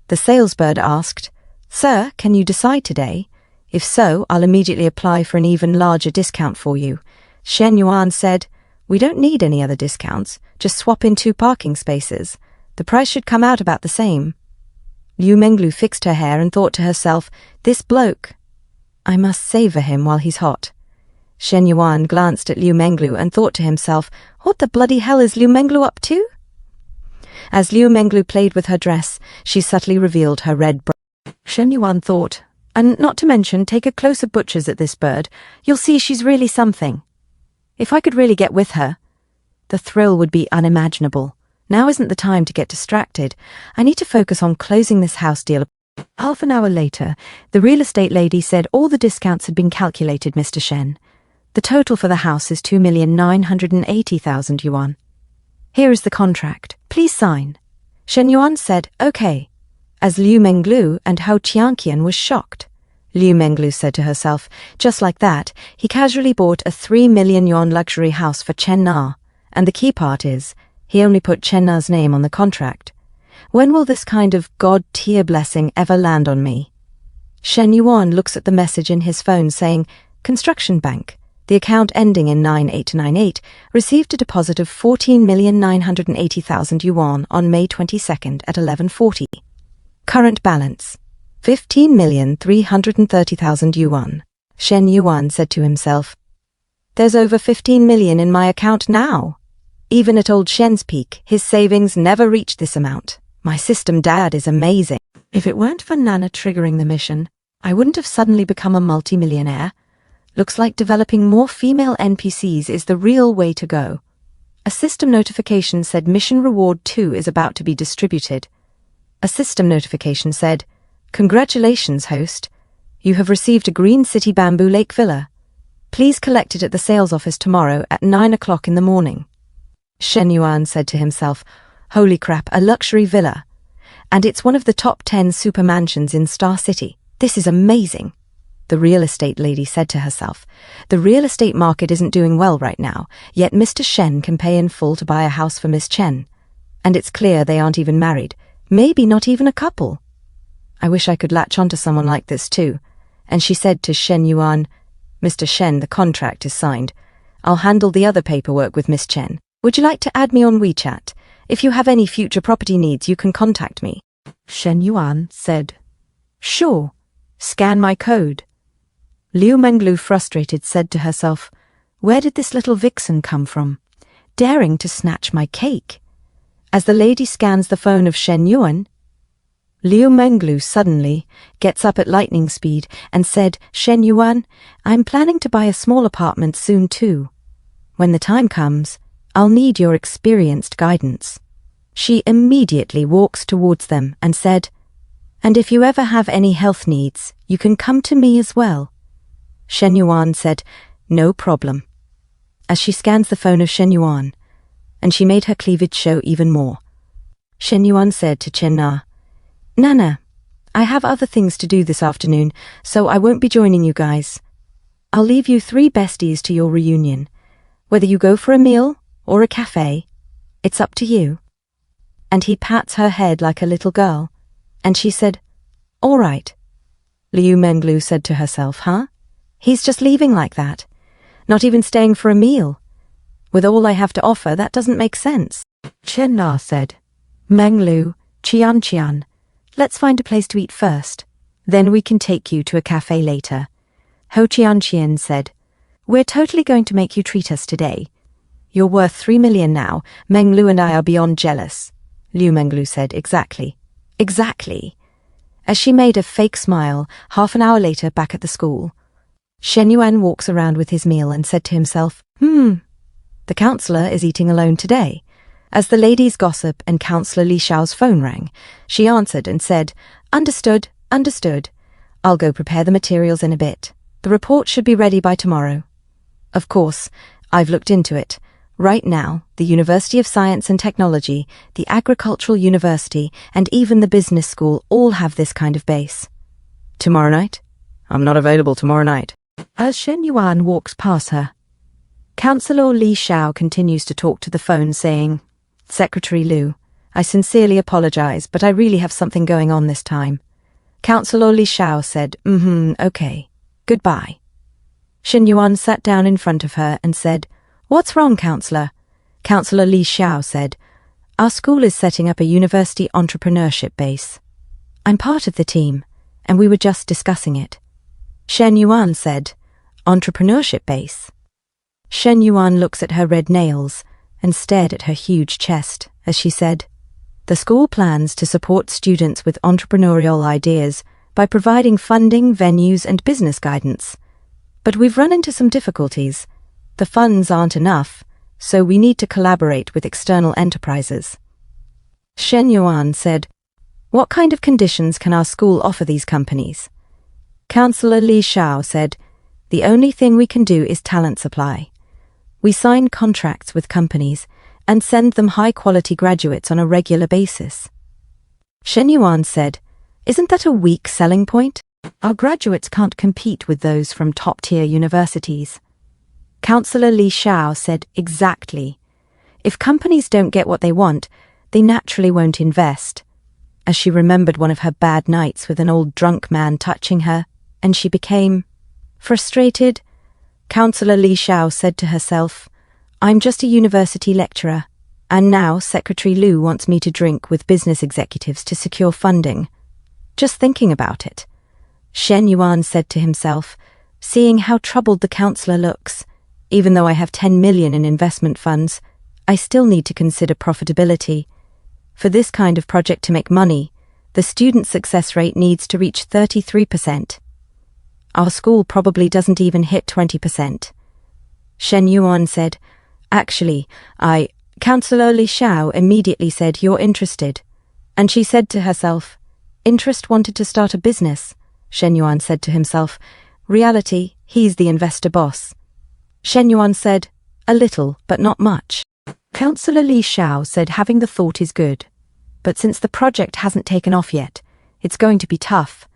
The salesbird asked, "Sir, can you decide today? If so, I'll immediately apply for an even larger discount for you." Shen Yuan said, "We don't need any other discounts, just swap in 2 parking spaces. The price should come out about the same." Liu Menglu fixed her hair and thought to herself, this bloke. I must savour him while he's hot. Shen Yuan glanced at Liu Menglu and thought to himself, what the bloody hell is Liu Menglu up to? As Liu Menglu played with her dress, she subtly revealed her red bra. Shen Yuan thought, and not to mention, take a closer butcher's at this bird. You'll see she's really something. If I could really get with her, the thrill would be unimaginable. Now isn't the time to get distracted. I need to focus on closing this house deal. Half an hour later, the real estate lady said all the discounts had been calculated, Mr. Shen. The total for the house is 2,980,000 yuan. Here is the contract. Please sign. Shen Yuan said, okay, as Liu Menglu and Hao Qianqian was shocked. Liu Menglu said to herself, just like that, he casually bought a 3 million yuan luxury house for Chen Na, and the key part is, he only put Chen Na's name on the contract. When will this kind of God-tier blessing ever land on me? Shen Yuan looks at the message in his phone saying, Construction Bank. The account ending in 9898 received a deposit of 14,980,000 yuan on May 22nd at 11:40. Current balance, 15,330,000 yuan. Shen Yuan said to himself, there's over 15 million in my account now. Even at old Shen's peak, his savings never reached this amount. My system dad is amazing. If it weren't for Nana triggering the mission, I wouldn't have suddenly become a multimillionaire. Looks like developing more female NPCs is the real way to go. A system notification said Mission Reward 2 is about to be distributed. A system notification said, Congratulations, host. You have received a Green City Bamboo Lake Villa. Please collect it at the sales office tomorrow at 9 o'clock in the morning. Shen Yuan said to himself, holy crap, a luxury villa. And it's one of the top 10 super mansions in Star City. This is amazing. The real estate lady said to herself, the real estate market isn't doing well right now, yet Mr. Shen can pay in full to buy a house for Miss Chen. And it's clear they aren't even married, maybe not even a couple. I wish I could latch onto someone like this too. And she said to Shen Yuan, Mr. Shen, the contract is signed. I'll handle the other paperwork with Miss Chen. Would you like to add me on WeChat? If you have any future property needs, you can contact me. Shen Yuan said, sure, scan my code. Liu Menglu, frustrated, said to herself, where did this little vixen come from, daring to snatch my cake? As the lady scans the phone of Shen Yuan, Liu Menglu suddenly gets up at lightning speed and said, Shen Yuan, I'm planning to buy a small apartment soon too. When the time comes, I'll need your experienced guidance. She immediately walks towards them and said, and if you ever have any health needs, you can come to me as well. Shen Yuan said, no problem. As she scans the phone of Shen Yuan, and she made her cleavage show even more. Shen Yuan said to Chen Na, Nana, I have other things to do this afternoon, so I won't be joining you guys. I'll leave you 3 besties to your reunion. Whether you go for a meal or a cafe, it's up to you. And he pats her head like a little girl, and she said, all right. Liu Menglu said to herself, huh? He's just leaving like that. Not even staying for a meal. With all I have to offer, that doesn't make sense. Chen Na said, Menglu, Qian, let's find a place to eat first. Then we can take you to a cafe later. Ho Qian said, we're totally going to make you treat us today. You're worth 3 million now. Menglu and I are beyond jealous. Liu Menglu said, exactly. Exactly. As she made a fake smile, half an hour later back at the school, Shen Yuan walks around with his meal and said to himself, the counselor is eating alone today. As the ladies gossip and Counselor Li Xiao's phone rang, she answered and said, understood. I'll go prepare the materials in a bit. The report should be ready by tomorrow. Of course, I've looked into it. Right now, the University of Science and Technology, the Agricultural University, and even the business school all have this kind of base. Tomorrow night? I'm not available tomorrow night. As Shen Yuan walks past her, Counselor Li Xiao continues to talk to the phone saying, Secretary Liu, I sincerely apologize, but I really have something going on this time. Counselor Li Xiao said, okay. Goodbye. Shen Yuan sat down in front of her and said, what's wrong, Counselor? Counselor Li Xiao said, our school is setting up a university entrepreneurship base. I'm part of the team, and we were just discussing it. Shen Yuan said, entrepreneurship base? Shen Yuan looks at her red nails and stared at her huge chest as she said, the school plans to support students with entrepreneurial ideas by providing funding, venues, and business guidance. But we've run into some difficulties. The funds aren't enough, so we need to collaborate with external enterprises. Shen Yuan said, what kind of conditions can our school offer these companies? Counselor Li Xiao said, the only thing we can do is talent supply. We sign contracts with companies and send them high-quality graduates on a regular basis. Shen Yuan said, isn't that a weak selling point? Our graduates can't compete with those from top-tier universities. Counselor Li Xiao said, exactly. If companies don't get what they want, they naturally won't invest. As she remembered one of her bad nights with an old drunk man touching her, and she became frustrated, Counselor Li Xiao said to herself, I'm just a university lecturer, and now Secretary Liu wants me to drink with business executives to secure funding. Just thinking about it. Shen Yuan said to himself, seeing how troubled the counselor looks, even though I have 10 million in investment funds, I still need to consider profitability. For this kind of project to make money, the student success rate needs to reach 33%. Our school probably doesn't even hit 20%. Shen Yuan said, actually, Counselor Li Xiao immediately said, you're interested. And she said to herself, interest wanted to start a business. Shen Yuan said to himself, reality, he's the investor boss. Shen Yuan said, a little, but not much. Counselor Li Xiao said having the thought is good, but since the project hasn't taken off yet, it's going to be tough.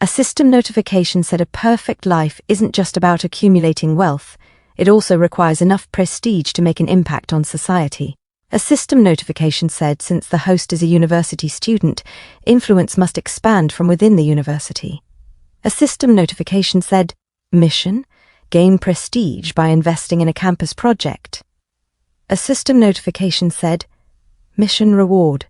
A system notification said a perfect life isn't just about accumulating wealth, it also requires enough prestige to make an impact on society. A system notification said since the host is a university student, influence must expand from within the university. A system notification said, mission, gain prestige by investing in a campus project. A system notification said, mission reward.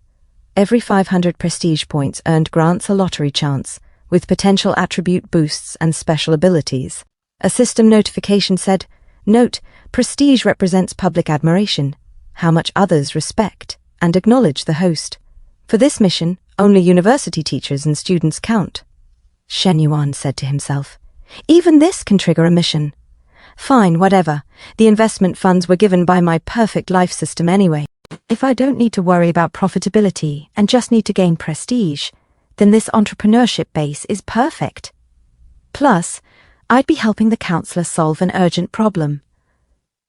Every 500 prestige points earned grants a lottery chance, with potential attribute boosts and special abilities. A system notification said, note, prestige represents public admiration, how much others respect and acknowledge the host. For this mission, only university teachers and students count. Shen Yuan said to himself. Even this can trigger a mission. Fine, whatever. The investment funds were given by my perfect life system anyway. If I don't need to worry about profitability and just need to gain prestige, then this entrepreneurship base is perfect. Plus, I'd be helping the counselor solve an urgent problem.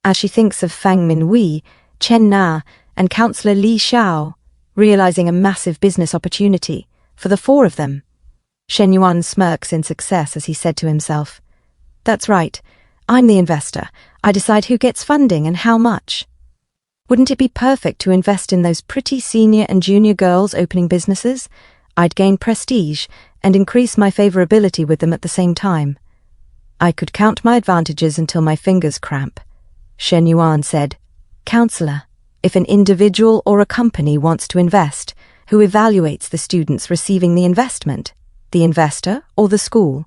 As she thinks of Fang Minwei, Chen Na, and Counselor Li Xiao, realizing a massive business opportunity for the four of them, Shen Yuan smirks in success as he said to himself, "That's right, I'm the investor. I decide who gets funding and how much. Wouldn't it be perfect to invest in those pretty senior and junior girls opening businesses? I'd gain prestige and increase my favorability with them at the same time. I could count my advantages until my fingers cramp." Shen Yuan said, "Counselor, if an individual or a company wants to invest, who evaluates the students receiving the investment, the investor or the school?"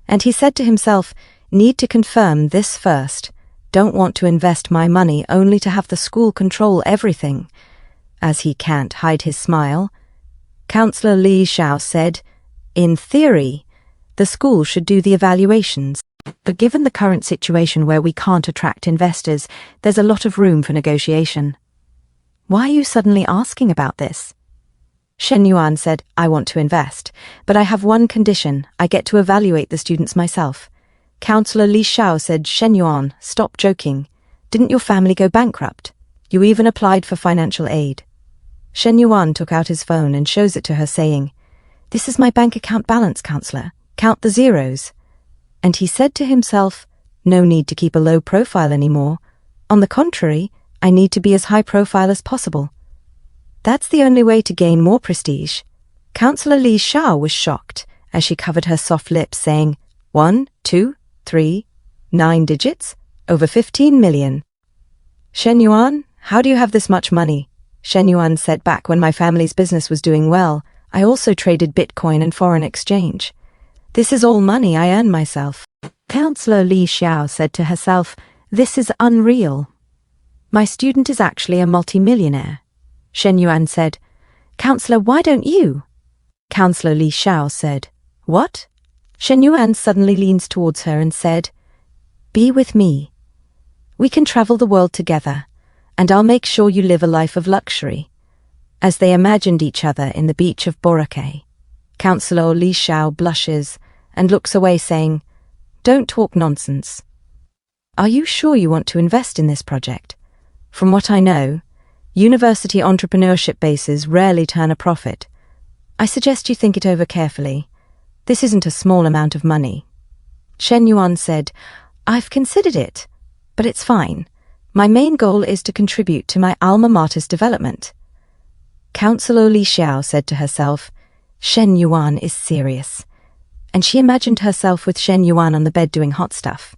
And he said to himself, "Need to confirm this first. Don't want to invest my money only to have the school control everything." As he can't hide his smile, Counselor Li Xiao said, "In theory, the school should do the evaluations. But given the current situation where we can't attract investors, there's a lot of room for negotiation." "Why are you suddenly asking about this?" Shen Yuan said, "I want to invest, but I have one condition. I get to evaluate the students myself." Counselor Li Xiao said, "Shen Yuan, stop joking. Didn't your family go bankrupt? You even applied for financial aid." Shen Yuan took out his phone and shows it to her, saying, "This is my bank account balance, counselor. Count the zeros." And he said to himself, "No need to keep a low profile anymore. On the contrary, I need to be as high profile as possible. That's the only way to gain more prestige." Counselor Li Xiao was shocked as she covered her soft lips, saying, 1, 2, 3, 9 digits, over 15 million. "Shen Yuan, how do you have this much money?" Shen Yuan said, "Back when my family's business was doing well, I also traded Bitcoin and foreign exchange. This is all money I earn myself." Counselor Li Xiao said to herself, "This is unreal. My student is actually a multimillionaire." Shen Yuan said, "Counselor, why don't you?" Counselor Li Xiao said, "What?" Shen Yuan suddenly leans towards her and said, "Be with me. We can travel the world together, and I'll make sure you live a life of luxury." As they imagined each other in the beach of Boracay, Counselor Li Xiao blushes and looks away, saying, "Don't talk nonsense. Are you sure you want to invest in this project? From what I know, university entrepreneurship bases rarely turn a profit. I suggest you think it over carefully. This isn't a small amount of money." Shen Yuan said, "I've considered it, but it's fine. My main goal is to contribute to my alma mater's development." Counselor Li Xiao said to herself, "Shen Yuan is serious." And she imagined herself with Shen Yuan on the bed doing hot stuff.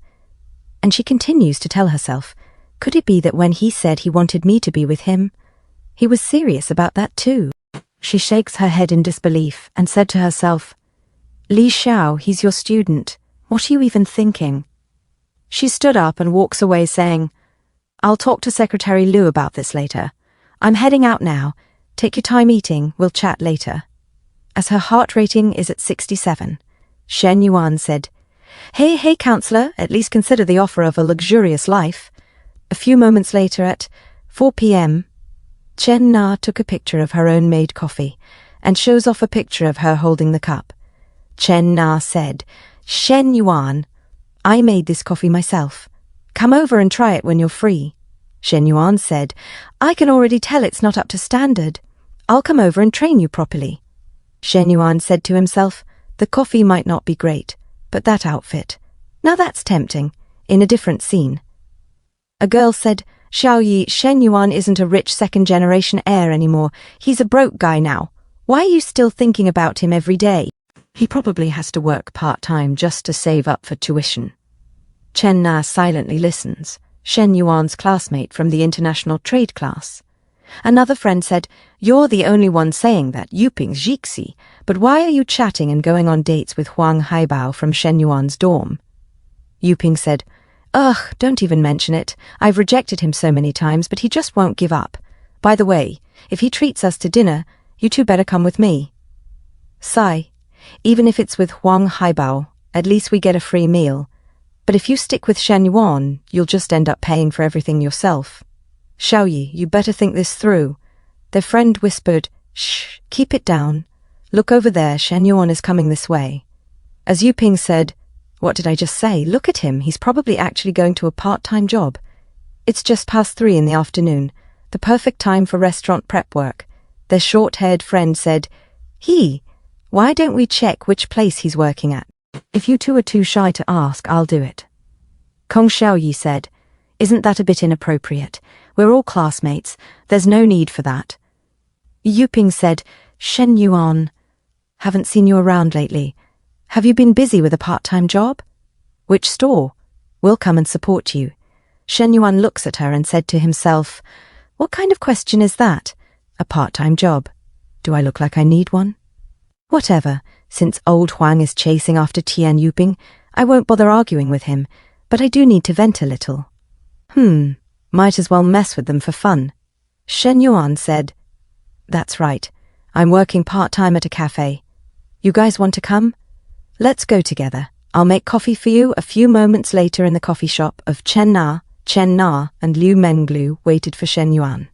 And she continues to tell herself, could it be that when he said he wanted me to be with him, he was serious about that too? She shakes her head in disbelief and said to herself, "Li Xiao, he's your student. What are you even thinking?" She stood up and walks away, saying, "I'll talk to Secretary Liu about this later. I'm heading out now. Take your time eating, we'll chat later." As her heart rating is at 67, Shen Yuan said, Hey, counselor, at least consider the offer of a luxurious life." A few moments later at 4 p.m., Chen Na took a picture of her own made coffee and shows off a picture of her holding the cup. Chen Na said, "Shen Yuan, I made this coffee myself. Come over and try it when you're free." Shen Yuan said, "I can already tell it's not up to standard. I'll come over and train you properly." Shen Yuan said to himself, the coffee might not be great, but that outfit, now that's tempting, in a different scene. A girl said, "Xiao Yi, Shen Yuan isn't a rich second-generation heir anymore. He's a broke guy now. Why are you still thinking about him every day? He probably has to work part-time just to save up for tuition." Chen Na silently listens, Shen Yuan's classmate from the international trade class. Another friend said, "You're the only one saying that, Yuping Jixi, but why are you chatting and going on dates with Huang Haibao from Shen Yuan's dorm?" Yuping said, "Ugh, don't even mention it. I've rejected him so many times, but he just won't give up. By the way, if he treats us to dinner, You two better come with me. Sigh, even if it's with Huang Haibao, at least we get a free meal. But if you stick with Shen Yuan, you'll just end up paying for everything yourself. Xiaoyi, you better think this through. Their friend whispered, Shh, keep it down. Look over there, Shen Yuan is coming this way. As Yuping said, what did I just say? Look at him, he's probably actually going to a part-time job. It's just past 3 in the afternoon, the perfect time for restaurant prep work. Their short-haired friend said, why don't we check which place he's working at? If you two are too shy to ask, I'll do it. Kong Xiaoyi said, Isn't that a bit inappropriate? We're all classmates, there's no need for that. Yuping said, Shen Yuan, haven't seen you around lately. Have you been busy with a part-time job? Which store? We'll come and support you. Shen Yuan looks at her and said to himself, What kind of question is that? A part-time job. Do I look like I need one? Whatever, since old Huang is chasing after Tian Yuping, I won't bother arguing with him, but I do need to vent a little. Might as well mess with them for fun. Shen Yuan said, That's right, I'm working part-time at a cafe. You guys want to come? Let's go together. I'll make coffee for you. A few moments later in the coffee shop of Chen Na, and Liu Menglu waited for Shen Yuan.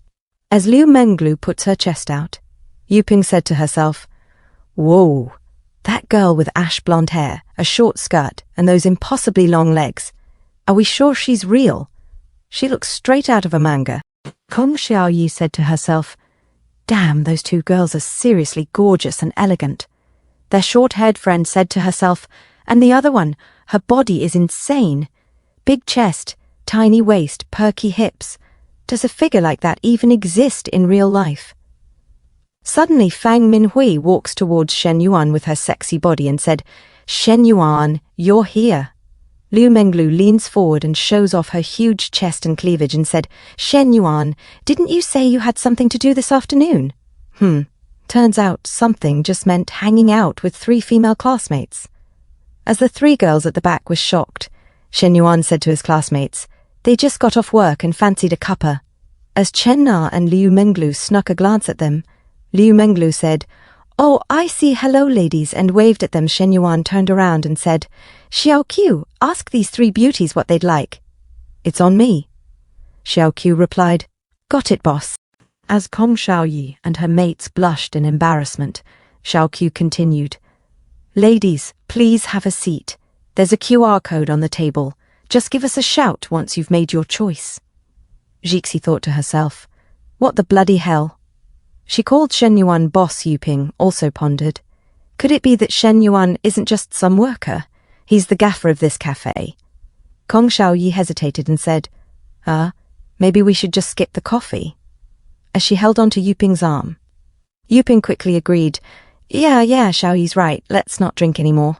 As Liu Menglu puts her chest out, Yuping said to herself, Whoa, that girl with ash blonde hair, a short skirt, and those impossibly long legs. Are we sure she's real? She looks straight out of a manga. Kong Xiaoyi said to herself, Damn, those two girls are seriously gorgeous and elegant. Their short-haired friend said to herself, and the other one, her body is insane. Big chest, tiny waist, perky hips. Does a figure like that even exist in real life? Suddenly Fang Minhui walks towards Shen Yuan with her sexy body and said, Shen Yuan, you're here. Liu Menglu leans forward and shows off her huge chest and cleavage and said, Shen Yuan, didn't you say you had something to do this afternoon? Turns out something just meant hanging out with 3 female classmates. As the 3 girls at the back were shocked, Shen Yuan said to his classmates, They just got off work and fancied a cuppa. As Chen Na and Liu Menglu snuck a glance at them, Liu Menglu said, Oh, I see, hello ladies, and waved at them. Shen Yuan turned around and said, Xiao Qiu, ask these 3 beauties what they'd like. It's on me. Xiao Qiu replied, Got it, boss. As Kong Xiaoyi and her mates blushed in embarrassment, Xiao Qiu continued, Ladies, please have a seat. There's a QR code on the table. Just give us a shout once you've made your choice. Jixi thought to herself, What the bloody hell? She called Shen Yuan boss. Yuping also pondered. Could it be that Shen Yuan isn't just some worker? He's the gaffer of this cafe. Kong Xiaoyi hesitated and said, maybe we should just skip the coffee. As she held on to Yuping's arm. Yuping quickly agreed, Yeah, Xiaoyi's right, let's not drink anymore.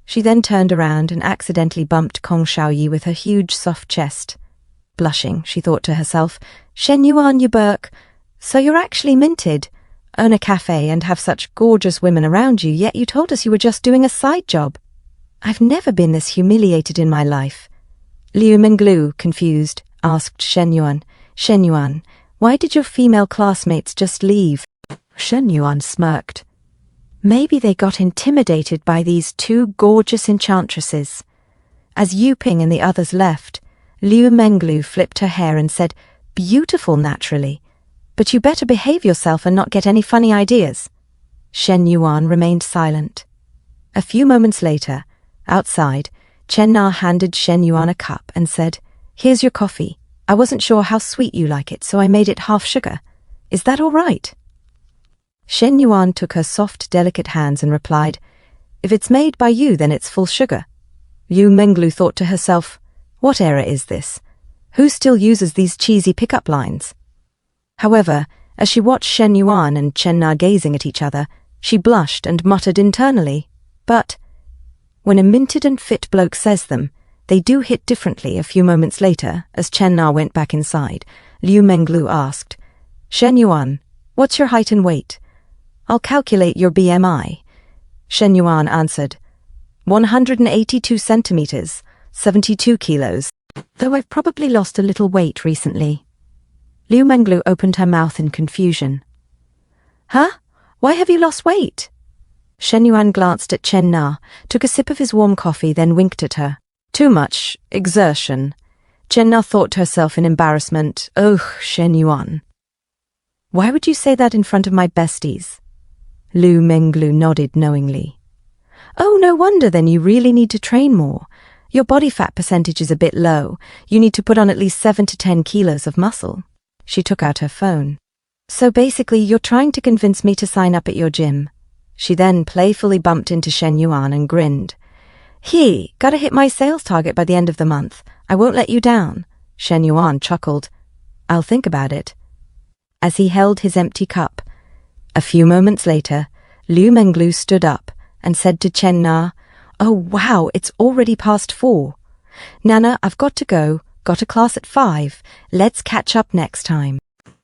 She then turned around and accidentally bumped Kong Xiaoyi with her huge soft chest. Blushing, she thought to herself, Shen Yuan, you Burke. So you're actually minted, own a cafe and have such gorgeous women around you, yet you told us you were just doing a side job. I've never been this humiliated in my life. Liu Menglu, confused, asked Shen Yuan, why did your female classmates just leave? Shen Yuan smirked. Maybe they got intimidated by these 2 gorgeous enchantresses. As Yuping and the others left, Liu Menglu flipped her hair and said, Beautiful naturally. But you better behave yourself and not get any funny ideas. Shen Yuan remained silent. A few moments later, outside, Chen Na handed Shen Yuan a cup and said, Here's your coffee. I wasn't sure how sweet you like it, so I made it half sugar. Is that all right? Shen Yuan took her soft, delicate hands and replied, If it's made by you, then it's full sugar. Liu Menglu thought to herself, What era is this? Who still uses these cheesy pickup lines? However, as she watched Shen Yuan and Chen Na gazing at each other, she blushed and muttered internally, But when a minted and fit bloke says them, they do hit differently. A few moments later, as Chen Na went back inside, Liu Menglu asked, Shen Yuan, what's your height and weight? I'll calculate your BMI. Shen Yuan answered, 182 centimeters, 72 kilos, though I've probably lost a little weight recently. Liu Menglu opened her mouth in confusion. Huh? Why have you lost weight? Shen Yuan glanced at Chen Na, took a sip of his warm coffee, then winked at her. Too much exertion. Chen Na thought to herself in embarrassment. Ugh, Shen Yuan. Why would you say that in front of my besties? Lu Menglu nodded knowingly. Oh, no wonder then you really need to train more. Your body fat percentage is a bit low. You need to put on at least 7 to 10 kilos of muscle. She took out her phone. So basically you're trying to convince me to sign up at your gym. She then playfully bumped into Shen Yuan and grinned. Hey, gotta hit my sales target by the end of the month. I won't let you down. Shen Yuan chuckled. I'll think about it. As he held his empty cup. A few moments later, Lu Menglu stood up and said to Chen Na, Oh wow, it's already past 4. Nana, I've got to go. Got a class at 5. Let's catch up next time.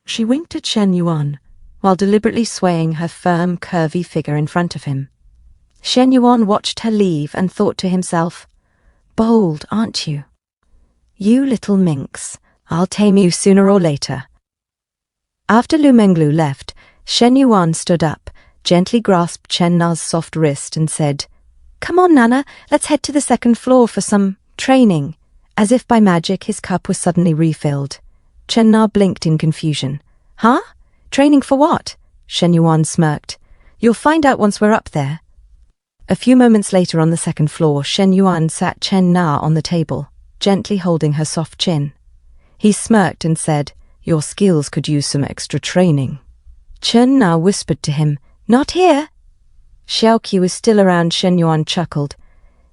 She winked at Shen Yuan, while deliberately swaying her firm, curvy figure in front of him. Shen Yuan watched her leave and thought to himself, Bold, aren't you? You little minx, I'll tame you sooner or later. After Lu Menglu left, Shen Yuan stood up, gently grasped Chen Na's soft wrist and said, Come on, Nana, let's head to the second floor for some training. As if by magic, his cup was suddenly refilled. Chen Na blinked in confusion. Huh? Training for what? Shen Yuan smirked. You'll find out once we're up there. A few moments later on the second floor, Shen Yuan sat Chen Na on the table, gently holding her soft chin. He smirked and said, Your skills could use some extra training. Chen Na whispered to him, Not here. Xiaoqi was still around. Shen Yuan chuckled.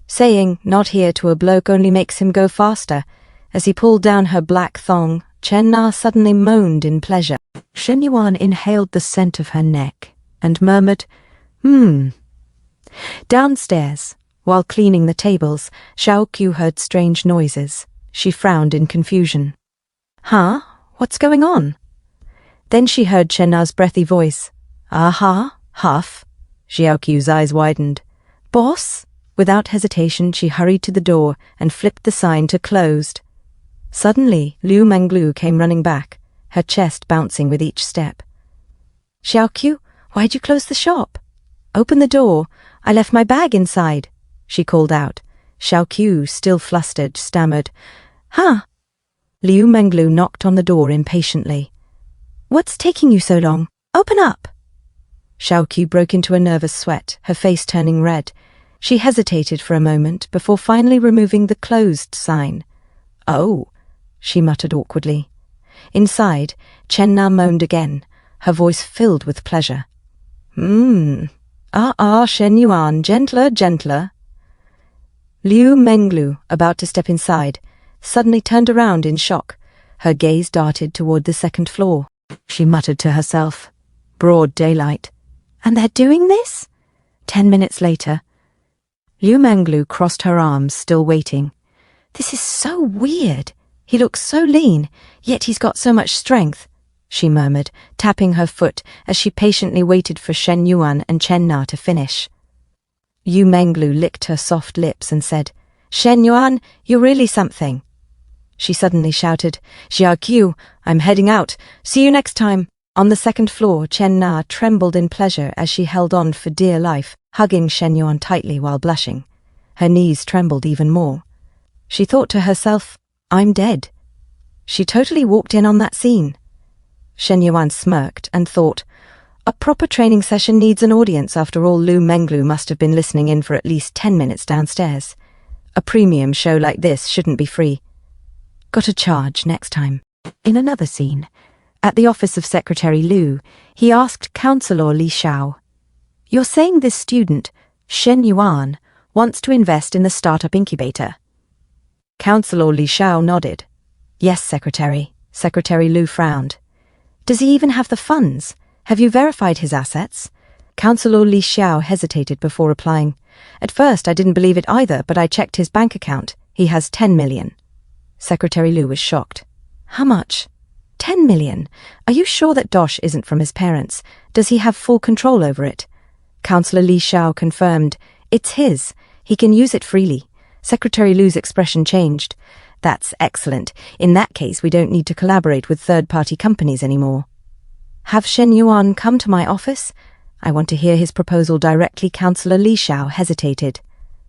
Saying, Not here to a bloke only makes him go faster. As he pulled down her black thong, Chen Na suddenly moaned in pleasure. Shen Yuan inhaled the scent of her neck and murmured, Downstairs, while cleaning the tables, Xiaoqi heard strange noises. She frowned in confusion. Huh? What's going on? Then she heard Chen Na's breathy voice. Aha, huff. Xiaoqi's eyes widened. Boss? Without hesitation, she hurried to the door and flipped the sign to closed. Suddenly, Lu Menglu came running back, her chest bouncing with each step. Xiaoqi, why'd you close the shop? Open the door. I left my bag inside, she called out. Xiaoqi, still flustered, stammered. Huh? Lu Menglu knocked on the door impatiently. What's taking you so long? Open up! Xiaoqi broke into a nervous sweat, her face turning red. She hesitated for a moment before finally removing the closed sign. Oh, she muttered awkwardly. Inside, Chen Na moaned again, her voice filled with pleasure. Shen Yuan, gentler, gentler. Lu Menglu, about to step inside, suddenly turned around in shock. Her gaze darted toward the second floor. She muttered to herself. Broad daylight. And they're doing this? 10 minutes later, Lu Menglu crossed her arms, still waiting. This is so weird. He looks so lean, yet he's got so much strength, she murmured, tapping her foot as she patiently waited for Shen Yuan and Chen Na to finish. Lu Menglu licked her soft lips and said, Shen Yuan, you're really something. She suddenly shouted, Xiaoqi, I'm heading out. See you next time. On the second floor, Chen Na trembled in pleasure as she held on for dear life, hugging Shen Yuan tightly while blushing. Her knees trembled even more. She thought to herself, I'm dead. She totally walked in on that scene. Shen Yuan smirked and thought, a proper training session needs an audience. After all, Lu Menglu must have been listening in for at least 10 minutes downstairs. A premium show like this shouldn't be free. Got to charge next time. In another scene, at the office of Secretary Lu, he asked Councillor Li Xiao, You're saying this student, Shen Yuan, wants to invest in the startup incubator? Councillor Li Xiao nodded. Yes, Secretary. Secretary Lu frowned. Does he even have the funds? Have you verified his assets? Councillor Li Xiao hesitated before replying. At first I didn't believe it either, but I checked his bank account. He has 10 million. Secretary Lu was shocked. How much? 10 million. Are you sure that dosh isn't from his parents? Does he have full control over it? Councillor Li Xiao confirmed. It's his. He can use it freely. Secretary Lu's expression changed. That's excellent. In that case, we don't need to collaborate with third-party companies anymore. Have Shen Yuan come to my office? I want to hear his proposal directly. Councillor Li Xiao hesitated.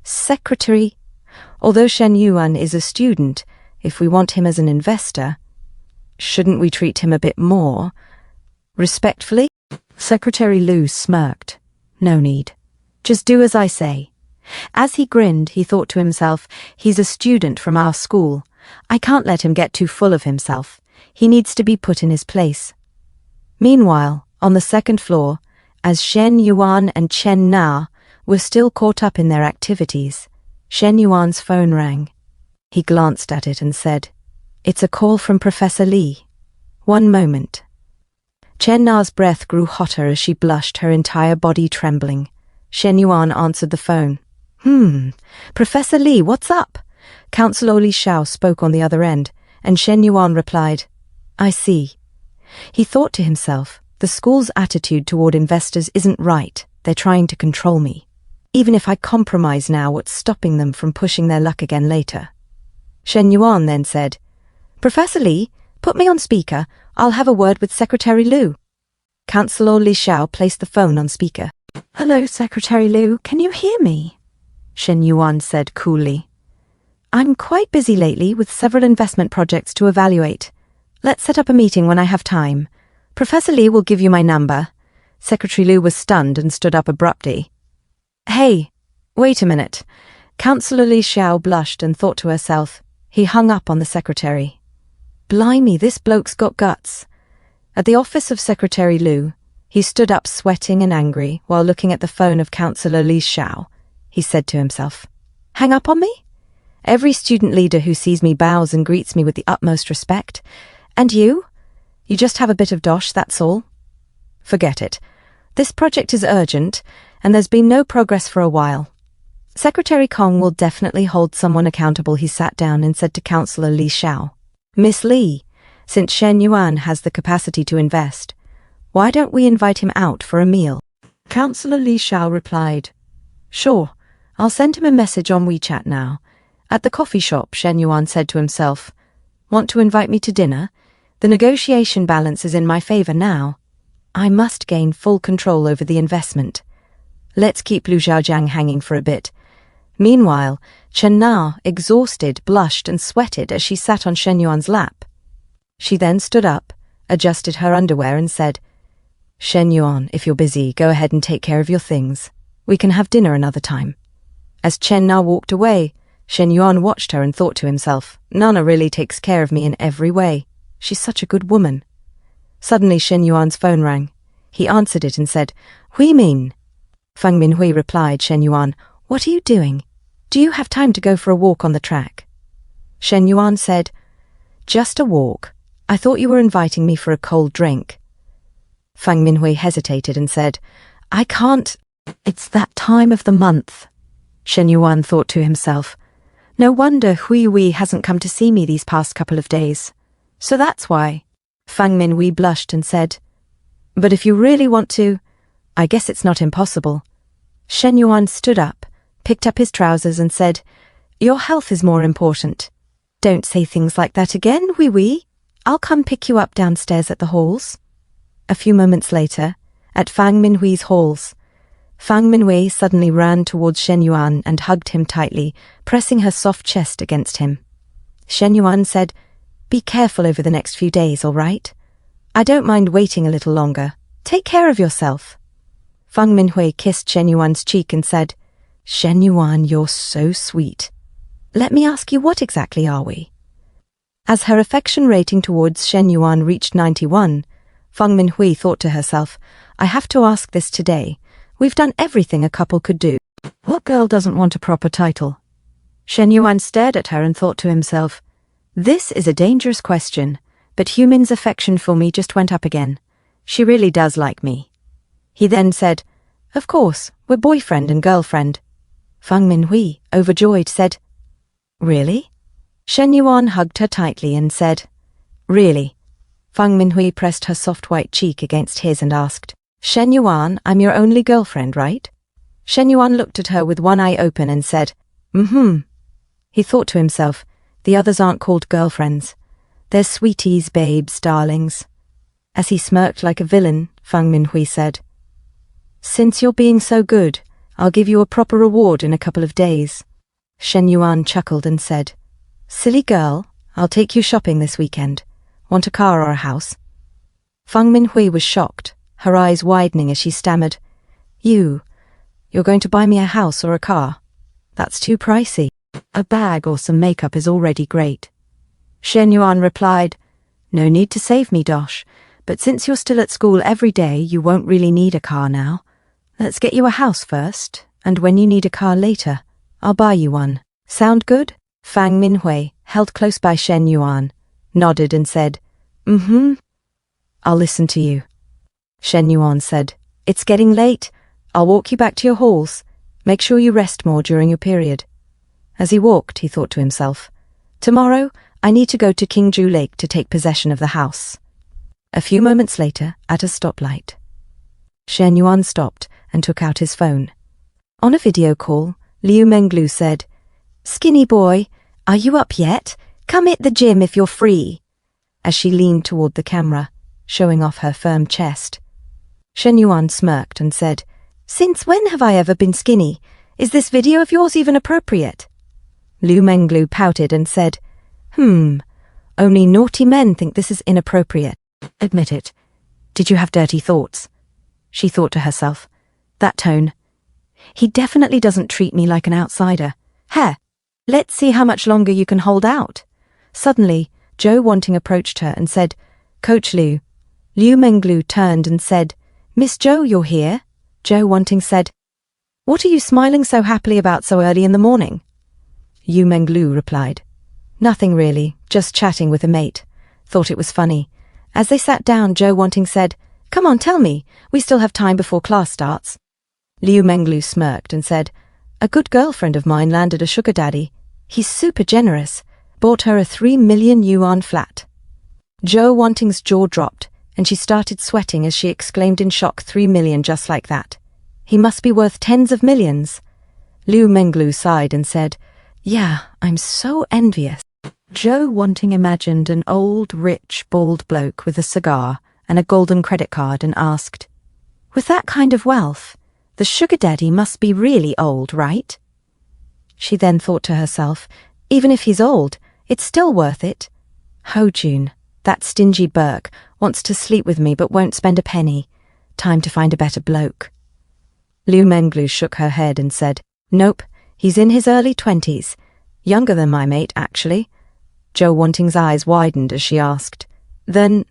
Secretary, although Shen Yuan is a student, if we want him as an investor, shouldn't we treat him a bit more respectfully? Secretary Lu smirked. No need. Just do as I say. As he grinned, he thought to himself, he's a student from our school. I can't let him get too full of himself. He needs to be put in his place. Meanwhile, on the second floor, as Shen Yuan and Chen Na were still caught up in their activities, Shen Yuan's phone rang. He glanced at it and said, "It's a call from Professor Li. One moment." Chen Na's breath grew hotter as she blushed, her entire body trembling. Shen Yuan answered the phone. Professor Li, what's up?" Councillor Li Xiao spoke on the other end, and Shen Yuan replied, "I see." He thought to himself, the school's attitude toward investors isn't right. They're trying to control me. Even if I compromise now, what's stopping them from pushing their luck again later? Shen Yuan then said, "Professor Li, put me on speaker. I'll have a word with Secretary Lu." Councillor Li Xiao placed the phone on speaker. "Hello, Secretary Lu, can you hear me?" Shen Yuan said coolly. "I'm quite busy lately with several investment projects to evaluate. Let's set up a meeting when I have time. Professor Li will give you my number." Secretary Lu was stunned and stood up abruptly. "Hey, wait a minute." Councillor Li Xiao blushed and thought to herself. He hung up on the secretary. Blimey, this bloke's got guts. At the office of Secretary Lu, he stood up sweating and angry while looking at the phone of Councillor Li Xiao. He said to himself, "Hang up on me? Every student leader who sees me bows and greets me with the utmost respect. And you? You just have a bit of dosh, that's all. Forget it. This project is urgent, and there's been no progress for a while. Secretary Kong will definitely hold someone accountable." He sat down and said to Councillor Li Xiao, "Miss Li, since Shen Yuan has the capacity to invest, why don't we invite him out for a meal?" Councillor Li Xiao replied, "Sure, I'll send him a message on WeChat now." At the coffee shop, Shen Yuan said to himself, "Want to invite me to dinner? The negotiation balance is in my favor now. I must gain full control over the investment. Let's keep Lu Xiaojiang hanging for a bit." Meanwhile, Chen Na, exhausted, blushed and sweated as she sat on Shen Yuan's lap. She then stood up, adjusted her underwear and said, "Shen Yuan, if you're busy, go ahead and take care of your things. We can have dinner another time." As Chen Na walked away, Shen Yuan watched her and thought to himself, "Nana really takes care of me in every way. She's such a good woman." Suddenly Shen Yuan's phone rang. He answered it and said, "Hui Min." Fang Minhui replied, "Shen Yuan, what are you doing? Do you have time to go for a walk on the track?" Shen Yuan said, "Just a walk. I thought you were inviting me for a cold drink." Fang Minhui hesitated and said, "I can't. It's that time of the month." Shen Yuan thought to himself, "No wonder Hui Wei hasn't come to see me these past couple of days. So that's why." Fang Minhui blushed and said, "But if you really want to, I guess it's not impossible." Shen Yuan stood up, picked up his trousers and said, "Your health is more important. Don't say things like that again, Hui Wei. I'll come pick you up downstairs at the halls." A few moments later, at Fang Minhui's halls, Fang Minhui suddenly ran towards Shen Yuan and hugged him tightly, pressing her soft chest against him. Shen Yuan said, "Be careful over the next few days, all right? I don't mind waiting a little longer. Take care of yourself." Fang Minhui kissed Shen Yuan's cheek and said, "Shen Yuan, you're so sweet. Let me ask you, what exactly are we?" As her affection rating towards Shen Yuan reached 91, Fang Minhui thought to herself, "I have to ask this today. We've done everything a couple could do. What girl doesn't want a proper title?" Shen Yuan stared at her and thought to himself, "This is a dangerous question, but Humin's affection for me just went up again. She really does like me." He then said, "Of course, we're boyfriend and girlfriend." Fang Minhui, overjoyed, said, "Really?" Shen Yuan hugged her tightly and said, "Really?" Fang Minhui pressed her soft white cheek against his and asked, "Shen Yuan, I'm your only girlfriend, right?" Shen Yuan looked at her with one eye open and said, "Mm-hmm." He thought to himself, the others aren't called girlfriends. They're sweeties, babes, darlings. As he smirked like a villain, Fang Minhui said, Since you're being so good, I'll give you a proper reward in a couple of days. Shen Yuan chuckled and said, Silly girl, I'll take you shopping this weekend. Want a car or a house? Feng Minhui was shocked, her eyes widening as she stammered, You're going to buy me a house or a car? That's too pricey. A bag or some makeup is already great. Shen Yuan replied, No need to save me, Dosh, but since you're still at school every day, you won't really need a car now. Let's get you a house first, and when you need a car later, I'll buy you one. Sound good? Feng Minhui, held close by Shen Yuan, nodded and said, I'll listen to you. Shen Yuan said, It's getting late. I'll walk you back to your halls. Make sure you rest more during your period. As he walked, he thought to himself, Tomorrow, I need to go to Qingju Lake to take possession of the house. A few moments later, at a stoplight, Shen Yuan stopped and took out his phone. On a video call, Liu Menglu said, Skinny boy, are you up yet? Come hit the gym if you're free. As she leaned toward the camera, showing off her firm chest. Shen Yuan smirked and said, Since when have I ever been skinny? Is this video of yours even appropriate? Liu Menglu pouted and said, Only naughty men think this is inappropriate. Admit it. Did you have dirty thoughts? She thought to herself. That tone. He definitely doesn't treat me like an outsider. Let's see how much longer you can hold out. Suddenly, Zhou Wanting approached her and said, Coach Liu. Liu Menglu turned and said, Miss Zhou, you're here? Zhou Wanting said, What are you smiling so happily about so early in the morning? Liu Menglu replied, Nothing really, just chatting with a mate. Thought it was funny. As they sat down, Zhou Wanting said, Come on, tell me, we still have time before class starts. Liu Menglu smirked and said, A good girlfriend of mine landed a sugar daddy. He's super generous. Bought her a 3 million yuan flat. Zhou Wanting's jaw dropped, and she started sweating as she exclaimed in shock, 3 million just like that. He must be worth tens of millions. Liu Menglu sighed and said, Yeah, I'm so envious. Zhou Wanting imagined an old, rich, bald bloke with a cigar and a golden credit card and asked, With that kind of wealth, the sugar daddy must be really old, right? She then thought to herself, Even if he's old, it's still worth it. Ho Jun, that stingy Burke, wants to sleep with me but won't spend a penny. Time to find a better bloke. Liu Menglu shook her head and said, Nope, he's in his early 20s. Younger than my mate, actually. Zhou Wanting's eyes widened as she asked, Then,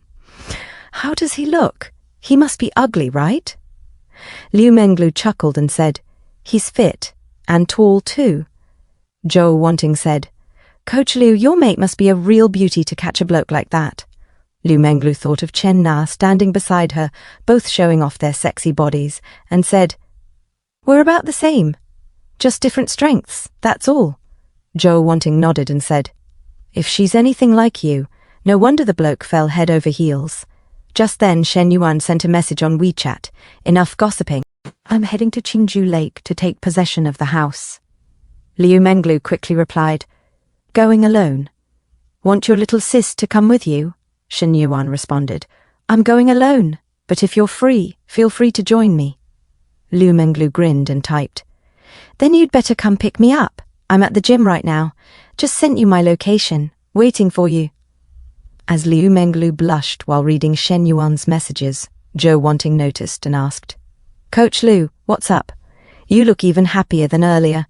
how does he look? He must be ugly, right? Liu Menglu chuckled and said, He's fit, and tall too. Zhou Wanting said, Coach Liu, your mate must be a real beauty to catch a bloke like that. Liu Menglu thought of Chen Na standing beside her, both showing off their sexy bodies, and said, We're about the same. Just different strengths, that's all. Zhou Wanting nodded and said, If she's anything like you, no wonder the bloke fell head over heels. Just then Shen Yuan sent a message on WeChat. Enough gossiping. I'm heading to Qingju Lake to take possession of the house. Liu Menglu quickly replied, Going alone. Want your little sis to come with you? Shen Yuan responded, I'm going alone, but if you're free, feel free to join me. Liu Menglu grinned and typed, Then you'd better come pick me up. I'm at the gym right now. Just sent you my location, waiting for you. As Liu Menglu blushed while reading Shen Yuan's messages, Zhou Wanting noticed and asked, Coach Liu, what's up? You look even happier than earlier.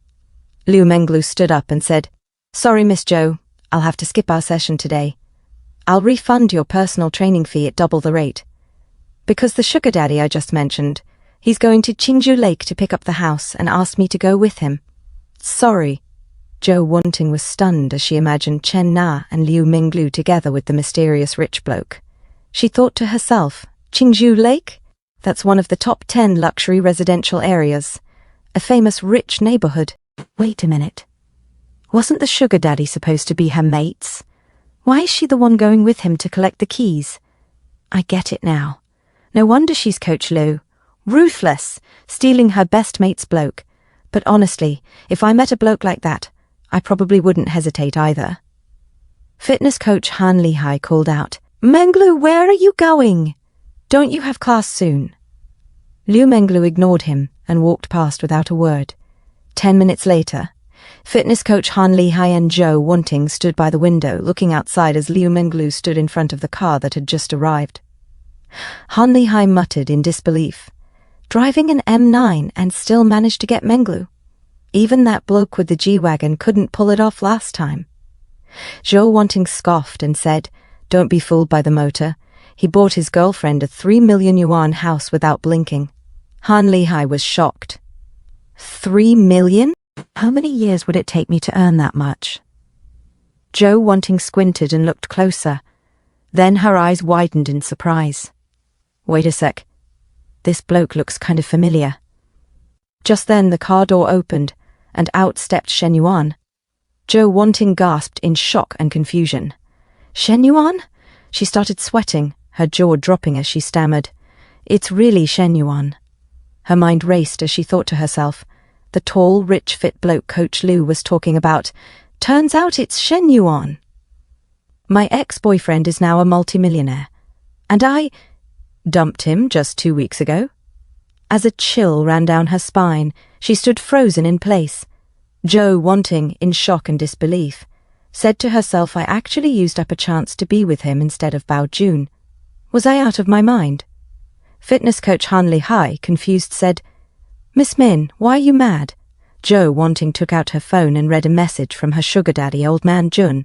Liu Menglu stood up and said, Sorry, Miss Zhou, I'll have to skip our session today. I'll refund your personal training fee at double the rate. Because the sugar daddy I just mentioned, he's going to Qingju Lake to pick up the house and asked me to go with him. Sorry. Zhou Wanting was stunned as she imagined Chen Na and Liu Menglu together with the mysterious rich bloke. She thought to herself, Qingju Lake? That's one of the top 10 luxury residential areas. A famous rich neighborhood. Wait a minute. Wasn't the sugar daddy supposed to be her mate's? Why is she the one going with him to collect the keys? I get it now. No wonder she's Coach Liu. Ruthless, stealing her best mate's bloke. But honestly, if I met a bloke like that, I probably wouldn't hesitate either. Fitness coach Han Lihai called out, Menglu, where are you going? Don't you have class soon? Liu Menglu ignored him and walked past without a word. 10 minutes later, fitness coach Han Lihai and Zhou Wanting stood by the window, looking outside as Liu Menglu stood in front of the car that had just arrived. Han Lihai muttered in disbelief. Driving an M9 and still managed to get Menglu? Even that bloke with the G-Wagon couldn't pull it off last time. Zhou Wanting scoffed and said, "Don't be fooled by the motor. He bought his girlfriend a 3 million yuan house without blinking." Han Lihai was shocked. 3 million? How many years would it take me to earn that much? Zhou Wanting squinted and looked closer. Then her eyes widened in surprise. Wait a sec. This bloke looks kind of familiar. Just then the car door opened, and out stepped Shen Yuan. Zhou Wanting gasped in shock and confusion. "Shen Yuan?" She started sweating, her jaw dropping as she stammered, "It's really Shen Yuan." Her mind raced as she thought to herself, the tall, rich, fit bloke Coach Liu was talking about. Turns out it's Shen Yuan. My ex-boyfriend is now a multimillionaire, and I dumped him just 2 weeks ago. As a chill ran down her spine, she stood frozen in place. Zhou Wanting, in shock and disbelief, said to herself, I actually used up a chance to be with him instead of Bao Jun. Was I out of my mind? Fitness coach Han Lihai, confused, said, "Miss Min, why are you mad?" Zhou Wanting took out her phone and read a message from her sugar daddy, old man Jun.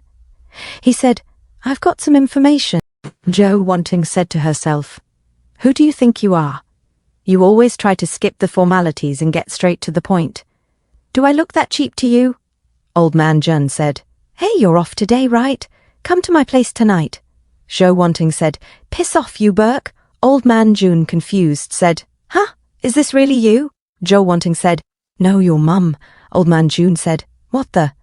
He said, "I've got some information." Zhou Wanting said to herself, "Who do you think you are? You always try to skip the formalities and get straight to the point. Do I look that cheap to you?" Old man Jun said, "Hey, you're off today, right? Come to my place tonight." Zhou Wanting said, "Piss off, you Burke." Old man Jun, confused, said, "Huh? Is this really you?" Zhou Wanting said, "No, your mum." Old man Jun said, "What the?"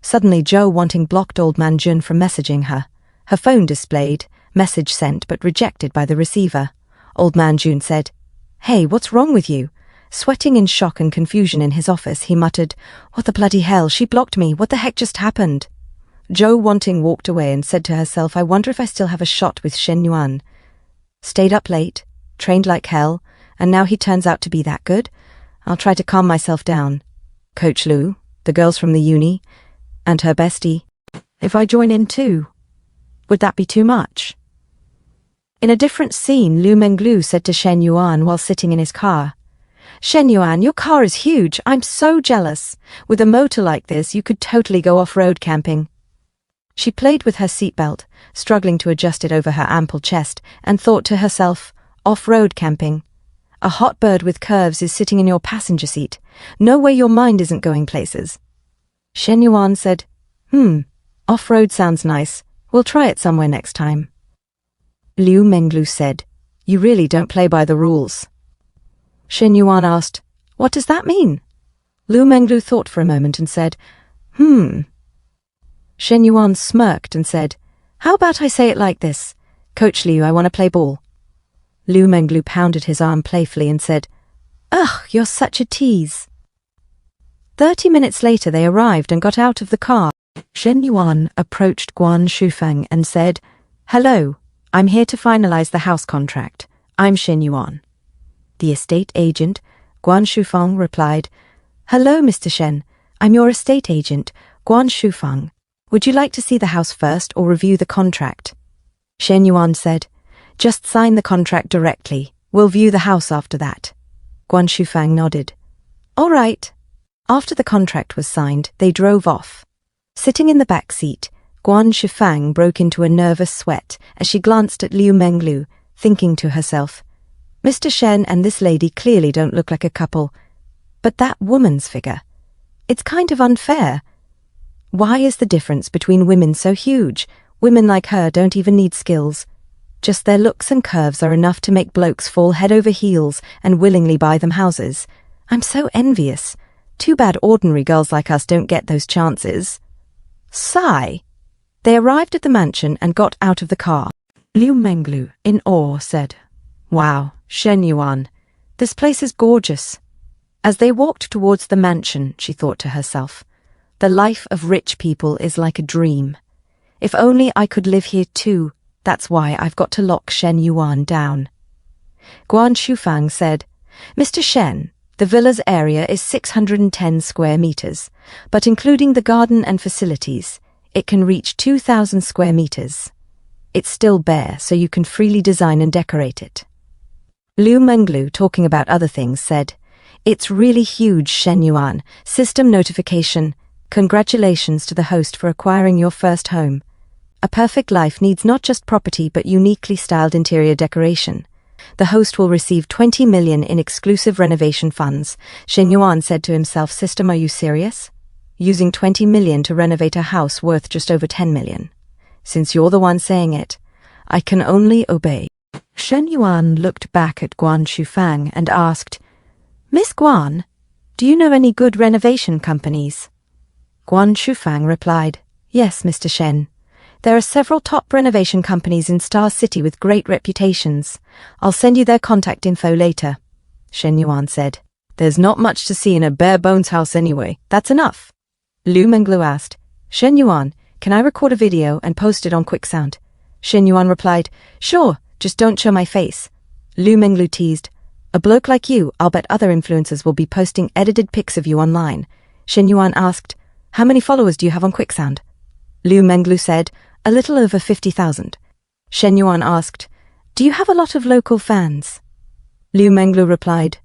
Suddenly Zhou Wanting blocked old man Jun from messaging her. Her phone displayed, message sent but rejected by the receiver. Old man Jun said, "Hey, what's wrong with you?" Sweating in shock and confusion in his office, he muttered, "What the bloody hell? She blocked me. What the heck just happened?" Zhou Wanting walked away and said to herself, I wonder if I still have a shot with Shen Yuan. Stayed up late, trained like hell, and now he turns out to be that good? I'll try to calm myself down. Coach Liu, the girls from the uni, and her bestie. If I join in too, would that be too much? In a different scene, Liu Menglu said to Shen Yuan while sitting in his car, "Shen Yuan, your car is huge. I'm so jealous. With a motor like this, you could totally go off-road camping." She played with her seatbelt, struggling to adjust it over her ample chest, and thought to herself, off-road camping. A hot bird with curves is sitting in your passenger seat. No way your mind isn't going places. Shen Yuan said, off-road sounds nice. We'll try it somewhere next time. Liu Menglu said, "You really don't play by the rules." Shen Yuan asked, "What does that mean?" Liu Menglu thought for a moment and said, Shen Yuan smirked and said, "How about I say it like this? Coach Liu, I want to play ball." Liu Menglu pounded his arm playfully and said, "Ugh, you're such a tease." 30 minutes later they arrived and got out of the car. Shen Yuan approached Guan Shufang and said, "Hello, I'm here to finalize the house contract. I'm Shen Yuan." The estate agent, Guan Shufang, replied, "Hello, Mr. Shen. I'm your estate agent, Guan Shufang. Would you like to see the house first or review the contract?" Shen Yuan said, "Just sign the contract directly. We'll view the house after that." Guan Shufang nodded. "All right." After the contract was signed, they drove off. Sitting in the back seat, Guan Shufang broke into a nervous sweat as she glanced at Liu Menglu, thinking to herself, Mr. Shen and this lady clearly don't look like a couple. But that woman's figure, it's kind of unfair. Why is the difference between women so huge? Women like her don't even need skills. Just their looks and curves are enough to make blokes fall head over heels and willingly buy them houses. I'm so envious. Too bad ordinary girls like us don't get those chances. Sigh. They arrived at the mansion and got out of the car. Liu Menglu, in awe, said, "Wow, Shen Yuan, this place is gorgeous." As they walked towards the mansion, she thought to herself, the life of rich people is like a dream. If only I could live here too. That's why I've got to lock Shen Yuan down. Guan Shufang said, Mr. Shen, the villa's area is 610 square meters, but including the garden and facilities, it can reach 2,000 square meters. It's still bare, so you can freely design and decorate it. Liu Menglu, talking about other things, said, "It's really huge, Shen Yuan. System notification. Congratulations to the host for acquiring your first home. A perfect life needs not just property but uniquely styled interior decoration. The host will receive 20 million in exclusive renovation funds." Shen Yuan said to himself, "System, are you serious? Using 20 million to renovate a house worth just over 10 million. Since you're the one saying it, I can only obey." Shen Yuan looked back at Guan Shufang and asked, "Miss Guan, do you know any good renovation companies?" Guan Shufang replied, "Yes, Mr. Shen. There are several top renovation companies in Star City with great reputations. I'll send you their contact info later." Shen Yuan said, "There's not much to see in a bare-bones house anyway. That's enough." Liu Menglu asked, "Shen Yuan, can I record a video and post it on QuickSound?" Shen Yuan replied, "Sure, just don't show my face." Liu Menglu teased, "A bloke like you, I'll bet other influencers will be posting edited pics of you online." Shen Yuan asked, "How many followers do you have on QuickSound?" Liu Menglu said, "A little over 50,000. Shen Yuan asked, "Do you have a lot of local fans?" Liu Menglu replied,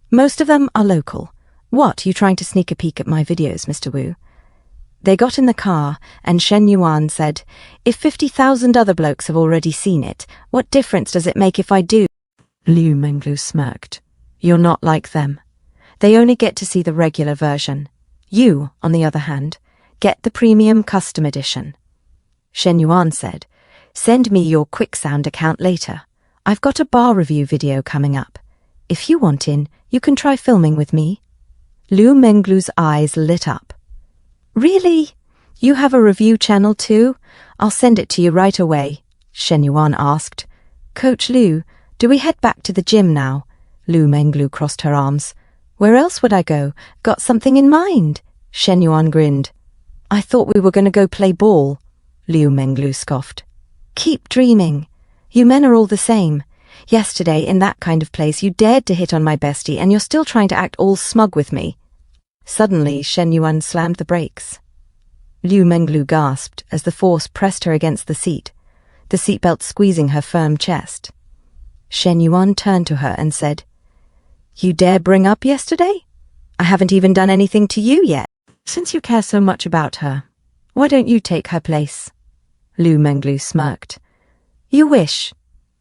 "Most of them are local. What, you trying to sneak a peek at my videos, Mr. Wu?" They got in the car, and Shen Yuan said, "If 50,000 other blokes have already seen it, what difference does it make if I do?" Liu Menglu smirked. "You're not like them. They only get to see the regular version. You, on the other hand, get the premium custom edition." Shen Yuan said, "Send me your QuickSound account later. I've got a bar review video coming up. If you want in, you can try filming with me." Liu Menglu's eyes lit up. "Really? You have a review channel too? I'll send it to you right away." Shen Yuan asked, "Coach Liu, do we head back to the gym now?" Liu Menglu crossed her arms. "Where else would I go? Got something in mind?" Shen Yuan grinned. "I thought we were going to go play ball." Liu Menglu scoffed. "Keep dreaming. You men are all the same. Yesterday, in that kind of place, you dared to hit on my bestie and you're still trying to act all smug with me." Suddenly, Shen Yuan slammed the brakes. Liu Menglu gasped as the force pressed her against the seatbelt squeezing her firm chest. Shen Yuan turned to her and said, "You dare bring up yesterday? I haven't even done anything to you yet. Since you care so much about her, why don't you take her place?" Liu Menglu smirked. "You wish,"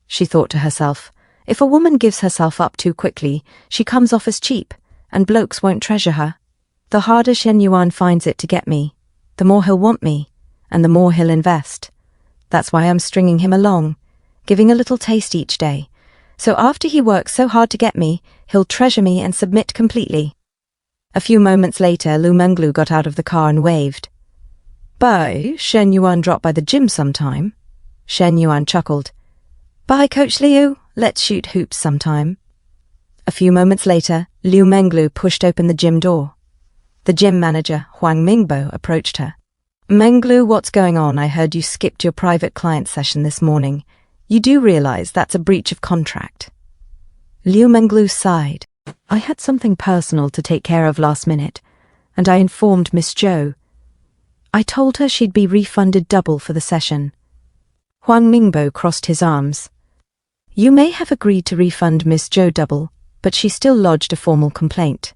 she thought to herself. "If a woman gives herself up too quickly, she comes off as cheap, and blokes won't treasure her. The harder Shen Yuan finds it to get me, the more he'll want me, and the more he'll invest. That's why I'm stringing him along, giving a little taste each day. So after he works so hard to get me, he'll treasure me and submit completely." A few moments later, Liu Menglu got out of the car and waved. "Bye, Shen Yuan, drop by the gym sometime." Shen Yuan chuckled. "Bye, Coach Liu, let's shoot hoops sometime." A few moments later, Liu Menglu pushed open the gym door. The gym manager, Huang Mingbo, approached her. "Menglu, what's going on? I heard you skipped your private client session this morning. You do realize that's a breach of contract." Liu Menglu sighed. "I had something personal to take care of last minute, and I informed Miss Zhou. I told her she'd be refunded double for the session." Huang Mingbo crossed his arms. "You may have agreed to refund Miss Zhou double, but she still lodged a formal complaint.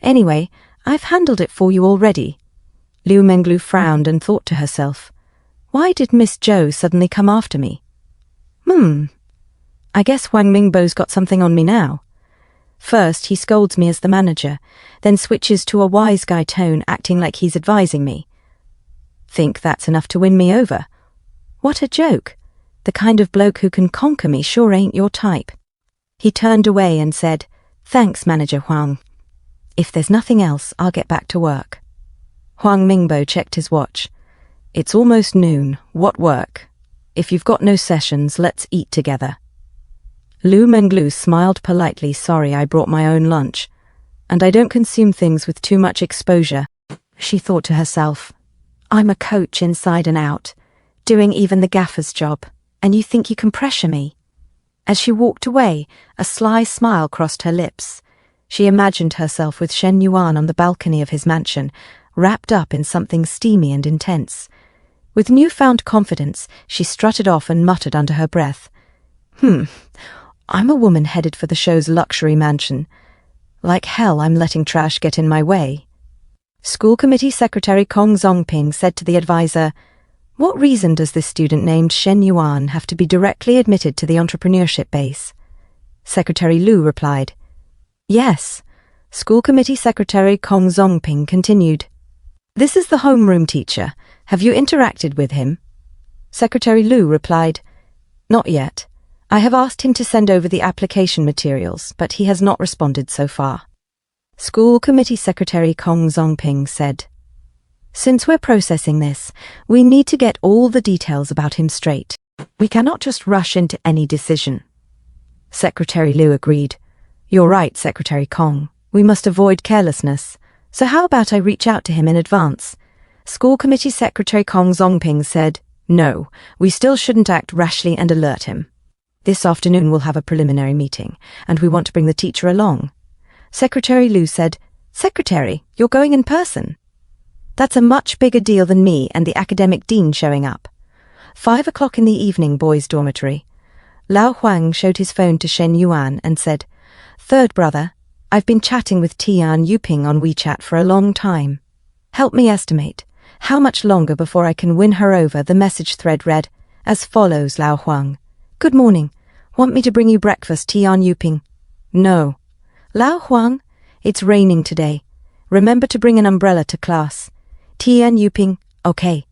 Anyway, I've handled it for you already." Liu Menglu frowned and thought to herself, "Why did Miss Zhou suddenly come after me? I guess Huang Mingbo's got something on me now. First, he scolds me as the manager, then switches to a wise guy tone, acting like he's advising me. Think that's enough to win me over? What a joke. The kind of bloke who can conquer me sure ain't your type." He turned away and said, "Thanks, Manager Huang. If there's nothing else, I'll get back to work." Huang Mingbo checked his watch. "It's almost noon. What work? If you've got no sessions, let's eat together." Liu Menglu smiled politely. "Sorry, I brought my own lunch, and I don't consume things with too much exposure." She thought to herself, "I'm a coach inside and out, doing even the gaffer's job, and you think you can pressure me?" As she walked away, a sly smile crossed her lips. She imagined herself with Shen Yuan on the balcony of his mansion, wrapped up in something steamy and intense. With newfound confidence, she strutted off and muttered under her breath, I'm a woman headed for the show's luxury mansion. Like hell, I'm letting trash get in my way. School Committee Secretary Kong Zongping said to the advisor, "What reason does this student named Shen Yuan have to be directly admitted to the entrepreneurship base?" Secretary Liu replied, "Yes." School Committee Secretary Kong Zongping continued, "This is the homeroom teacher. Have you interacted with him?" Secretary Liu replied, "Not yet. I have asked him to send over the application materials, but he has not responded so far." School Committee Secretary Kong Zongping said, "Since we're processing this, we need to get all the details about him straight. We cannot just rush into any decision." Secretary Liu agreed. "You're right, Secretary Kong. We must avoid carelessness. So how about I reach out to him in advance?" School Committee Secretary Kong Zongping said, "No, we still shouldn't act rashly and alert him. This afternoon we'll have a preliminary meeting, and we want to bring the teacher along." Secretary Liu said, "Secretary, you're going in person. That's a much bigger deal than me and the academic dean showing up." 5 o'clock in the evening, boys' dormitory. Lao Huang showed his phone to Shen Yuan and said, "Third brother, I've been chatting with Tian Yuping on WeChat for a long time. Help me estimate. How much longer before I can win her over?" The message thread read as follows: Lao Huang, "Good morning. Want me to bring you breakfast, Tian Yuping?" "No." Lao Huang, "It's raining today. Remember to bring an umbrella to class." Tian Yuping, "Okay."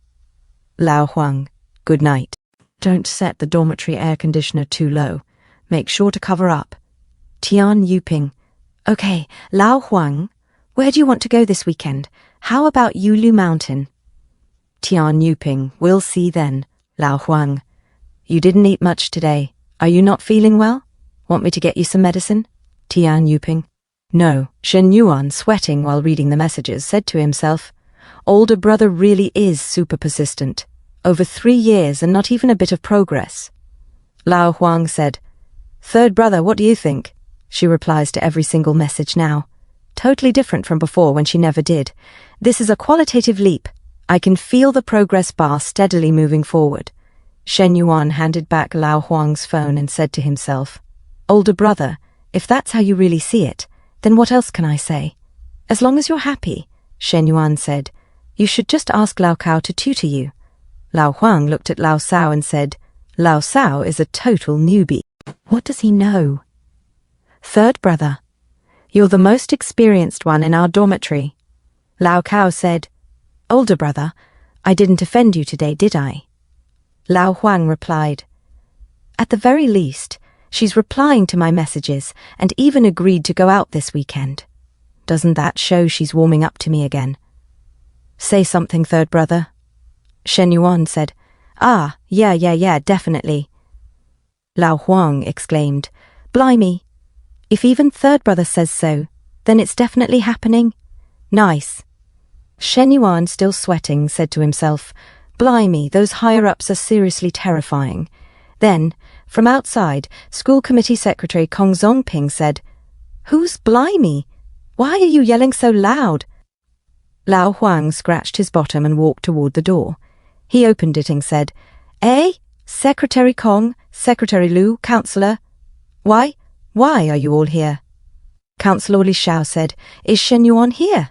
Lao Huang, "Good night. Don't set the dormitory air conditioner too low. Make sure to cover up." Tian Yuping, "Okay." Lao Huang, "Where do you want to go this weekend? How about Yulu Mountain?" Tian Yuping, "We'll see then." Lao Huang, "You didn't eat much today. Are you not feeling well? Want me to get you some medicine?" Tian Yuping, "No." Shen Yuan, sweating while reading the messages, said to himself, "Older brother really is super persistent. Over 3 years and not even a bit of progress." Lao Huang said, "Third brother, what do you think?" She replies to every single message now. Totally different from before when she never did. "This is a qualitative leap. I can feel the progress bar steadily moving forward." Shen Yuan handed back Lao Huang's phone and said to himself, "Older brother, if that's how you really see it, then what else can I say?" "As long as you're happy," Shen Yuan said, "you should just ask Lao Cao to tutor you." Lao Huang looked at Lao Cao and said, "Lao Cao is a total newbie. What does he know?" "Third brother, you're the most experienced one in our dormitory." Lao Cao said, "Older brother, I didn't offend you today, did I?" Lao Huang replied, "At the very least, she's replying to my messages and even agreed to go out this weekend. Doesn't that show she's warming up to me again?" "Say something, third brother." Shen Yuan said, Yeah, definitely." Lao Huang exclaimed, "Blimey, if even third brother says so, then it's definitely happening. Nice." Shen Yuan, still sweating, said to himself, "Blimey, those higher-ups are seriously terrifying." Then, from outside, School Committee Secretary Kong Zongping said, "Who's blimey? Why are you yelling so loud?" Lao Huang scratched his bottom and walked toward the door. He opened it and said, "Eh? Secretary Kong, Secretary Liu, Councillor. Why are you all here?" Councillor Li Xiao said, "Is Shen Yuan here?"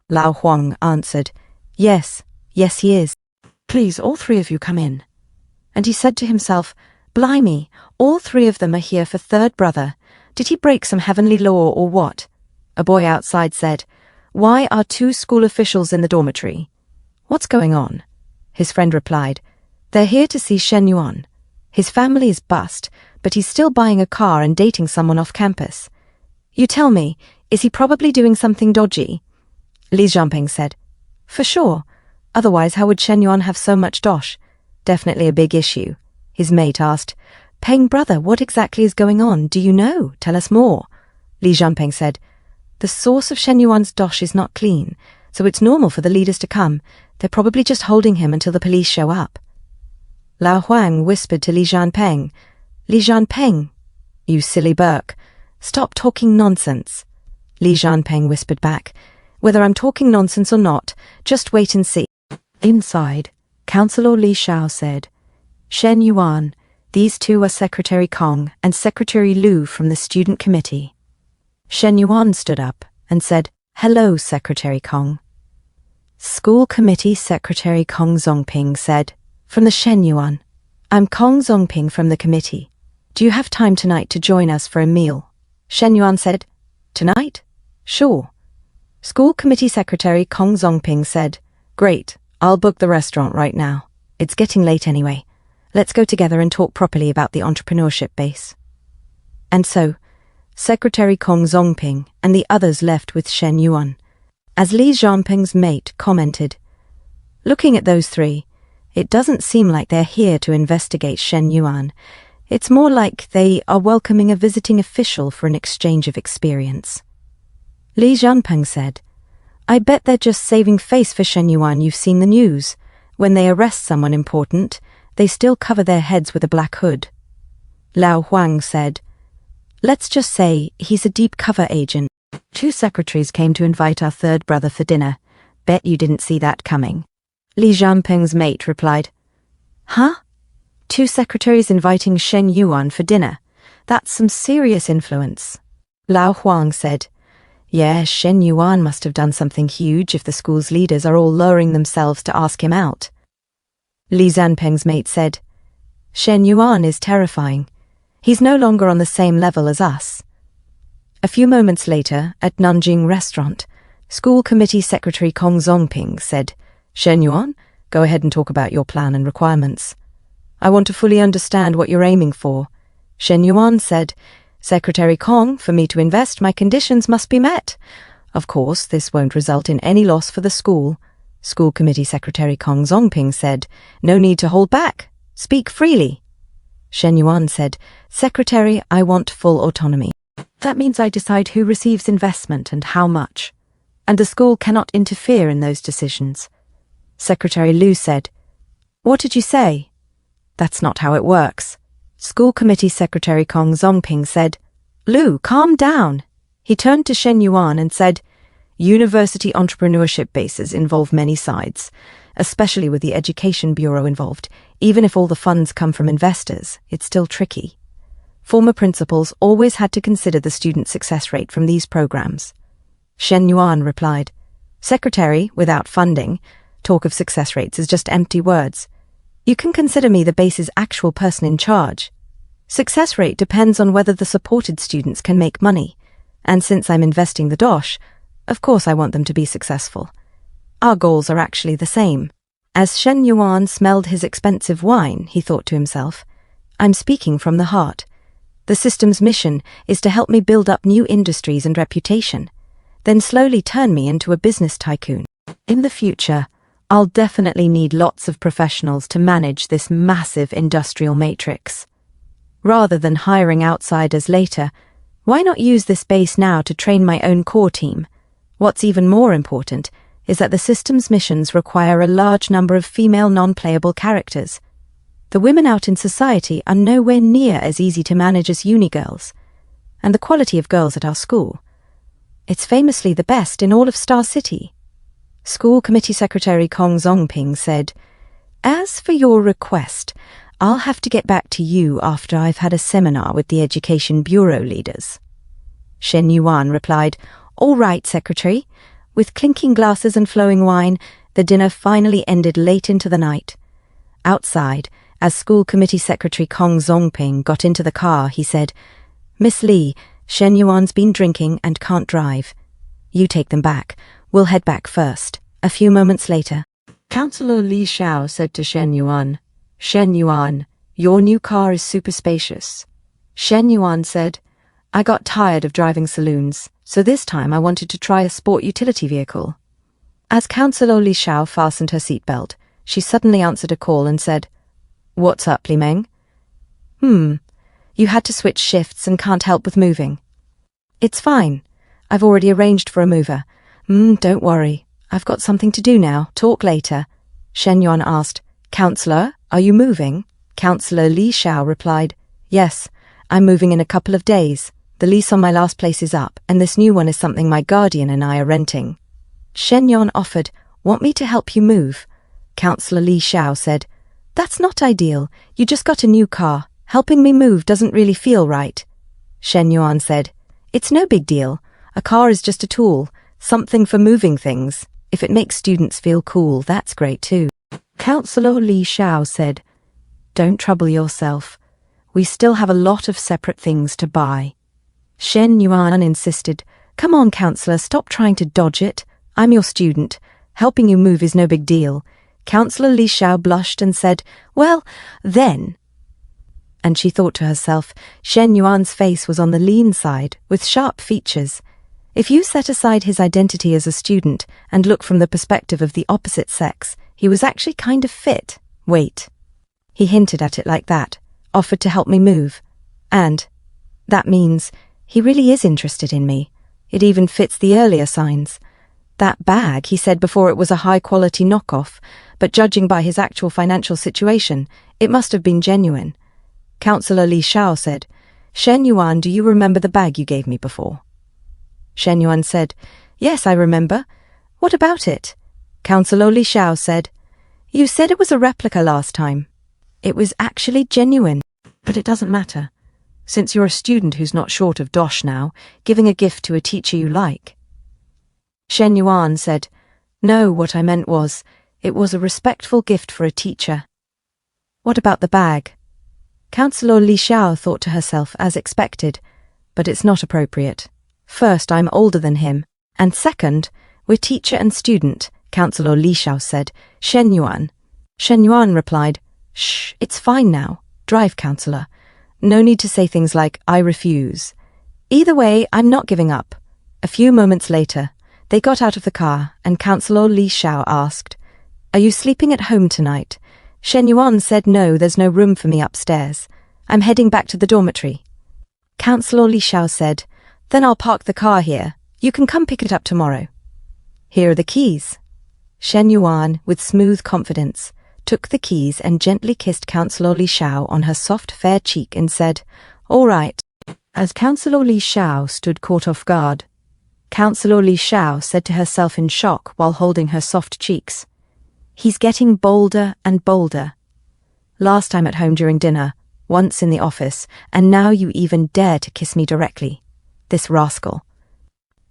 Lao Huang answered, Yes, he is. Please, all 3 of you come in." And he said to himself, "Blimey, all 3 of them are here for third brother. Did he break some heavenly law or what?" A boy outside said, "Why are 2 school officials in the dormitory? What's going on?" His friend replied, "They're here to see Shen Yuan. His family is bust, but he's still buying a car and dating someone off campus. You tell me, is he probably doing something dodgy?" Li Jianping said, "For sure. Otherwise, how would Shen Yuan have so much dosh? Definitely a big issue." His mate asked, "Peng brother, what exactly is going on? Do you know? Tell us more." Li Jianping said, "The source of Shen Yuan's dosh is not clean, so it's normal for the leaders to come. They're probably just holding him until the police show up." Lao Huang whispered to Li Jianping, "Li Jianping, You silly Burke. Stop talking nonsense. Li Jianping whispered back. Whether I'm talking nonsense or not, just wait and see. Inside, Councillor Li Shao said, Shen Yuan, these two are Secretary Kong and Secretary Lu from the student committee. Shen Yuan stood up and said, Hello, Secretary Kong. School Committee Secretary Kong Zongping said, From the Shen Yuan, I'm Kong Zongping from the committee. Do you have time tonight to join us for a meal? Shen Yuan said, Tonight? Sure. School Committee Secretary Kong Zongping said, Great, I'll book the restaurant right now. It's getting late anyway. Let's go together and talk properly about the entrepreneurship base. And so, Secretary Kong Zongping and the others left with Shen Yuan. As Li Jianping's mate commented, Looking at those three, it doesn't seem like they're here to investigate Shen Yuan. It's more like they are welcoming a visiting official for an exchange of experience. Li Jianping said, I bet they're just saving face for Shen Yuan. You've seen the news. When they arrest someone important, they still cover their heads with a black hood. Lao Huang said, Let's just say he's a deep cover agent. 2 secretaries came to invite our third brother for dinner. Bet you didn't see that coming. Li Jianping's mate replied, Huh? 2 secretaries inviting Shen Yuan for dinner. That's some serious influence. Lao Huang said, Yeah, Shen Yuan must have done something huge if the school's leaders are all lowering themselves to ask him out. Li Jianping's mate said, Shen Yuan is terrifying. He's no longer on the same level as us. A few moments later, at Nanjing Restaurant, School Committee Secretary Kong Zongping said, Shen Yuan, go ahead and talk about your plan and requirements. I want to fully understand what you're aiming for. Shen Yuan said, Secretary Kong, for me to invest, my conditions must be met. Of course, this won't result in any loss for the school. School Committee Secretary Kong Zongping said, No need to hold back. Speak freely. Shen Yuan said, Secretary, I want full autonomy. That means I decide who receives investment and how much. And the school cannot interfere in those decisions. Secretary Lu said, What did you say? That's not how it works. School Committee Secretary Kong Zongping said, Lu, calm down. He turned to Shen Yuan and said, University entrepreneurship bases involve many sides, especially with the Education Bureau involved. Even if all the funds come from investors, it's still tricky. Former principals always had to consider the student success rate from these programs. Shen Yuan replied, Secretary, without funding, talk of success rates is just empty words. You can consider me the base's actual person in charge. Success rate depends on whether the supported students can make money, and since I'm investing the dosh, of course I want them to be successful. Our goals are actually the same. As Shen Yuan smelled his expensive wine, he thought to himself, I'm speaking from the heart. The system's mission is to help me build up new industries and reputation, then slowly turn me into a business tycoon. In the future, I'll definitely need lots of professionals to manage this massive industrial matrix. Rather than hiring outsiders later, why not use this base now to train my own core team? What's even more important is that the system's missions require a large number of female non-playable characters. The women out in society are nowhere near as easy to manage as uni girls, and the quality of girls at our school, it's famously the best in all of Star City. School Committee Secretary Kong Zongping said, As for your request, I'll have to get back to you after I've had a seminar with the Education Bureau leaders. Shen Yuan replied, All right, Secretary. With clinking glasses and flowing wine, the dinner finally ended late into the night. Outside, as School Committee Secretary Kong Zongping got into the car, he said, Miss Li, Shen Yuan's been drinking and can't drive. You take them back. We'll head back first. A few moments later, Councillor Li Shao said to Shen Yuan, Shen Yuan, your new car is super spacious. Shen Yuan said, I got tired of driving saloons, so this time I wanted to try a sport utility vehicle. As Councillor Li Shao fastened her seatbelt, she suddenly answered a call and said, What's up, Li Meng? You had to switch shifts and can't help with moving. It's fine. I've already arranged for a mover. Don't worry. I've got something to do now. Talk later. Shen Yuan asked, Councillor, are you moving? Councillor Li Shao replied, Yes, I'm moving in a couple of days. The lease on my last place is up, and this new one is something my guardian and I are renting. Shen Yuan offered, "Want me to help you move?" Counselor Li Xiao said, "That's not ideal. You just got a new car. Helping me move doesn't really feel right." Shen Yuan said, "It's no big deal. A car is just a tool, something for moving things. If it makes students feel cool, that's great too." Counselor Li Xiao said, "Don't trouble yourself. We still have a lot of separate things to buy." Shen Yuan insisted, "Come on, Counselor, stop trying to dodge it. I'm your student. Helping you move is no big deal." Counselor Li Xiao blushed and said, "Well, then." And she thought to herself, Shen Yuan's face was on the lean side, with sharp features. If you set aside his identity as a student and look from the perspective of the opposite sex, he was actually kind of fit. Wait. He hinted at it like that, offered to help me move. And that means he really is interested in me. It even fits the earlier signs. That bag, he said before, it was a high-quality knockoff, but judging by his actual financial situation, it must have been genuine. Counselor Li Xiao said, "Shen Yuan, do you remember the bag you gave me before?" Shen Yuan said, "Yes, I remember. What about it?" Counselor Li Xiao said, "You said it was a replica last time. It was actually genuine, but it doesn't matter. Since you're a student who's not short of dosh now, giving a gift to a teacher you like." Shen Yuan said, "No, what I meant was, it was a respectful gift for a teacher." "What about the bag?" Counselor Li Xiao thought to herself, as expected, "But it's not appropriate. First, I'm older than him, and second, we're teacher and student," Counselor Li Xiao said. "Shen Yuan." Shen Yuan replied, "Shh, it's fine now. Drive, Counselor. No need to say things like, 'I refuse.' Either way, I'm not giving up." A few moments later, they got out of the car, and Counselor Li Xiao asked, "Are you sleeping at home tonight?" Shen Yuan said, "No, there's no room for me upstairs. I'm heading back to the dormitory." Counselor Li Xiao said, "Then I'll park the car here. You can come pick it up tomorrow. Here are the keys." Shen Yuan, with smooth confidence, took the keys and gently kissed Counselor Li Xiao on her soft, fair cheek and said, "All right." As Counselor Li Xiao stood caught off guard, Counselor Li Xiao said to herself in shock while holding her soft cheeks, "He's getting bolder and bolder. Last time at home during dinner, once in the office, and now you even dare to kiss me directly. This rascal."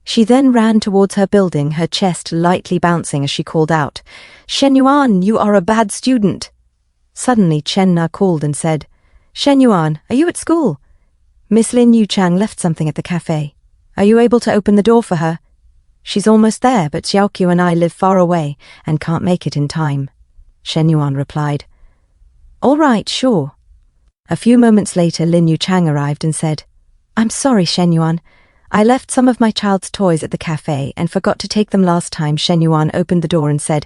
She then ran towards her building, her chest lightly bouncing as she called out, "Shen Yuan, you are a bad student." Suddenly Chen Na called and said, "Shen Yuan, are you at school? Miss Lin Yu Chang left something at the cafe. Are you able to open the door for her? She's almost there, but Xiaoqiu and I live far away and can't make it in time." Shen Yuan replied, "All right, sure." A few moments later, Lin Yu Chang arrived and said, "I'm sorry, Shen Yuan. I left some of my child's toys at the cafe and forgot to take them last time." Shen Yuan opened the door and said,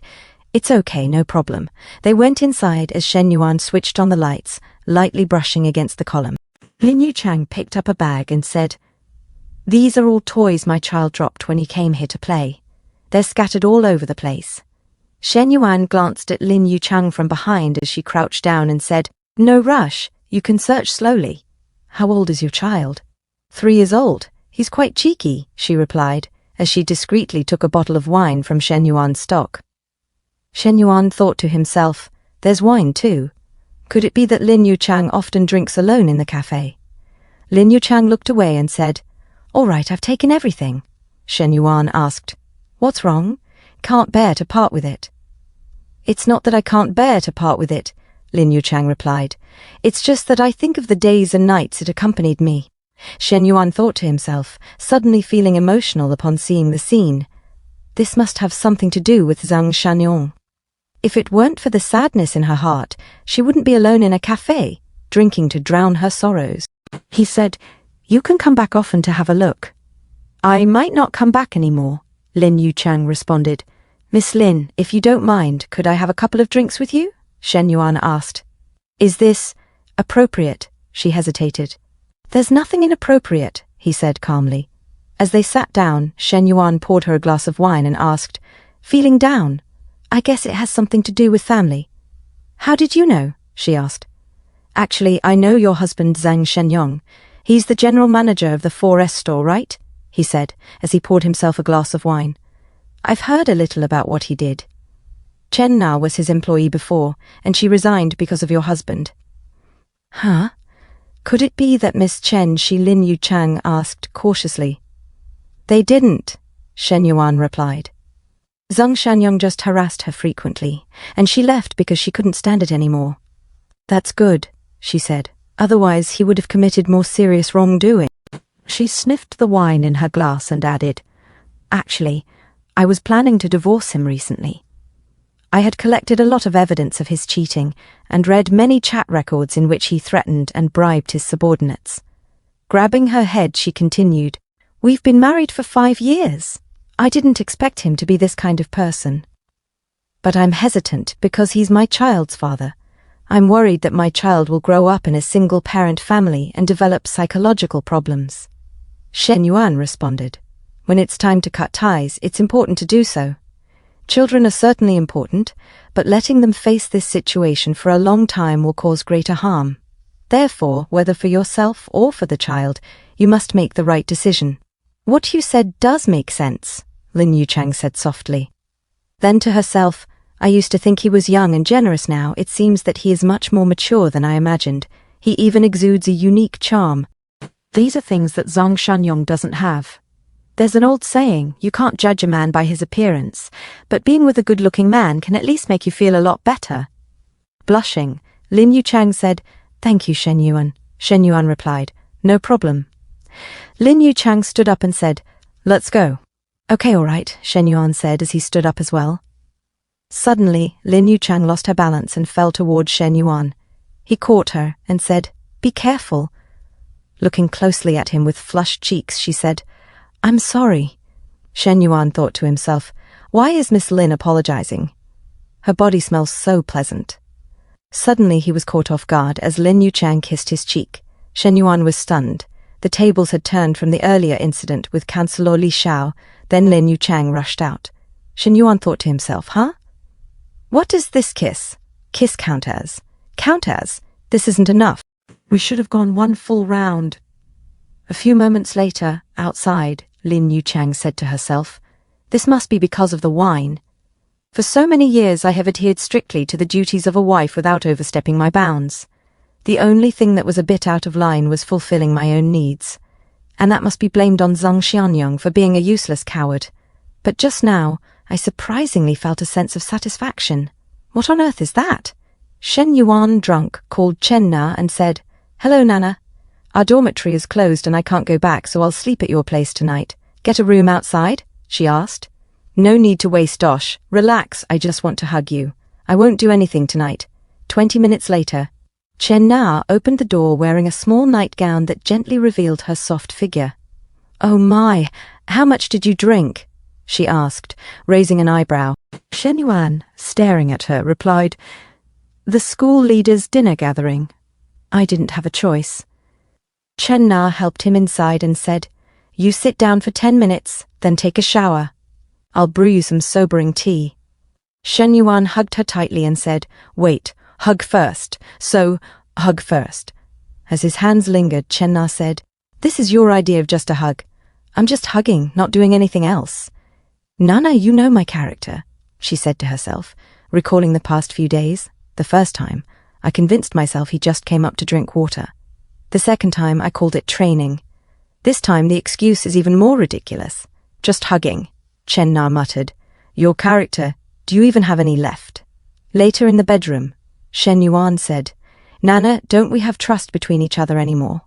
"It's okay, no problem." They went inside as Shen Yuan switched on the lights, lightly brushing against the column. Lin Yu Chang picked up a bag and said, "These are all toys my child dropped when he came here to play. They're scattered all over the place." Shen Yuan glanced at Lin Yu Chang from behind as she crouched down and said, "No rush, you can search slowly." "How old is your child?" 3 years old. He's quite cheeky," she replied, as she discreetly took a bottle of wine from Shen Yuan's stock. Shen Yuan thought to himself, "There's wine too. Could it be that Lin Yu Chang often drinks alone in the cafe?" Lin Yu Chang looked away and said, "All right, I've taken everything." Shen Yuan asked, "What's wrong? Can't bear to part with it." "It's not that I can't bear to part with it," Lin Yu Chang replied. "It's just that I think of the days and nights it accompanied me." Shen Yuan thought to himself, suddenly feeling emotional upon seeing the scene. This must have something to do with Zhang Shanyong. If it weren't for the sadness in her heart, she wouldn't be alone in a cafe, drinking to drown her sorrows. He said, "You can come back often to have a look." "I might not come back anymore," Lin Yu Chang responded. "Miss Lin, if you don't mind, could I have a couple of drinks with you?" Shen Yuan asked. "Is this appropriate?" She hesitated. "There's nothing inappropriate," he said calmly. As they sat down, Shen Yuan poured her a glass of wine and asked, "Feeling down? I guess it has something to do with family." "How did you know?" she asked. Actually, I know your husband Zhang Shenyong. He's the general manager of the 4S store, right? He said, as he poured himself a glass of wine. I've heard a little about what he did. Chen Na was his employee before, and she resigned because of your husband. Huh? Could it be that Miss Chen Lin Yu Chang asked cautiously? They didn't, Shen Yuan replied. Zhang Shanyong just harassed her frequently, and she left because she couldn't stand it anymore. That's good, she said. Otherwise he would have committed more serious wrongdoing. She sniffed the wine in her glass and added, Actually, I was planning to divorce him recently. I had collected a lot of evidence of his cheating and read many chat records in which he threatened and bribed his subordinates. Grabbing her head, she continued, We've been married for 5 years. I didn't expect him to be this kind of person. But I'm hesitant because he's my child's father. I'm worried that my child will grow up in a single-parent family and develop psychological problems. Shen Yuan responded, When it's time to cut ties, it's important to do so. Children are certainly important, but letting them face this situation for a long time will cause greater harm. Therefore, whether for yourself or for the child, you must make the right decision. What you said does make sense, Lin Yuchang said softly. Then to herself, I used to think he was young and generous. Now it seems that he is much more mature than I imagined. He even exudes a unique charm. These are things that Zhang Shanyong doesn't have. There's an old saying, you can't judge a man by his appearance, but being with a good-looking man can at least make you feel a lot better. Blushing, Lin Yuchang said, Thank you, Shen Yuan. Shen Yuan replied, No problem. Lin Yuchang stood up and said, Let's go. Okay, all right, Shen Yuan said as he stood up as well. Suddenly, Lin Yuchang lost her balance and fell toward Shen Yuan. He caught her and said, Be careful. Looking closely at him with flushed cheeks, she said, I'm sorry. Shen Yuan thought to himself, Why is Miss Lin apologizing? Her body smells so pleasant. Suddenly he was caught off guard as Lin Yuchang kissed his cheek. Shen Yuan was stunned. The tables had turned from the earlier incident with Councillor Li Xiao. Then Lin Yuchang rushed out. Shen Yuan thought to himself, Huh? What does this kiss count as? Count as? This isn't enough. We should have gone one full round. A few moments later, outside, Lin Yuchang said to herself, This must be because of the wine. For so many years I have adhered strictly to the duties of a wife without overstepping my bounds. The only thing that was a bit out of line was fulfilling my own needs. And that must be blamed on Zhang Xianyong for being a useless coward. But just now, I surprisingly felt a sense of satisfaction. What on earth is that? Shen Yuan, drunk, called Chen Na and said, Hello, Nana. Our dormitory is closed and I can't go back, so I'll sleep at your place tonight. Get a room outside? She asked. No need to waste dosh. Relax, I just want to hug you. I won't do anything tonight. 20 minutes later, Chen Na opened the door wearing a small nightgown that gently revealed her soft figure. Oh my, how much did you drink? She asked, raising an eyebrow. Shen Yuan, staring at her, replied, The school leader's dinner gathering. I didn't have a choice. Chen Na helped him inside and said, You sit down for 10 minutes, then take a shower. I'll brew you some sobering tea. Shen Yuan hugged her tightly and said, Wait, hug first. So, hug first. As his hands lingered, Chen Na said, This is your idea of just a hug. I'm just hugging, not doing anything else. Nana, you know my character, she said to herself, recalling the past few days. The first time, I convinced myself he just came up to drink water. The second time, I called it training. This time, the excuse is even more ridiculous. Just hugging, Chen Na muttered. Your character, do you even have any left? Later in the bedroom, Shen Yuan said, Nana, don't we have trust between each other anymore?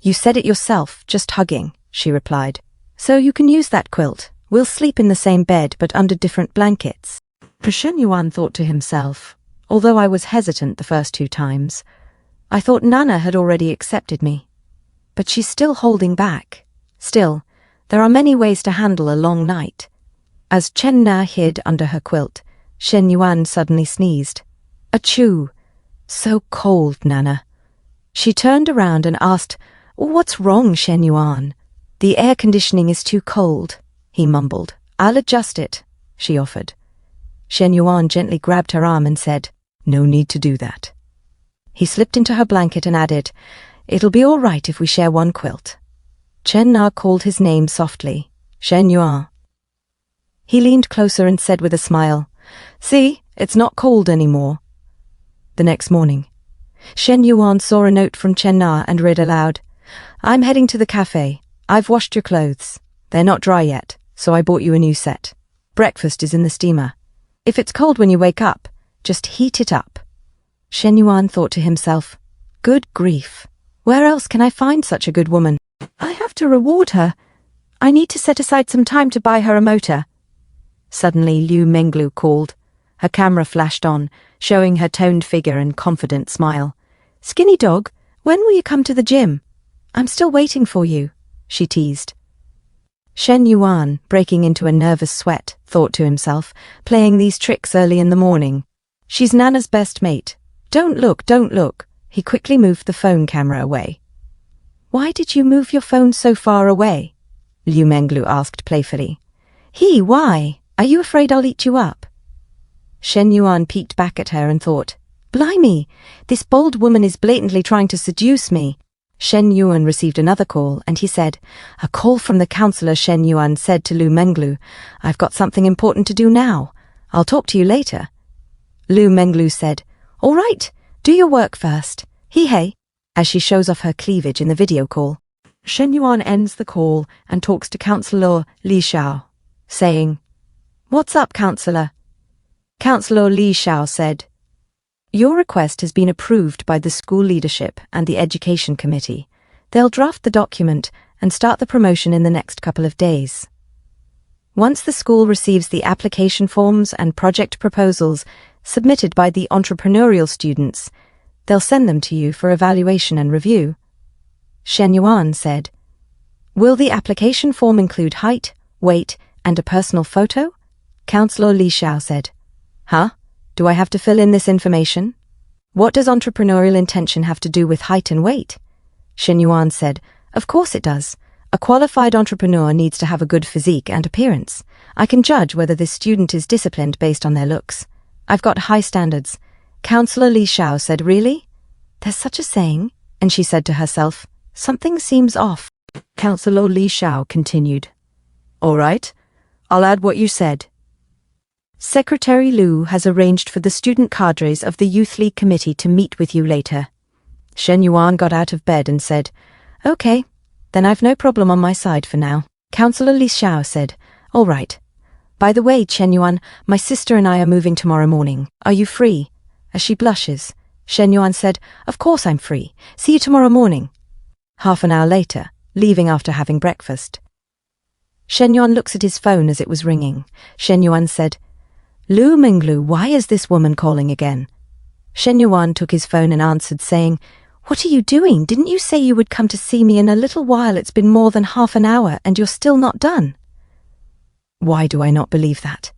You said it yourself, just hugging, she replied. So you can use that quilt. We'll sleep in the same bed but under different blankets. Shen Yuan thought to himself, although I was hesitant the first 2 times, I thought Nana had already accepted me. But she's still holding back. Still, there are many ways to handle a long night. As Chen Na hid under her quilt, Shen Yuan suddenly sneezed. Achoo! So cold, Nana. She turned around and asked, What's wrong, Shen Yuan? The air conditioning is too cold, he mumbled. I'll adjust it, she offered. Shen Yuan gently grabbed her arm and said, No need to do that. He slipped into her blanket and added, "It'll be all right if we share one quilt." Chen Na called his name softly, Shen Yuan. He leaned closer and said with a smile, "See, it's not cold anymore." The next morning, Shen Yuan saw a note from Chen Na and read aloud, "I'm heading to the cafe. I've washed your clothes. They're not dry yet, so I bought you a new set. Breakfast is in the steamer. If it's cold when you wake up, just heat it up." Shen Yuan thought to himself, "Good grief. Where else can I find such a good woman? I have to reward her. I need to set aside some time to buy her a motor." Suddenly Liu Menglu called. Her camera flashed on, showing her toned figure and confident smile. "Skinny dog, when will you come to the gym? I'm still waiting for you," she teased. Shen Yuan, breaking into a nervous sweat, thought to himself, playing these tricks early in the morning. She's Nana's best mate. Don't look, don't look. He quickly moved the phone camera away. "Why did you move your phone so far away?" Liu Menglu asked playfully. Why? Are you afraid I'll eat you up?" Shen Yuan peeked back at her and thought, "Blimey, this bold woman is blatantly trying to seduce me." Shen Yuan received another call, and he said, "A call from the counselor." Shen Yuan said to Liu Menglu, "I've got something important to do now. I'll talk to you later." Liu Menglu said, "All right, do your work first. Hey," as she shows off her cleavage in the video call. Shen Yuan ends the call and talks to Counselor Li Xiao, saying, "What's up, Counselor?" Counselor Li Xiao said, "Your request has been approved by the school leadership and the education committee. They'll draft the document and start the promotion in the next couple of days. Once the school receives the application forms and project proposals submitted by the entrepreneurial students, they'll send them to you for evaluation and review." Shen Yuan said, "Will the application form include height, weight, and a personal photo?" Counselor Li Xiao said, "Huh? Do I have to fill in this information? What does entrepreneurial intention have to do with height and weight?" Shen Yuan said, "Of course it does. A qualified entrepreneur needs to have a good physique and appearance. I can judge whether this student is disciplined based on their looks. I've got high standards." Counselor Li Xiao said, "Really? There's such a saying?" And she said to herself, "Something seems off." Counselor Li Xiao continued, "All right, I'll add what you said. Secretary Liu has arranged for the student cadres of the Youth League Committee to meet with you later." Shen Yuan got out of bed and said, "Okay, then I've no problem on my side for now." Counselor Li Xiao said, "All right. By the way, Shen Yuan, my sister and I are moving tomorrow morning. Are you free?" As she blushes, Shen Yuan said, "Of course I'm free. See you tomorrow morning." Half an hour later, leaving after having breakfast. Shen Yuan looks at his phone as it was ringing. Shen Yuan said, "Liu Menglu, why is this woman calling again?" Shen Yuan took his phone and answered, saying, "What are you doing? Didn't you say you would come to see me in a little while? It's been more than half an hour and you're still not done." "Why do I not believe that?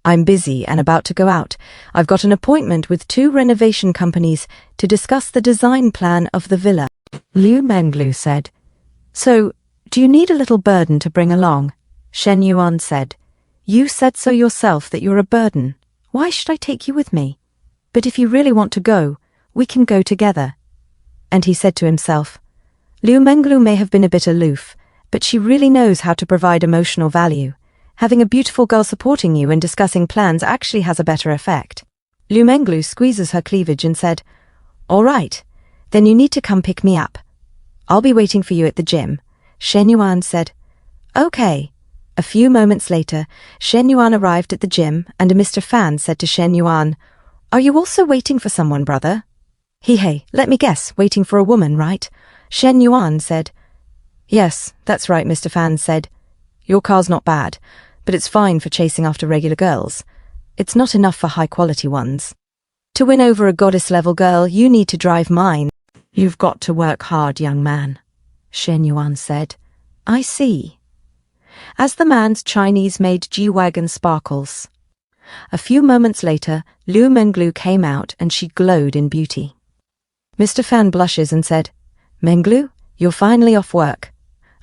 I'm busy and about to go out. I've got an appointment with 2 renovation companies to discuss the design plan of the villa." Liu Menglu said, "So, do you need a little burden to bring along?" Shen Yuan said, "You said so yourself that you're a burden. Why should I take you with me? But if you really want to go, we can go together." And he said to himself, "Liu Menglu may have been a bit aloof, but she really knows how to provide emotional value. Having a beautiful girl supporting you and discussing plans actually has a better effect." Liu Menglu squeezes her cleavage and said, "All right, then you need to come pick me up. I'll be waiting for you at the gym." Shen Yuan said, "Okay." A few moments later, Shen Yuan arrived at the gym and Mr. Fan said to Shen Yuan, "Are you also waiting for someone, brother?" Hey, let me guess, waiting for a woman, right?" Shen Yuan said, "Yes, that's right," Mr. Fan said. "Your car's not bad, but it's fine for chasing after regular girls. It's not enough for high-quality ones. To win over a goddess-level girl, you need to drive mine." "You've got to work hard, young man," Shen Yuan said. "I see." As the man's Chinese-made G-Wagon sparkles. A few moments later, Liu Menglu came out and she glowed in beauty. Mr. Fan blushes and said, "Menglu, you're finally off work.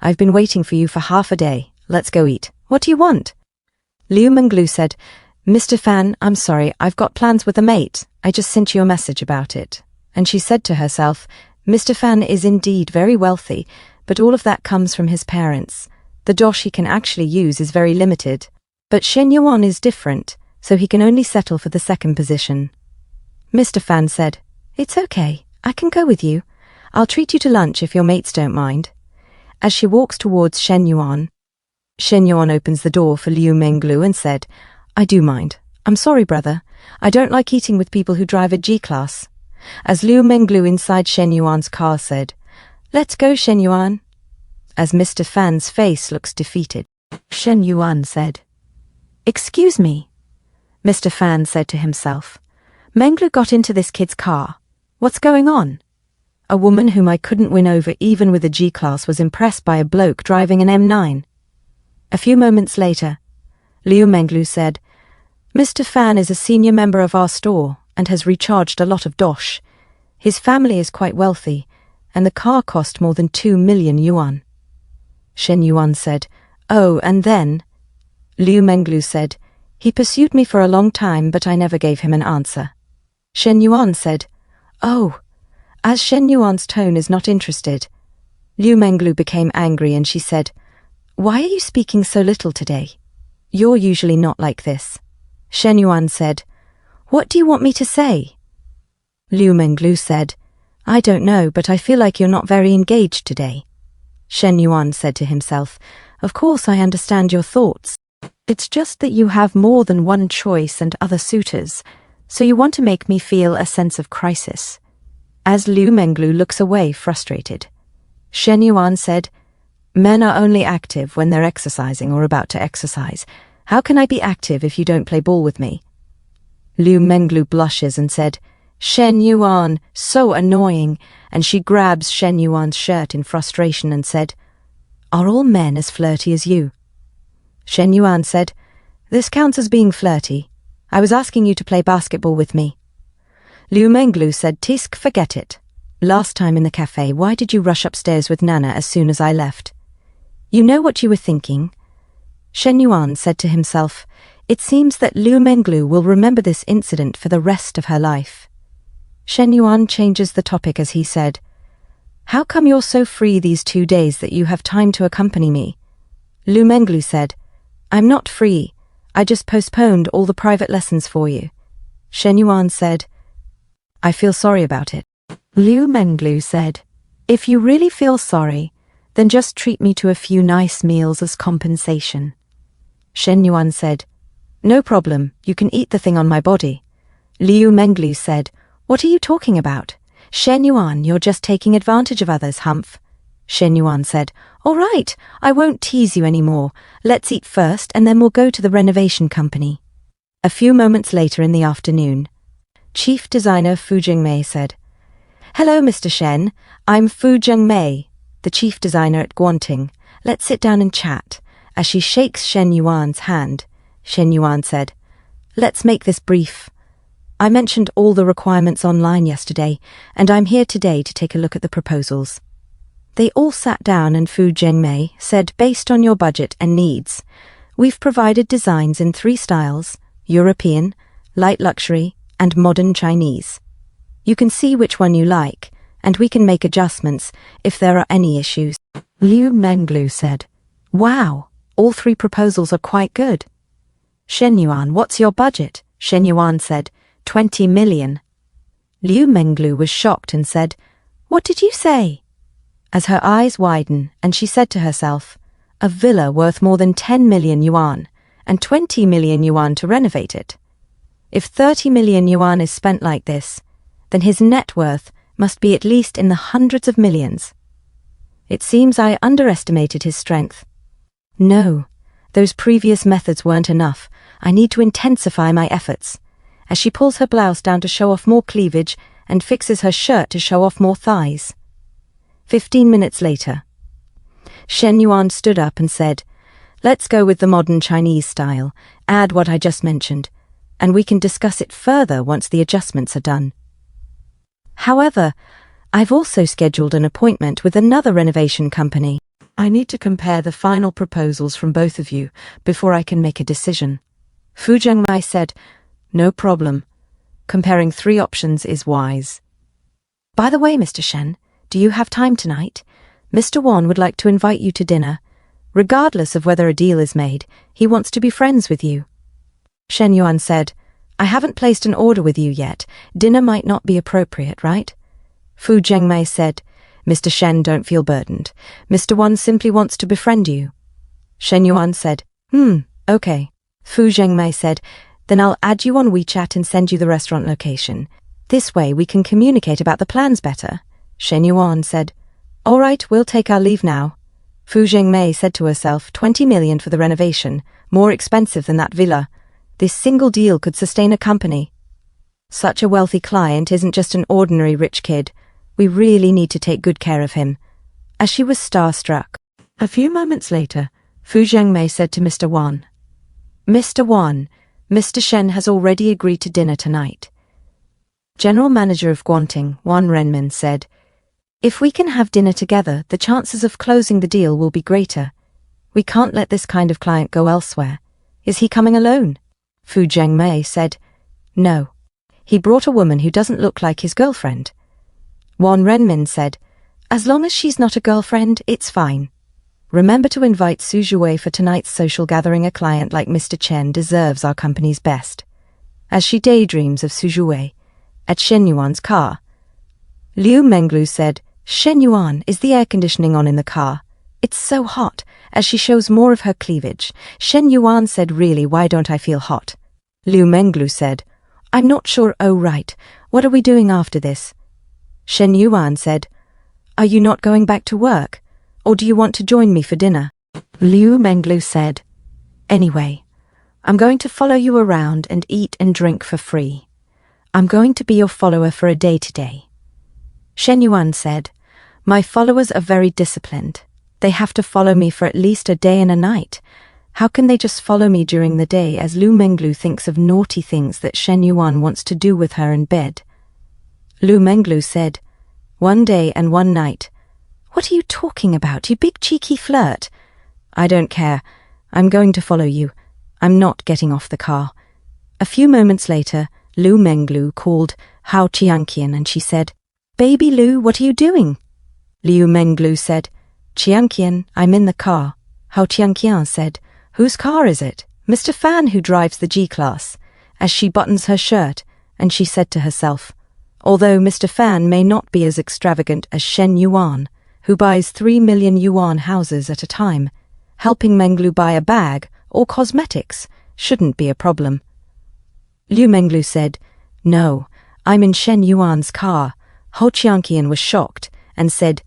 I've been waiting for you for half a day. Let's go eat. What do you want?" Liu Menglu said, "Mr. Fan, I'm sorry, I've got plans with a mate. I just sent you a message about it." And she said to herself, Mr. Fan is indeed very wealthy, but all of that comes from his parents. The dosh he can actually use is very limited. But Shen Yuan is different, so he can only settle for the second position. Mr. Fan said, It's okay, I can go with you. I'll treat you to lunch if your mates don't mind. As she walks towards Shen Yuan opens the door for Liu Menglu and said, I do mind. I'm sorry, brother. I don't like eating with people who drive a G-class. As Liu Menglu inside Shen Yuan's car said, Let's go, Shen Yuan. As Mr. Fan's face looks defeated, Shen Yuan said, Excuse me. Mr. Fan said to himself, Menglu got into this kid's car. What's going on? A woman whom I couldn't win over even with a G-class was impressed by a bloke driving an M9. A few moments later, Liu Menglu said, Mr. Fan is a senior member of our store and has recharged a lot of dosh. His family is quite wealthy, and the car cost more than 2 million yuan. Shen Yuan said, Oh, and then? Liu Menglu said, He pursued me for a long time, but I never gave him an answer. Shen Yuan said, Oh. As Shen Yuan's tone is not interested, Liu Menglu became angry and she said, Why are you speaking so little today? You're usually not like this. Shen Yuan said, What do you want me to say? Liu Menglu said, I don't know, but I feel like you're not very engaged today. Shen Yuan said to himself, Of course I understand your thoughts. It's just that you have more than one choice and other suitors, so you want to make me feel a sense of crisis. As Liu Menglu looks away frustrated, Shen Yuan said, Men are only active when they're exercising or about to exercise. How can I be active if you don't play ball with me? Liu Menglu blushes and said, Shen Yuan, so annoying, and she grabs Shen Yuan's shirt in frustration and said, Are all men as flirty as you? Shen Yuan said, This counts as being flirty. I was asking you to play basketball with me. Liu Menglu said, Tisk, forget it. Last time in the cafe, why did you rush upstairs with Nana as soon as I left? You know what you were thinking? Shen Yuan said to himself, It seems that Liu Menglu will remember this incident for the rest of her life. Shen Yuan changes the topic as he said, How come you're so free these 2 days that you have time to accompany me? Liu Menglu said, I'm not free. I just postponed all the private lessons for you. Shen Yuan said, I feel sorry about it. Liu Menglu said, If you really feel sorry, then just treat me to a few nice meals as compensation. Shen Yuan said, No problem, you can eat the thing on my body. Liu Menglu said, What are you talking about? Shen Yuan, you're just taking advantage of others, humph. Shen Yuan said, All right, I won't tease you anymore. Let's eat first and then we'll go to the renovation company. A few moments later in the afternoon, Chief Designer Fu Jingmei said, Hello, Mr. Shen. I'm Fu Jingmei, the Chief Designer at Guanting. Let's sit down and chat. As she shakes Shen Yuan's hand, Shen Yuan said, Let's make this brief. I mentioned all the requirements online yesterday, and I'm here today to take a look at the proposals. They all sat down and Fu Jingmei said, Based on your budget and needs, we've provided designs in 3 styles, European, light luxury, and modern Chinese. You can see which one you like, and we can make adjustments if there are any issues. Liu Menglu said, Wow, all 3 proposals are quite good. Shen Yuan, what's your budget? Shen Yuan said, 20 million. Liu Menglu was shocked and said, What did you say? As her eyes widen and she said to herself, A villa worth more than 10 million yuan and 20 million yuan to renovate it. If 30 million yuan is spent like this, then his net worth must be at least in the hundreds of millions. It seems I underestimated his strength. No, those previous methods weren't enough. I need to intensify my efforts. As she pulls her blouse down to show off more cleavage and fixes her shirt to show off more thighs. 15 minutes later, Shen Yuan stood up and said, Let's go with the modern Chinese style, add what I just mentioned, and we can discuss it further once the adjustments are done. However, I've also scheduled an appointment with another renovation company. I need to compare the final proposals from both of you before I can make a decision. Fu Zhengmai said, No problem. Comparing 3 options is wise. By the way, Mr. Shen, do you have time tonight? Mr. Wan would like to invite you to dinner. Regardless of whether a deal is made, he wants to be friends with you. Shen Yuan said, I haven't placed an order with you yet. Dinner might not be appropriate, right? Fu Zhengmei said, Mr. Shen, don't feel burdened. Mr. Wan simply wants to befriend you. Shen Yuan said, okay. Fu Zhengmei said, then I'll add you on WeChat and send you the restaurant location. This way we can communicate about the plans better. Shen Yuan said, all right, we'll take our leave now. Fu Zhengmei said to herself, 20 million for the renovation, more expensive than that villa. This single deal could sustain a company. Such a wealthy client isn't just an ordinary rich kid. We really need to take good care of him. As she was starstruck. A few moments later, Fu Zhengmei said to Mr. Wan, Mr. Wan, Mr. Shen has already agreed to dinner tonight. General Manager of Guanting, Wan Renmin, said, if we can have dinner together, the chances of closing the deal will be greater. We can't let this kind of client go elsewhere. Is he coming alone? Fu Zhengmei said, no. He brought a woman who doesn't look like his girlfriend. Wan Renmin said, as long as she's not a girlfriend, it's fine. Remember to invite Su Zhuwei for tonight's social gathering. A client like Mr. Chen deserves our company's best. As she daydreams of Su Zhuwei, at Shen Yuan's car. Liu Menglu said, Shen Yuan, is the air conditioning on in the car? It's so hot, as she shows more of her cleavage. Shen Yuan said, really, why don't I feel hot? Liu Menglu said, I'm not sure. Oh right, what are we doing after this? Shen Yuan said, are you not going back to work? Or do you want to join me for dinner? Liu Menglu said, anyway, I'm going to follow you around and eat and drink for free. I'm going to be your follower for a day today. Shen Yuan said, my followers are very disciplined. They have to follow me for at least a day and a night. How can they just follow me during the day? As Liu Menglu thinks of naughty things that Shen Yuan wants to do with her in bed. Liu Menglu said, one day and one night. What are you talking about, you big cheeky flirt? I don't care. I'm going to follow you. I'm not getting off the car. A few moments later, Liu Menglu called Hao Qianqian and she said, baby Liu, what are you doing? Liu Menglu said, Qianqian, I'm in the car. Hao Qianqian said, whose car is it? Mr. Fan, who drives the G-Class. As she buttons her shirt, and she said to herself, although Mr. Fan may not be as extravagant as Shen Yuan, who buys 3 million yuan houses at a time, helping Menglu buy a bag or cosmetics shouldn't be a problem. Liu Menglu said, no, I'm in Shen Yuan's car. Hao Qianqian was shocked and said,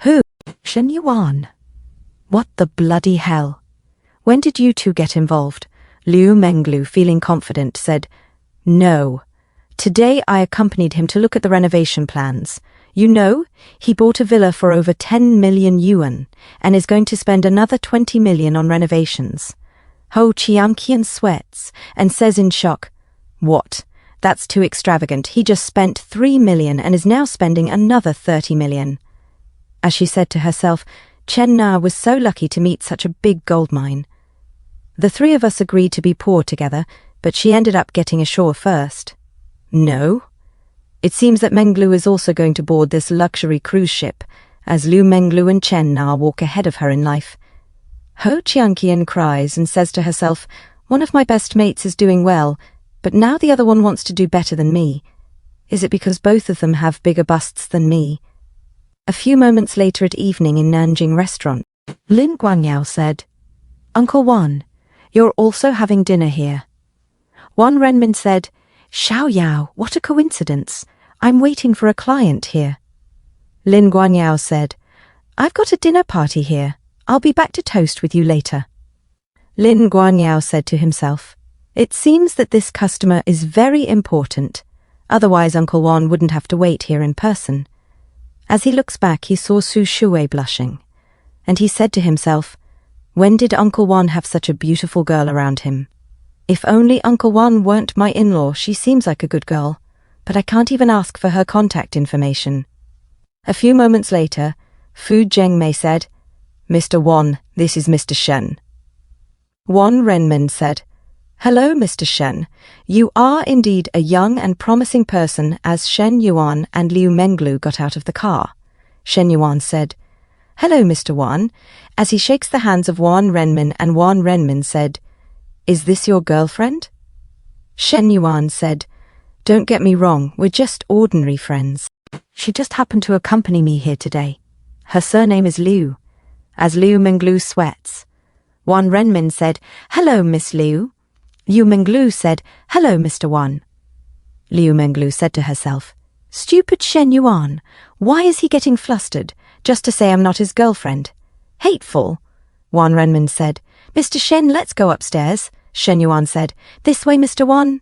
who? Shen Yuan? What the bloody hell? When did you two get involved? Liu Menglu, feeling confident, said, no. Today I accompanied him to look at the renovation plans. You know, he bought a villa for over 10 million yuan and is going to spend another 20 million on renovations. Hao Qianqian sweats and says in shock, what? That's too extravagant. He just spent 3 million and is now spending another 30 million. As she said to herself, Chen Na was so lucky to meet such a big gold mine. The three of us agreed to be poor together, but she ended up getting ashore first. No. It seems that Menglu is also going to board this luxury cruise ship, as Liu Menglu and Chen Na walk ahead of her in life. Hao Qianqian cries and says to herself, one of my best mates is doing well, but now the other one wants to do better than me. Is it because both of them have bigger busts than me? A few moments later at evening in Nanjing restaurant, Lin Guangyao said, Uncle Wan, you're also having dinner here. Wan Renmin said, Xiao Yao, what a coincidence. I'm waiting for a client here. Lin Guangyao said, I've got a dinner party here. I'll be back to toast with you later. Lin Guangyao said to himself, it seems that this customer is very important. Otherwise Uncle Wan wouldn't have to wait here in person. As he looks back, he saw Su Shuwei blushing, and he said to himself, when did Uncle Wan have such a beautiful girl around him? If only Uncle Wan weren't my in-law. She seems like a good girl, but I can't even ask for her contact information. A few moments later, Fu Zhengmei said, Mr. Wan, this is Mr. Shen. Wan Renmin said, Hello, Mr. Shen. You are indeed a young and promising person, as Shen Yuan and Liu Menglu got out of the car. Shen Yuan said, Hello, Mr. Wan, as he shakes the hands of Wan Renmin, and Wan Renmin said, Is this your girlfriend? Shen Yuan said, Don't get me wrong, we're just ordinary friends. She just happened to accompany me here today. Her surname is Liu, as Liu Menglu sweats. Wan Renmin said, Hello, Miss Liu. Liu Menglu said, Hello, Mr. Wan. Liu Menglu said to herself, Stupid Shen Yuan, why is he getting flustered, just to say I'm not his girlfriend? Hateful. Wan Renmin said, Mr. Shen, let's go upstairs. Shen Yuan said, This way, Mr. Wan.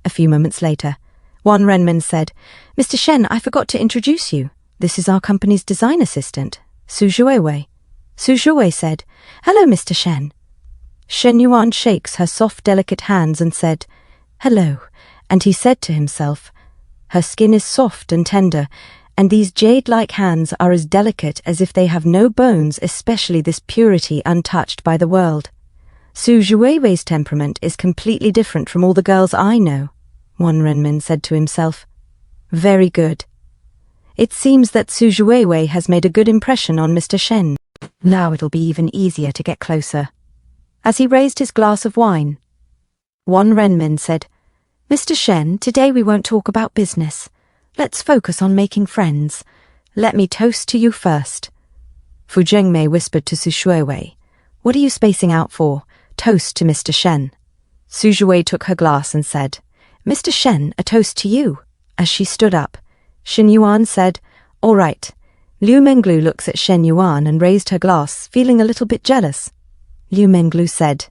A few moments later, Wan Renmin said, Mr. Shen, I forgot to introduce you. This is our company's design assistant, Su Zhuewei. Su Zhuewei said, Hello, Mr. Shen. Shen Yuan shakes her soft, delicate hands and said, Hello, and he said to himself, Her skin is soft and tender, and these jade-like hands are as delicate as if they have no bones, especially this purity untouched by the world. Su Zhuewei's temperament is completely different from all the girls I know, Wan Renmin said to himself. Very good. It seems that Su Zhuewei has made a good impression on Mr. Shen. Now it'll be even easier to get closer. As he raised his glass of wine, Wan Renmin said, Mr. Shen, today we won't talk about business. Let's focus on making friends. Let me toast to you first. Fu Zhengmei whispered to Su Zhuewei, What are you spacing out for? Toast to Mr. Shen. Su Zhuewei took her glass and said, Mr. Shen, a toast to you. As she stood up, Shen Yuan said, All right. Liu Menglu looks at Shen Yuan and raised her glass, feeling a little bit jealous. Liu Menglu said,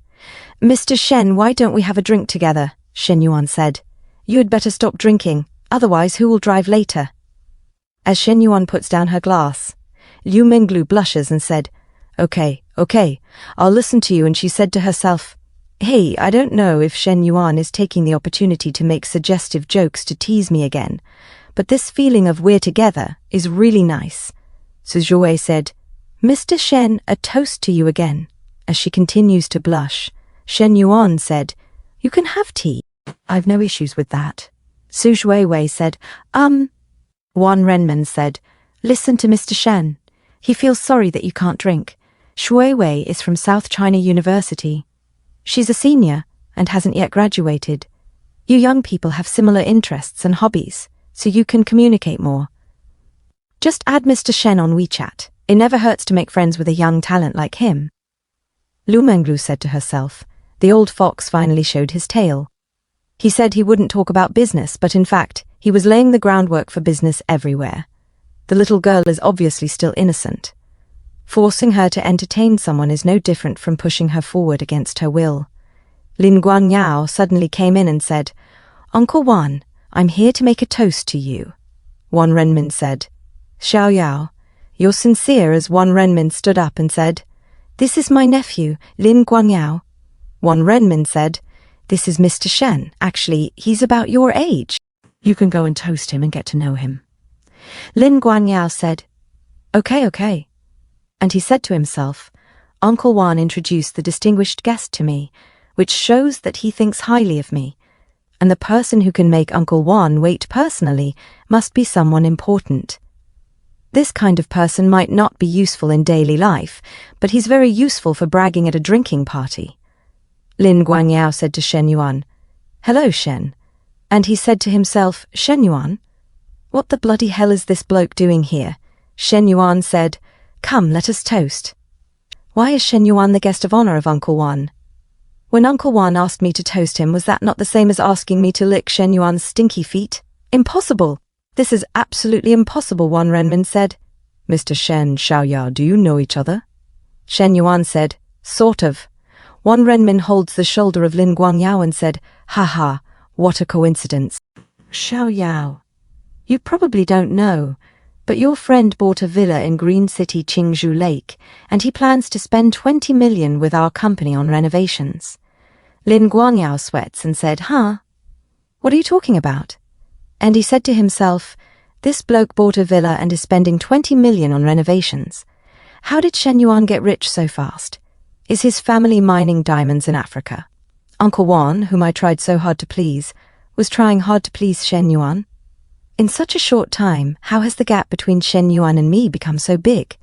Mr. Shen, why don't we have a drink together? Shen Yuan said, You had better stop drinking, otherwise who will drive later? As Shen Yuan puts down her glass, Liu Menglu blushes and said, Okay, I'll listen to you. And she said to herself, Hey, I don't know if Shen Yuan is taking the opportunity to make suggestive jokes to tease me again, but this feeling of we're together is really nice. Su Zhuewei said, Mr. Shen, a toast to you again. As she continues to blush, Shen Yuan said, You can have tea. I've no issues with that. Su Zhuewei said, Wan Renmin said, Listen to Mr. Shen. He feels sorry that you can't drink. Zhuewei is from South China University. She's a senior and hasn't yet graduated. You young people have similar interests and hobbies, so you can communicate more. Just add Mr. Shen on WeChat. It never hurts to make friends with a young talent like him. Liu Menglu said to herself, The old fox finally showed his tail. He said he wouldn't talk about business, but in fact, he was laying the groundwork for business everywhere. The little girl is obviously still innocent. Forcing her to entertain someone is no different from pushing her forward against her will. Lin Guangyao suddenly came in and said, Uncle Wan, I'm here to make a toast to you. Wan Renmin said, Xiao Yao, you're sincere. As Wan Renmin stood up and said, This is my nephew, Lin Guangyao. Wan Renmin said, This is Mr. Shen. Actually, he's about your age. You can go and toast him and get to know him. Lin Guangyao said, Okay. And he said to himself, Uncle Wan introduced the distinguished guest to me, which shows that he thinks highly of me, and the person who can make Uncle Wan wait personally must be someone important. This kind of person might not be useful in daily life, but he's very useful for bragging at a drinking party. Lin Guangyao said to Shen Yuan, Hello, Shen. And he said to himself, Shen Yuan, what the bloody hell is this bloke doing here? Shen Yuan said, Come, let us toast. Why is Shen Yuan the guest of honor of Uncle Wan? When Uncle Wan asked me to toast him, was that not the same as asking me to lick Shen Yuan's stinky feet? Impossible! This is absolutely impossible, Wan Renmin said. Mr. Shen, Xiaoyao, do you know each other? Shen Yuan said, Sort of. Wan Renmin holds the shoulder of Lin Guangyao and said, Ha, what a coincidence. Xiaoyao, you probably don't know, but your friend bought a villa in Green City Qingzhou Lake, and he plans to spend 20 million with our company on renovations. Lin Guangyao sweats and said, What are you talking about? And he said to himself, This bloke bought a villa and is spending 20 million on renovations. How did Shen Yuan get rich so fast? Is his family mining diamonds in Africa? Uncle Wan, whom I tried so hard to please, was trying hard to please Shen Yuan. In such a short time, how has the gap between Shen Yuan and me become so big?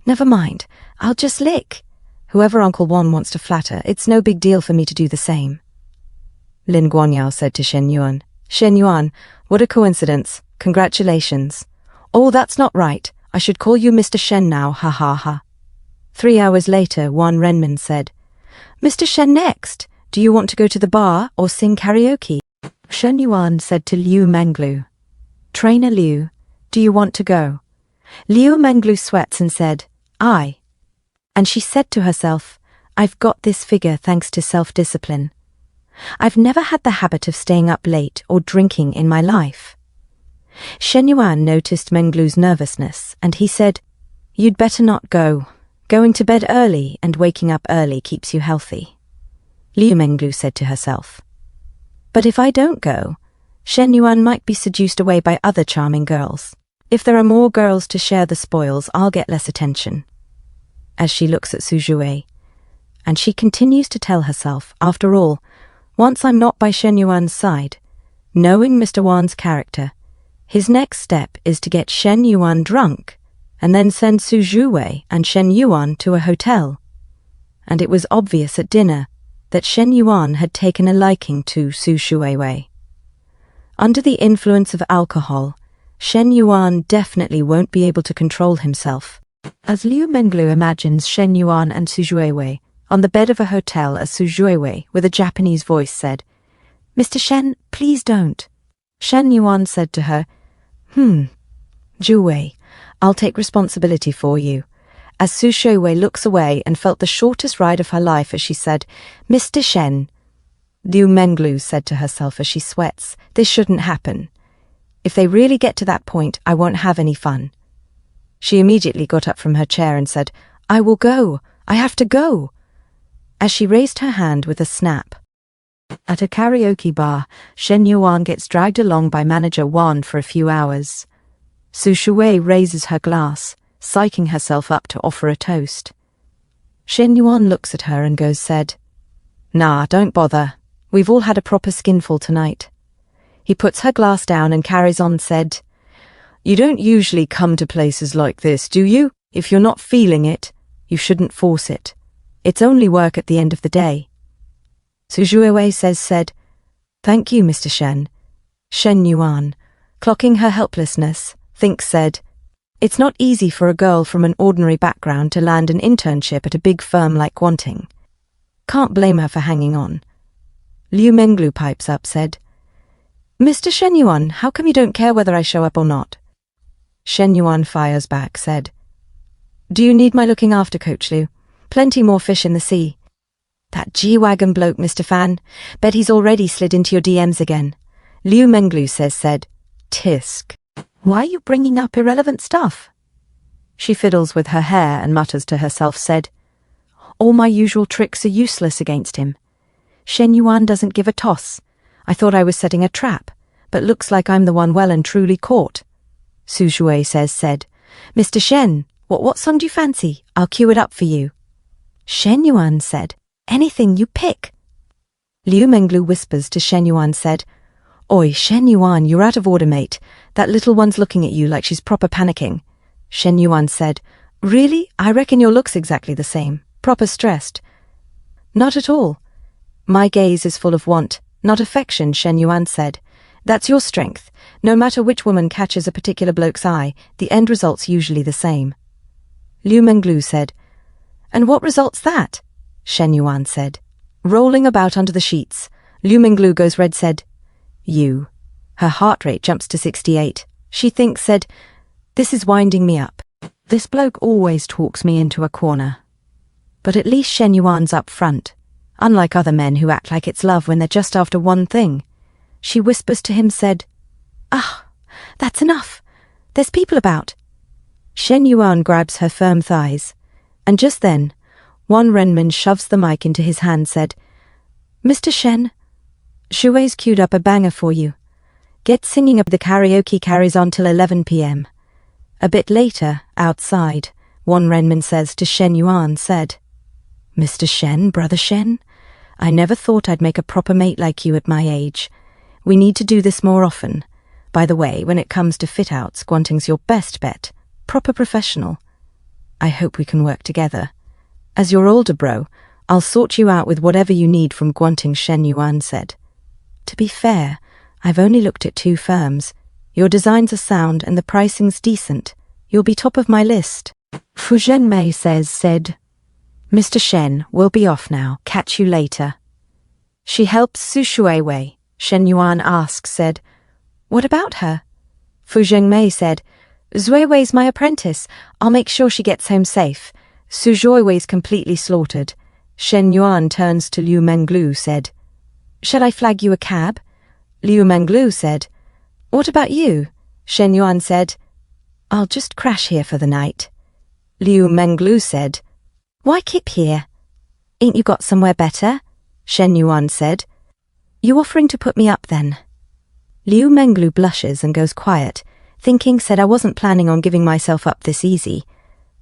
Never mind, I'll just lick. Whoever Uncle Wan wants to flatter, it's no big deal for me to do the same. Lin Guanyao said to Shen Yuan, Shen Yuan, what a coincidence. Congratulations. Oh, that's not right. I should call you Mr. Shen now, ha ha ha. 3 hours later, Wan Renmin said, Mr. Shen next. Do you want to go to the bar or sing karaoke? Shen Yuan said to Liu Menglu, Trainer Liu, do you want to go? Liu Menglu sweats and said, I. And she said to herself, I've got this figure thanks to self-discipline. I've never had the habit of staying up late or drinking in my life. Shen Yuan noticed Menglu's nervousness, and he said, You'd better not go. Going to bed early and waking up early keeps you healthy. Liu Menglu said to herself, But if I don't go, Shen Yuan might be seduced away by other charming girls. If there are more girls to share the spoils, I'll get less attention. As she looks at Su Jue, and she continues to tell herself, after all, once I'm not by Shen Yuan's side, knowing Mr. Wan's character, his next step is to get Shen Yuan drunk and then send Su Jue and Shen Yuan to a hotel. And it was obvious at dinner that Shen Yuan had taken a liking to Su Jue. Under the influence of alcohol, Shen Yuan definitely won't be able to control himself. As Liu Menglu imagines Shen Yuan and Su Jue on the bed of a hotel, as Su Jue, with a Japanese voice, said, Mr. Shen, please don't. Shen Yuan said to her, Jue, I'll take responsibility for you. As Su Jue looks away and felt the shortest ride of her life as she said, Mr. Shen. Liu Menglu said to herself as she sweats, this shouldn't happen. If they really get to that point, I won't have any fun. She immediately got up from her chair and said, I will go. I have to go. As she raised her hand with a snap. At a karaoke bar, Shen Yuan gets dragged along by manager Wan for a few hours. Su Shui raises her glass, psyching herself up to offer a toast. Shen Yuan looks at her and said, Nah, don't bother. We've all had a proper skinful tonight. He puts her glass down and carries on, said, You don't usually come to places like this, do you? If you're not feeling it, you shouldn't force it. It's only work at the end of the day. Su Jue said, Thank you, Mr. Shen. Shen Yuan, clocking her helplessness, said, It's not easy for a girl from an ordinary background to land an internship at a big firm like Guanting. Can't blame her for hanging on. Liu Menglu pipes up, said, Mr. Shen Yuan, how come you don't care whether I show up or not? Shen Yuan fires back, said, Do you need my looking after, Coach Liu? Plenty more fish in the sea. That G-Wagon bloke, Mr. Fan. Bet he's already slid into your DMs again. Liu Menglu said, Tisk. Why are you bringing up irrelevant stuff? She fiddles with her hair and mutters to herself, said, All my usual tricks are useless against him. Shen Yuan doesn't give a toss. I thought I was setting a trap, but looks like I'm the one well and truly caught. Su Jue said, Mr. Shen, what song do you fancy? I'll cue it up for you. Shen Yuan said, Anything you pick. Liu Menglu whispers to Shen Yuan, said, Oi, Shen Yuan, you're out of order, mate. That little one's looking at you like she's proper panicking. Shen Yuan said, Really? I reckon your look's exactly the same. Proper stressed. Not at all. My gaze is full of want, not affection, Shen Yuan said. That's your strength. No matter which woman catches a particular bloke's eye, the end result's usually the same. Liu Menglu said, And what result's that? Shen Yuan said. Rolling about under the sheets. Liu Menglu goes red, said, You. Her heart rate jumps to 68. She said, This is winding me up. This bloke always talks me into a corner. But at least Shen Yuan's up front, unlike other men who act like it's love when they're just after one thing. She whispers to him, said, That's enough. There's people about. Shen Yuan grabs her firm thighs, and just then, Wan Renmin shoves the mic into his hand, said, Mr. Shen, Shuei's queued up a banger for you. Get singing up. The karaoke carries on till 11 p.m. A bit later, outside, Wan Renmin says to Shen Yuan, said, Mr. Shen, brother Shen, I never thought I'd make a proper mate like you at my age. We need to do this more often. By the way, when it comes to fit-outs, Guanting's your best bet. Proper professional. I hope we can work together. As your older bro, I'll sort you out with whatever you need from Guanting, Shen Yuan said. To be fair, I've only looked at 2 firms. Your designs are sound and the pricing's decent. You'll be top of my list. Fu Zhengmei said, Mr. Shen, we'll be off now. Catch you later. She helps Su Shuiwei. Shen Yuan said, What about her? Fu Zhengmei said, Zuiwei's my apprentice. I'll make sure she gets home safe. Su Zhuiwei's completely slaughtered. Shen Yuan turns to Liu Menglu said, Shall I flag you a cab? Liu Menglu said, What about you? Shen Yuan said, I'll just crash here for the night. Liu Menglu said, Why keep here? Ain't you got somewhere better? Shen Yuan said, You offering to put me up then? Liu Menglu blushes and goes quiet, thinking I wasn't planning on giving myself up this easy.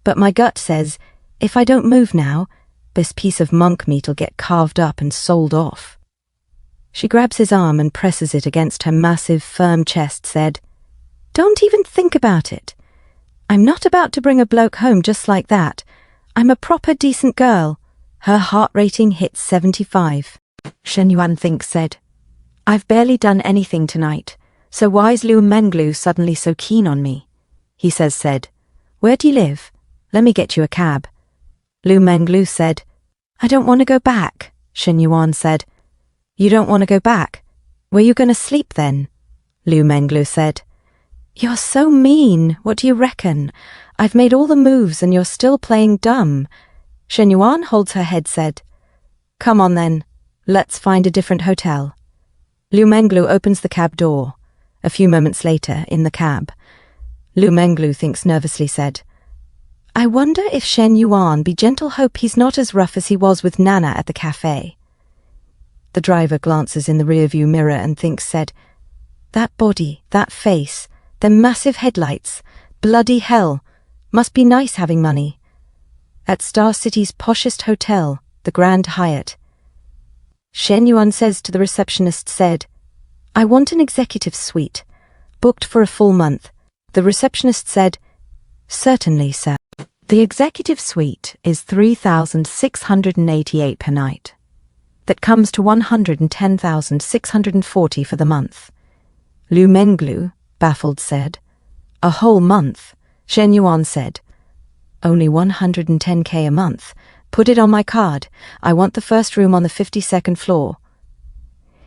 But my gut says, if I don't move now, this piece of monk meat'll get carved up and sold off. She grabs his arm and presses it against her massive, firm chest, said, Don't even think about it. I'm not about to bring a bloke home just like that. I'm a proper decent girl. Her heart rating hits 75. Shen Yuan said, I've barely done anything tonight, so why's Liu Menglu suddenly so keen on me? He said, Where do you live? Let me get you a cab. Liu Menglu said, I don't want to go back. Shen Yuan said, You don't want to go back? Where you going to sleep then? Liu Menglu said, You're so mean. What do you reckon? I've made all the moves and you're still playing dumb. Shen Yuan holds her head, said, Come on then. Let's find a different hotel. Liu Menglu opens the cab door. A few moments later, in the cab, Liu Menglu thinks nervously, said, I wonder if Shen Yuan be gentle hope he's not as rough as he was with Nana at the cafe. The driver glances in the rearview mirror and said, That body, that face, them massive headlights, bloody hell, must be nice having money. At Star City's poshest hotel, the Grand Hyatt. Shen Yuan says to the receptionist, said, I want an executive suite, booked for a full month. The receptionist said, Certainly, sir. The executive suite is 3,688 per night. That comes to 110,640 for the month. Liu Menglu, baffled, said, A whole month? Shen Yuan said, Only 110K a month. Put it on my card. I want the first room on the 52nd floor.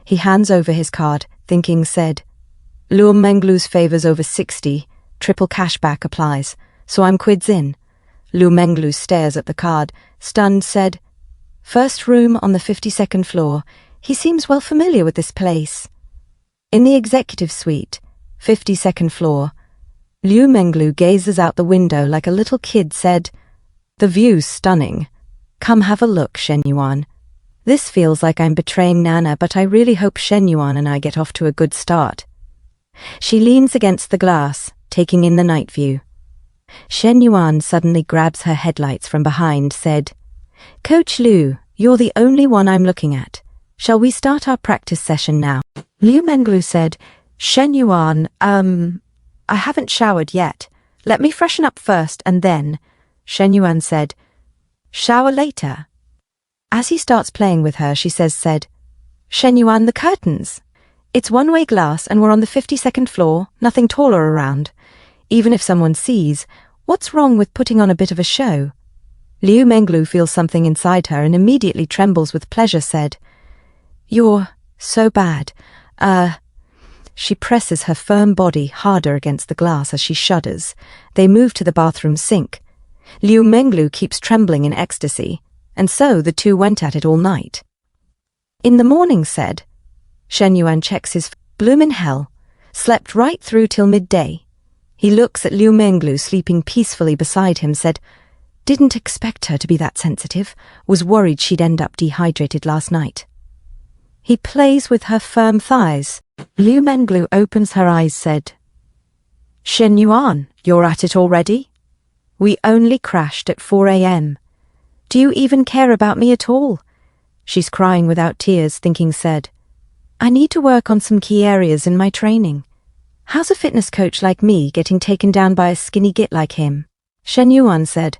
He hands over his card, said, Liu Menglu's favors over 60, triple cashback applies, so I'm quids in. Liu Menglu stares at the card, stunned, said, First room on the 52nd floor. He seems well familiar with this place. In the executive suite, 52nd floor, Liu Menglu gazes out the window like a little kid, said, The view's stunning. Come have a look, Shen Yuan. This feels like I'm betraying Nana, but I really hope Shen Yuan and I get off to a good start. She leans against the glass, taking in the night view. Shen Yuan suddenly grabs her headlights from behind, said, Coach Liu, you're the only one I'm looking at. Shall we start our practice session now? Liu Menglu said, Shen Yuan, I haven't showered yet. Let me freshen up first and then. Shen Yuan said, Shower later. As he starts playing with her, she said, Shen Yuan, the curtains. It's one-way glass and we're on the 52nd floor, nothing taller around. Even if someone sees, what's wrong with putting on a bit of a show? Liu Menglu feels something inside her and immediately trembles with pleasure, said, You're so bad. She presses her firm body harder against the glass as she shudders. They move to the bathroom sink. Liu Menglu keeps trembling in ecstasy, and so the two went at it all night. In the morning, said, Shen Yuan checks his bloomin' hell, slept right through till midday. He looks at Liu Menglu sleeping peacefully beside him, said, Didn't expect her to be that sensitive, was worried she'd end up dehydrated last night. He plays with her firm thighs. Liu Menglu opens her eyes, said, Shen Yuan, you're at it already? We only crashed at 4 a.m. Do you even care about me at all? She's crying without tears, thinking said, I need to work on some key areas in my training. How's a fitness coach like me getting taken down by a skinny git like him? Shen Yuan said,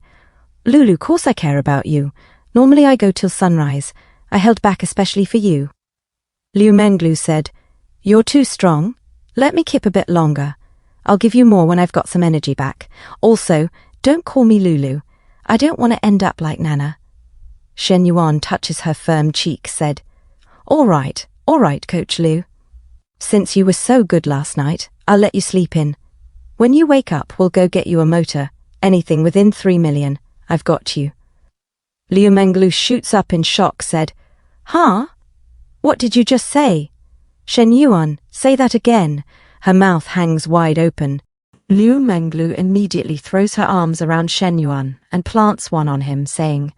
Lulu, course I care about you. Normally I go till sunrise. I held back especially for you. Liu Menglu said, You're too strong. Let me kip a bit longer. I'll give you more when I've got some energy back. Also, don't call me Lulu. I don't want to end up like Nana. Shen Yuan touches her firm cheek, said, All right, Coach Liu. Since you were so good last night, I'll let you sleep in. When you wake up, we'll go get you a motor. Anything within 3 million. I've got you. Liu Menglu shoots up in shock, said, Huh? What did you just say? Shen Yuan, say that again. Her mouth hangs wide open. Liu Menglu immediately throws her arms around Shen Yuan and plants one on him, saying,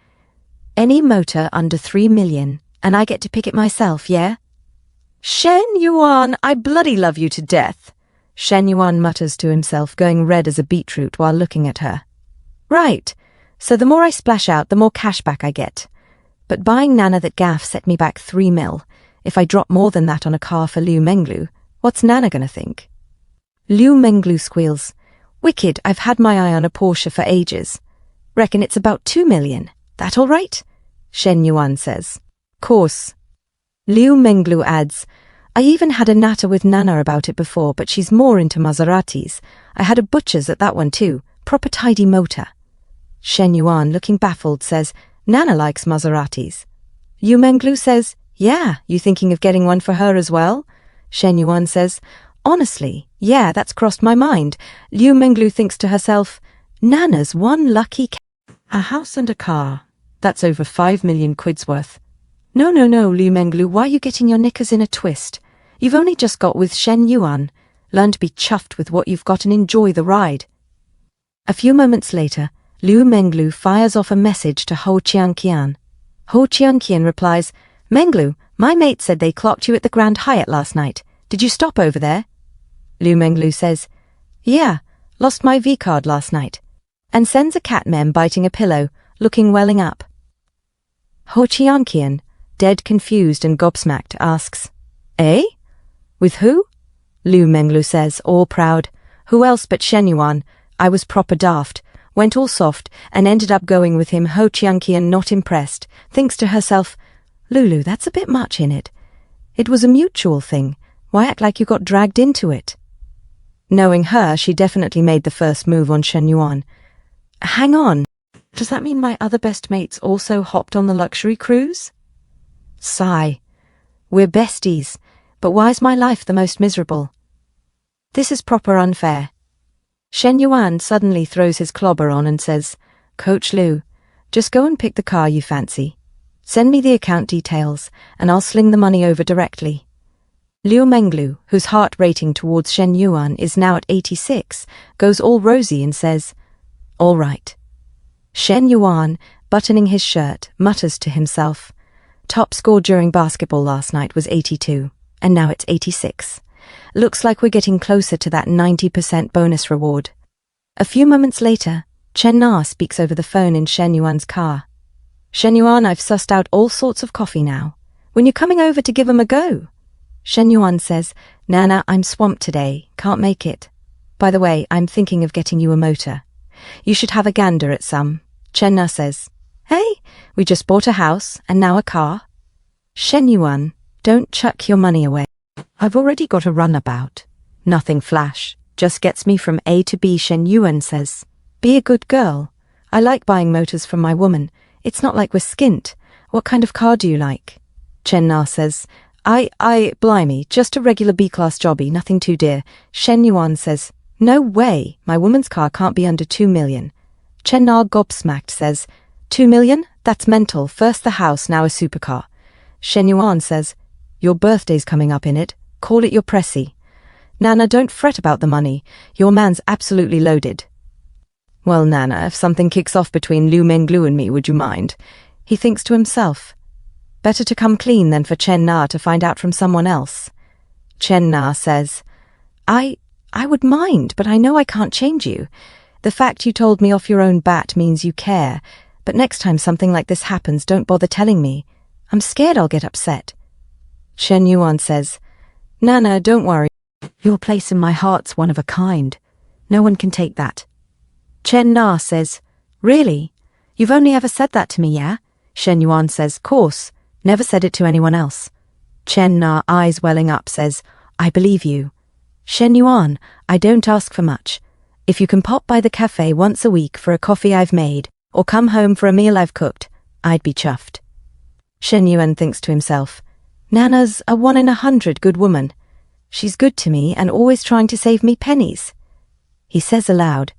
Any motor under 3 million, and I get to pick it myself, yeah? Shen Yuan, I bloody love you to death. Shen Yuan mutters to himself, going red as a beetroot while looking at her. Right, so the more I splash out, the more cash back I get. But buying Nana that gaff set me back 3 mil. If I drop more than that on a car for Liu Menglu, what's Nana gonna think? Liu Menglu squeals, Wicked, I've had my eye on a Porsche for ages. Reckon it's about 2 million. That all right? Shen Yuan says. Course. Liu Menglu adds, I even had a natter with Nana about it before, but she's more into Maseratis. I had a butcher's at that one too. Proper tidy motor. Shen Yuan, looking baffled, says, Nana likes Maseratis. Liu Menglu says, Yeah, you thinking of getting one for her as well? Shen Yuan says, Honestly, yeah, that's crossed my mind. Liu Menglu thinks to herself, Nana's one lucky a house and a car. That's over 5 million quid's worth. No, Liu Menglu, why are you getting your knickers in a twist? You've only just got with Shen Yuan. Learn to be chuffed with what you've got and enjoy the ride. A few moments later, Liu Menglu fires off a message to Ho Qianqian. Ho Qianqian replies, Menglu, my mate said they clocked you at the Grand Hyatt last night. Did you stop over there? Liu Menglu says, Yeah, lost my V-card last night. And sends a cat mem biting a pillow, looking welling up. Ho Qianqian, dead confused and gobsmacked, asks, Eh? With who? Liu Menglu says, all proud, Who else but Shen Yuan? I was proper daft, went all soft, and ended up going with him. Ho Qianqian, not impressed, thinks to herself, Lulu, that's a bit much, innit? It was a mutual thing. Why act like you got dragged into it? Knowing her, she definitely made the first move on Shen Yuan. Hang on, does that mean my other best mates also hopped on the luxury cruise? Sigh. We're besties, but why's my life the most miserable? This is proper unfair. Shen Yuan suddenly throws his clobber on and says, Coach Liu, just go and pick the car you fancy. Send me the account details, and I'll sling the money over directly. Liu Menglu, whose heart rating towards Shen Yuan is now at 86, goes all rosy and says, All right. Shen Yuan, buttoning his shirt, mutters to himself, Top score during basketball last night was 82, and now it's 86. Looks like we're getting closer to that 90% bonus reward. A few moments later, Chen Na speaks over the phone in Shen Yuan's car. Shen Yuan, I've sussed out all sorts of coffee now. When you're coming over to give 'em a go? Shen Yuan says, Nana, I'm swamped today, can't make it. By the way, I'm thinking of getting you a motor. You should have a gander at some. Chen Na says, Hey, we just bought a house and now a car. Shen Yuan, don't chuck your money away. I've already got a runabout. Nothing flash, just gets me from A to B. Shen Yuan says, Be a good girl. I like buying motors from my woman. It's not like we're skint. What kind of car do you like? Chen Na says, Blimey, just a regular B-class jobby, nothing too dear. Shen Yuan says, No way, my woman's car can't be under 2 million. Chen Na gobsmacked says, 2 million? That's mental. First the house, now a supercar. Shen Yuan says, Your birthday's coming up, Innit? Call it your pressy. Nana, don't fret about the money. Your man's absolutely loaded. Well, Nana, if something kicks off between Liu Menglu and me, would you mind? He thinks to himself. Better to come clean than for Chen Na to find out from someone else. Chen Na says, I would mind, but I know I can't change you. The fact you told me off your own bat means you care, but next time something like this happens, don't bother telling me. I'm scared I'll get upset. Shen Yuan says, Nana, don't worry. Your place in my heart's one of a kind. No one can take that. Chen Na says, Really? You've only ever said that to me, yeah? Shen Yuan says, Course. Never said it to anyone else. Chen Na, eyes welling up, says, I believe you. Shen Yuan, I don't ask for much. If you can pop by the cafe once a week for a coffee I've made, or come home for a meal I've cooked, I'd be chuffed. Shen Yuan thinks to himself, Nana's a 1 in 100 good woman. She's good to me and always trying to save me pennies. He says aloud,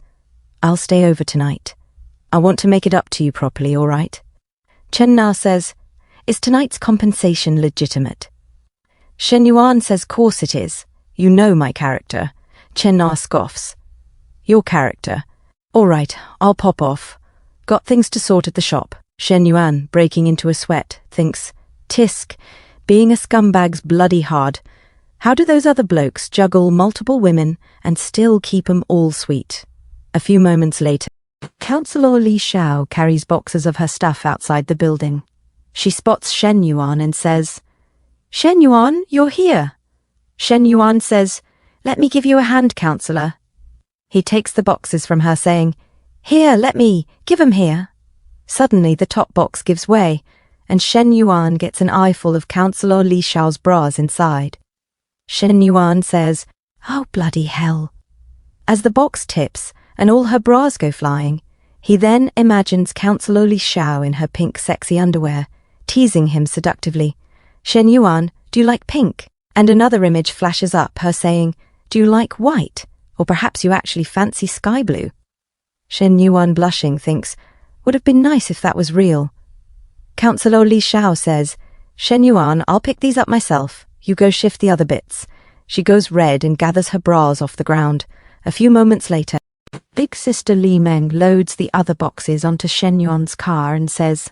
I'll stay over tonight. I want to make it up to you properly, all right? Chen Na says, Is tonight's compensation legitimate? Shen Yuan says, Course it is. You know my character. Chen Na scoffs. Your character. All right, I'll pop off. Got things to sort at the shop. Shen Yuan, breaking into a sweat, thinks, Tisk, being a scumbag's bloody hard. How do those other blokes juggle multiple women and still keep 'em all sweet? A few moments later, Councillor Li Xiao carries boxes of her stuff outside the building. She spots Shen Yuan and says, Shen Yuan, you're here. Shen Yuan says, Let me give you a hand, Councillor. He takes the boxes from her, saying, Here, give 'em here. Suddenly the top box gives way, and Shen Yuan gets an eyeful of Councillor Li Xiao's bras inside. Shen Yuan says, Oh, bloody hell. As the box tips and all her bras go flying, he then imagines Councillor Li Xiao in her pink sexy underwear, teasing him seductively. Shen Yuan, do you like pink? And another image flashes up, her saying, Do you like white? Or perhaps you actually fancy sky blue? Shen Yuan, blushing, thinks, Would have been nice if that was real. Councillor Li Xiao says, Shen Yuan, I'll pick these up myself. You go shift the other bits. She goes red and gathers her bras off the ground. A few moments later, Big Sister Li Meng loads the other boxes onto Shen Yuan's car and says,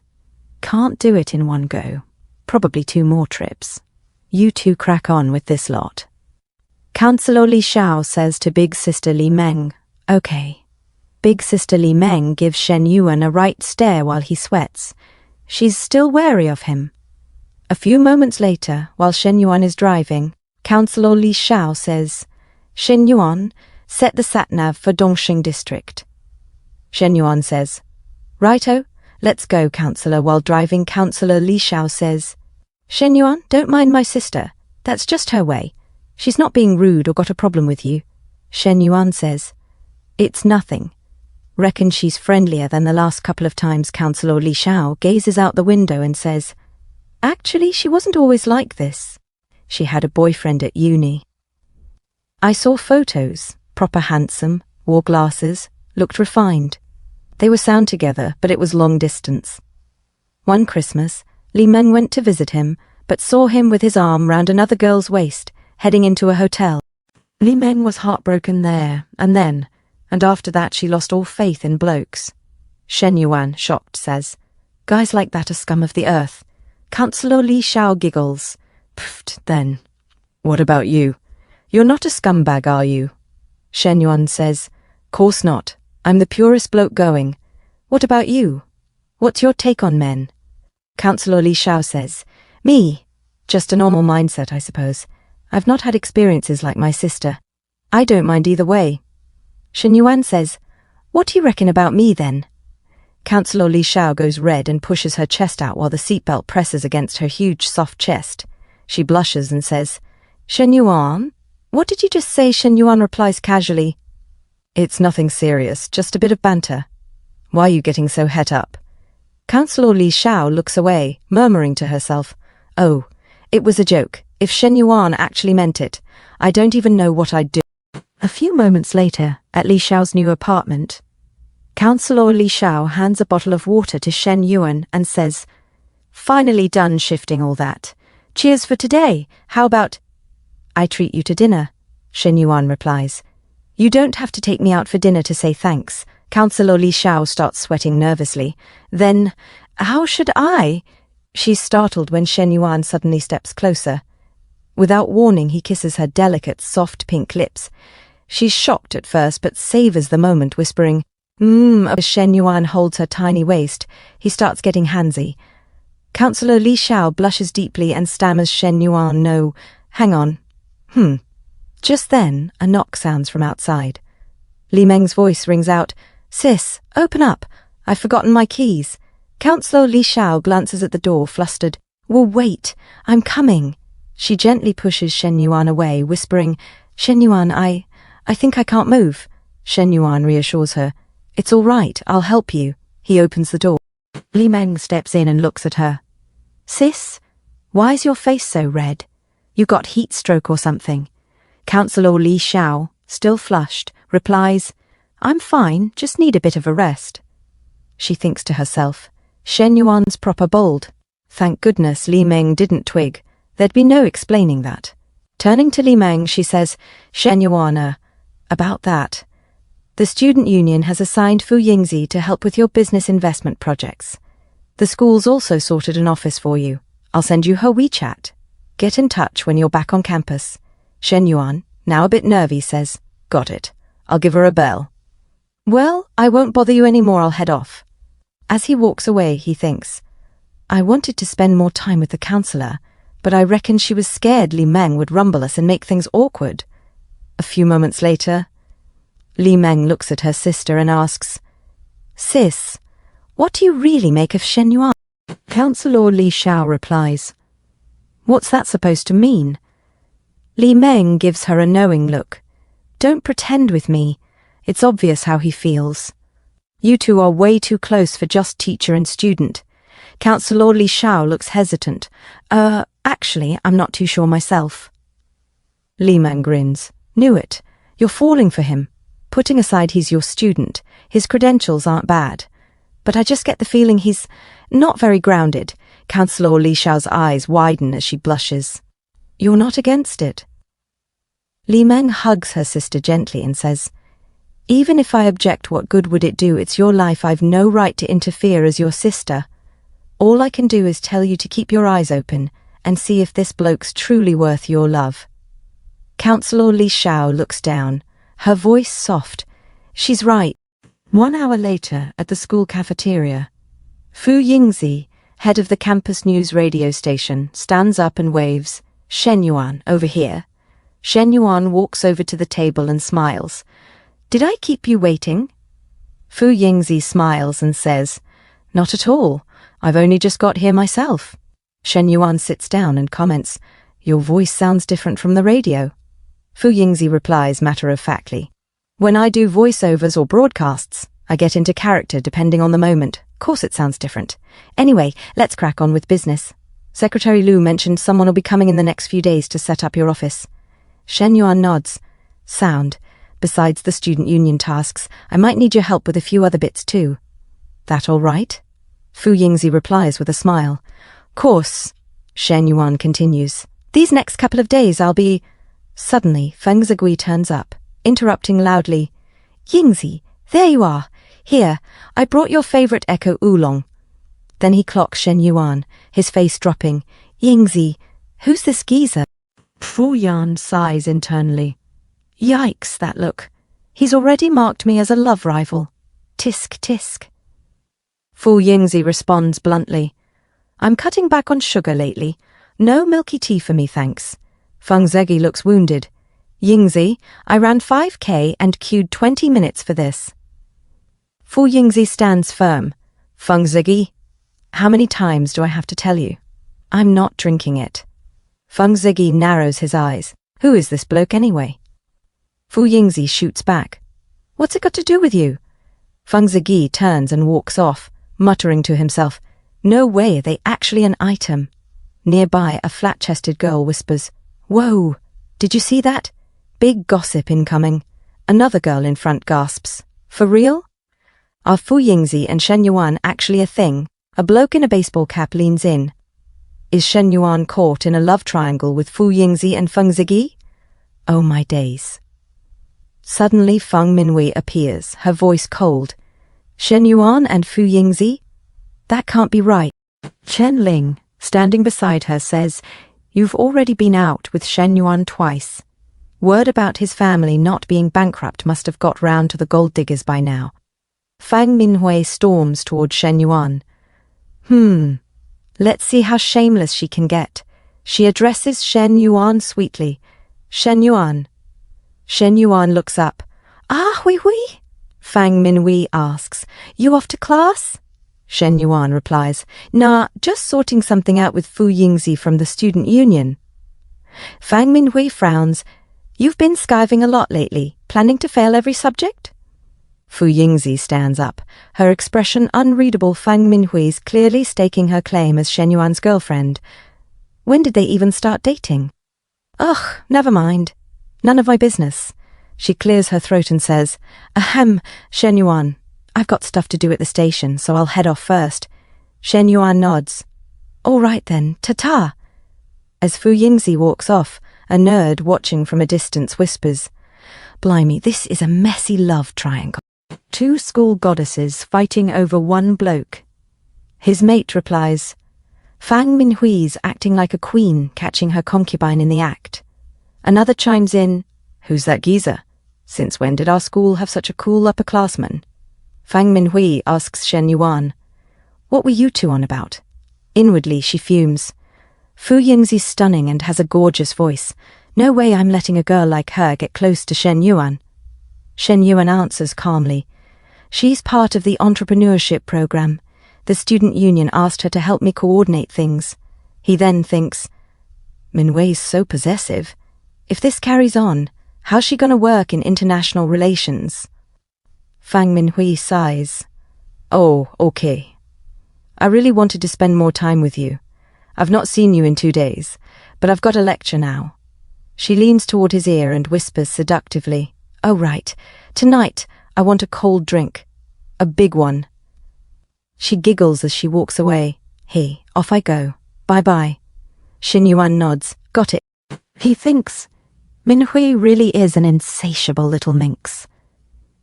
Can't do it in one go. Probably 2 more trips. You two crack on with this lot. Councillor Li Xiao says to Big Sister Li Meng, Okay. Big Sister Li Meng gives Shen Yuan a right stare while he sweats. She's still wary of him. A few moments later, while Shen Yuan is driving, Councillor Li Xiao says, Shen Yuan, set the sat-nav for Dongxing District. Shen Yuan says, Righto, let's go, Councillor. While driving, Councillor Li Xiao says, Shen Yuan, don't mind my sister. That's just her way. She's not being rude or got a problem with you. Shen Yuan says, It's nothing. Reckon she's friendlier than the last couple of times. Councillor Li Xiao gazes out the window and says, Actually, she wasn't always like this. She had a boyfriend at uni. I saw photos, proper handsome, wore glasses, looked refined. They were sound together, but it was long distance. One Christmas, Li Meng went to visit him, but saw him with his arm round another girl's waist, heading into a hotel. Li Meng was heartbroken there, and then, and after that she lost all faith in blokes. Shen Yuan, shocked, says, Guys like that are scum of the earth. Councillor Li Xiao giggles. Pfft, then. What about you? You're not a scumbag, are you? Shen Yuan says, Course not. I'm the purest bloke going. What about you? What's your take on men? Councillor Li Xiao says, Me. Just a normal mindset, I suppose. I've not had experiences like my sister. I don't mind either way. Shen Yuan says, What do you reckon about me, then? Councillor Li Xiao goes red and pushes her chest out while the seatbelt presses against her huge, soft chest. She blushes and says, Shen Yuan? What did you just say? Shen Yuan replies casually, It's nothing serious, just a bit of banter. Why are you getting so het up? Councillor Li Xiao looks away, murmuring to herself, Oh, it was a joke. If Shen Yuan actually meant it, I don't even know what I'd do. A few moments later, at Li Xiao's new apartment, Councillor Li Xiao hands a bottle of water to Shen Yuan and says, Finally done shifting all that. Cheers for today. How about... I treat you to dinner, Shen Yuan replies. You don't have to take me out for dinner to say thanks. Councillor Li Xiao starts sweating nervously. Then, how should I? She's startled when Shen Yuan suddenly steps closer. Without warning, he kisses her delicate, soft pink lips. She's shocked at first, but savours the moment, whispering, As Shen Yuan holds her tiny waist, he starts getting handsy. Councillor Li Xiao blushes deeply and stammers Shen Yuan, no, hang on. Just then, a knock sounds from outside. Li Meng's voice rings out, Sis, open up. I've forgotten my keys. Councillor Li Xiao glances at the door, flustered. Well, wait, I'm coming. She gently pushes Shen Yuan away, whispering, Shen Yuan, I think I can't move. Shen Yuan reassures her. It's all right, I'll help you. He opens the door. Li Meng steps in and looks at her. Sis, why is your face so red? You got heat stroke or something? Councillor Li Xiao, still flushed, replies, I'm fine, just need a bit of a rest. She thinks to herself, Shen Yuan's proper bold. Thank goodness Li Meng didn't twig. There'd be no explaining that. Turning to Li Meng, she says, Shen Yuan, about that. The student union has assigned Fu Yingzi to help with your business investment projects. The school's also sorted an office for you. I'll send you her WeChat. Get in touch when you're back on campus. Shen Yuan, now a bit nervy, says, Got it. I'll give her a bell. Well, I won't bother you anymore, I'll head off. As he walks away, he thinks, I wanted to spend more time with the counsellor, but I reckon she was scared Li Meng would rumble us and make things awkward. A few moments later, Li Meng looks at her sister and asks, Sis, what do you really make of Shen Yuan? Councillor Li Xiao replies, What's that supposed to mean? Li Meng gives her a knowing look. Don't pretend with me. It's obvious how he feels. You two are way too close for just teacher and student. Councillor Li Xiao looks hesitant. Actually, I'm not too sure myself. Li Meng grins. Knew it. You're falling for him. Putting aside he's your student, his credentials aren't bad. But I just get the feeling he's not very grounded. Councillor Li Xiao's eyes widen as she blushes. You're not against it. Li Meng hugs her sister gently and says, Even if I object, what good would it do? It's your life. I've no right to interfere as your sister. All I can do is tell you to keep your eyes open and see if this bloke's truly worth your love. Councillor Li Xiao looks down, her voice soft. She's right. 1 hour later, at the school cafeteria, Fu Yingzi, head of the campus news radio station, stands up and waves, Shen Yuan, over here. Shen Yuan walks over to the table and smiles. Did I keep you waiting? Fu Yingzi smiles and says, Not at all. I've only just got here myself. Shen Yuan sits down and comments, Your voice sounds different from the radio. Fu Yingzi replies matter-of-factly, When I do voiceovers or broadcasts, I get into character depending on the moment. Course it sounds different. Anyway, let's crack on with business. Secretary Lu mentioned someone will be coming in the next few days to set up your office. Shen Yuan nods. Sound. Besides the student union tasks, I might need your help with a few other bits too. That all right? Fu Yingzi replies with a smile. Course, Shen Yuan continues. These next couple of days I'll be... Suddenly, Feng Zigui turns up, interrupting loudly. Yingzi, there you are. Here, I brought your favourite echo oolong. Then he clocks Shen Yuan, his face dropping. Yingzi, who's this geezer? Fu Yan sighs internally. Yikes, that look. He's already marked me as a love rival. Tisk, tisk. Fu Yingzi responds bluntly. I'm cutting back on sugar lately. No milky tea for me, thanks. Feng Zegi looks wounded. Yingzi, I ran 5K and queued 20 minutes for this. Fu Yingzi stands firm. Feng Zegi, how many times do I have to tell you? I'm not drinking it. Feng Zegi narrows his eyes. Who is this bloke anyway? Fu Yingzi shoots back. What's it got to do with you? Feng Zegi turns and walks off, muttering to himself, No way, are they actually an item? Nearby, a flat-chested girl whispers, Whoa, did you see that? Big gossip incoming. Another girl in front gasps, For real? Are Fu Yingzi and Shen Yuan actually a thing? A bloke in a baseball cap leans in. Is Shen Yuan caught in a love triangle with Fu Yingzi and Feng Zigi? Oh my days. Suddenly Feng Minwei appears, her voice cold. Shen Yuan and Fu Yingzi? That can't be right. Chen Ling, standing beside her, says, You've already been out with Shen Yuan twice. Word about his family not being bankrupt must have got round to the gold diggers by now. Fang Minhui storms toward Shen Yuan. Let's see how shameless she can get. She addresses Shen Yuan sweetly. Shen Yuan. Shen Yuan looks up. Ah, oui, oui. Fang Minhui asks, You off to class? Shen Yuan replies, Nah, just sorting something out with Fu Yingzi from the student union. Fang Minhui frowns. You've been skiving a lot lately, planning to fail every subject? Fu Yingzi stands up, her expression unreadable. Fang Minhui's clearly staking her claim as Shen Yuan's girlfriend. When did they even start dating? Ugh, never mind. None of my business. She clears her throat and says, Ahem, Shen Yuan. I've got stuff to do at the station, so I'll head off first. Shen Yuan nods. All right then, ta-ta. As Fu Yingzi walks off, a nerd watching from a distance whispers, Blimey, this is a messy love triangle. Two school goddesses fighting over one bloke. His mate replies, Fang Minhui's acting like a queen, catching her concubine in the act. Another chimes in, Who's that geezer? Since when did our school have such a cool upperclassman? Fang Minhui asks Shen Yuan, What were you two on about? Inwardly she fumes. Fu Yingzi's stunning and has a gorgeous voice. No way I'm letting a girl like her get close to Shen Yuan. Shen Yuan answers calmly. She's part of the entrepreneurship program. The student union asked her to help me coordinate things. He then thinks, Minhui's so possessive. If this carries on, how's she gonna work in international relations? Fang Minhui sighs. Oh, okay. I really wanted to spend more time with you. I've not seen you in 2 days, but I've got a lecture now. She leans toward his ear and whispers seductively, Oh right, tonight I want a cold drink. A big one. She giggles as she walks away. Hey, off I go. Bye-bye. Shen Yuan nods. Got it. He thinks, Minhui really is an insatiable little minx.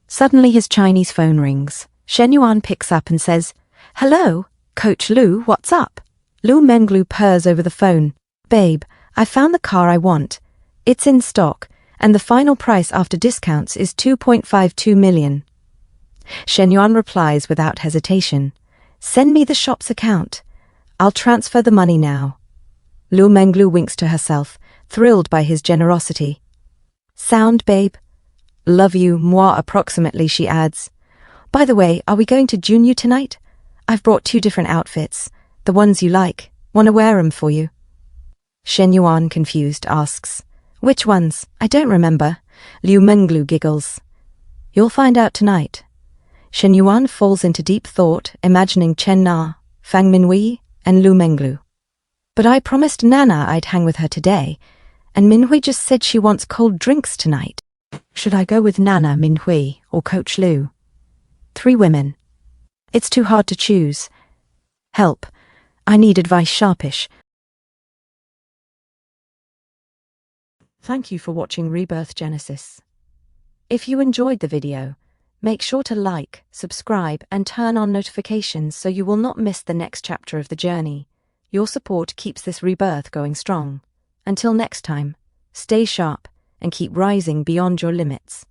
Suddenly his Chinese phone rings. Shen Yuan picks up and says, Hello, Coach Lu, what's up? Lu Menglu purrs over the phone. Babe, I found the car I want. It's in stock, and the final price after discounts is 2.52 million. Shen Yuan replies without hesitation, Send me the shop's account. I'll transfer the money now. Lu Menglu winks to herself, thrilled by his generosity. Sound, babe? Love you, moi approximately, she adds. By the way, are we going to Junyu tonight? I've brought 2 different outfits. The ones you like. Wanna wear 'em for you? Shen Yuan, confused, asks, Which ones? I don't remember. Lu Menglu giggles. You'll find out tonight. Shen Yuan falls into deep thought, imagining Chen Na, Fang Minhui, and Lu Menglu. But I promised Nana I'd hang with her today, and Minhui just said she wants cold drinks tonight. Should I go with Nana, Minhui, or Coach Lu? 3 women. It's too hard to choose. Help. I need advice sharpish. Thank you for watching Rebirth Genesis. If you enjoyed the video, make sure to like, subscribe, and turn on notifications so you will not miss the next chapter of the journey. Your support keeps this rebirth going strong. Until next time, stay sharp and keep rising beyond your limits.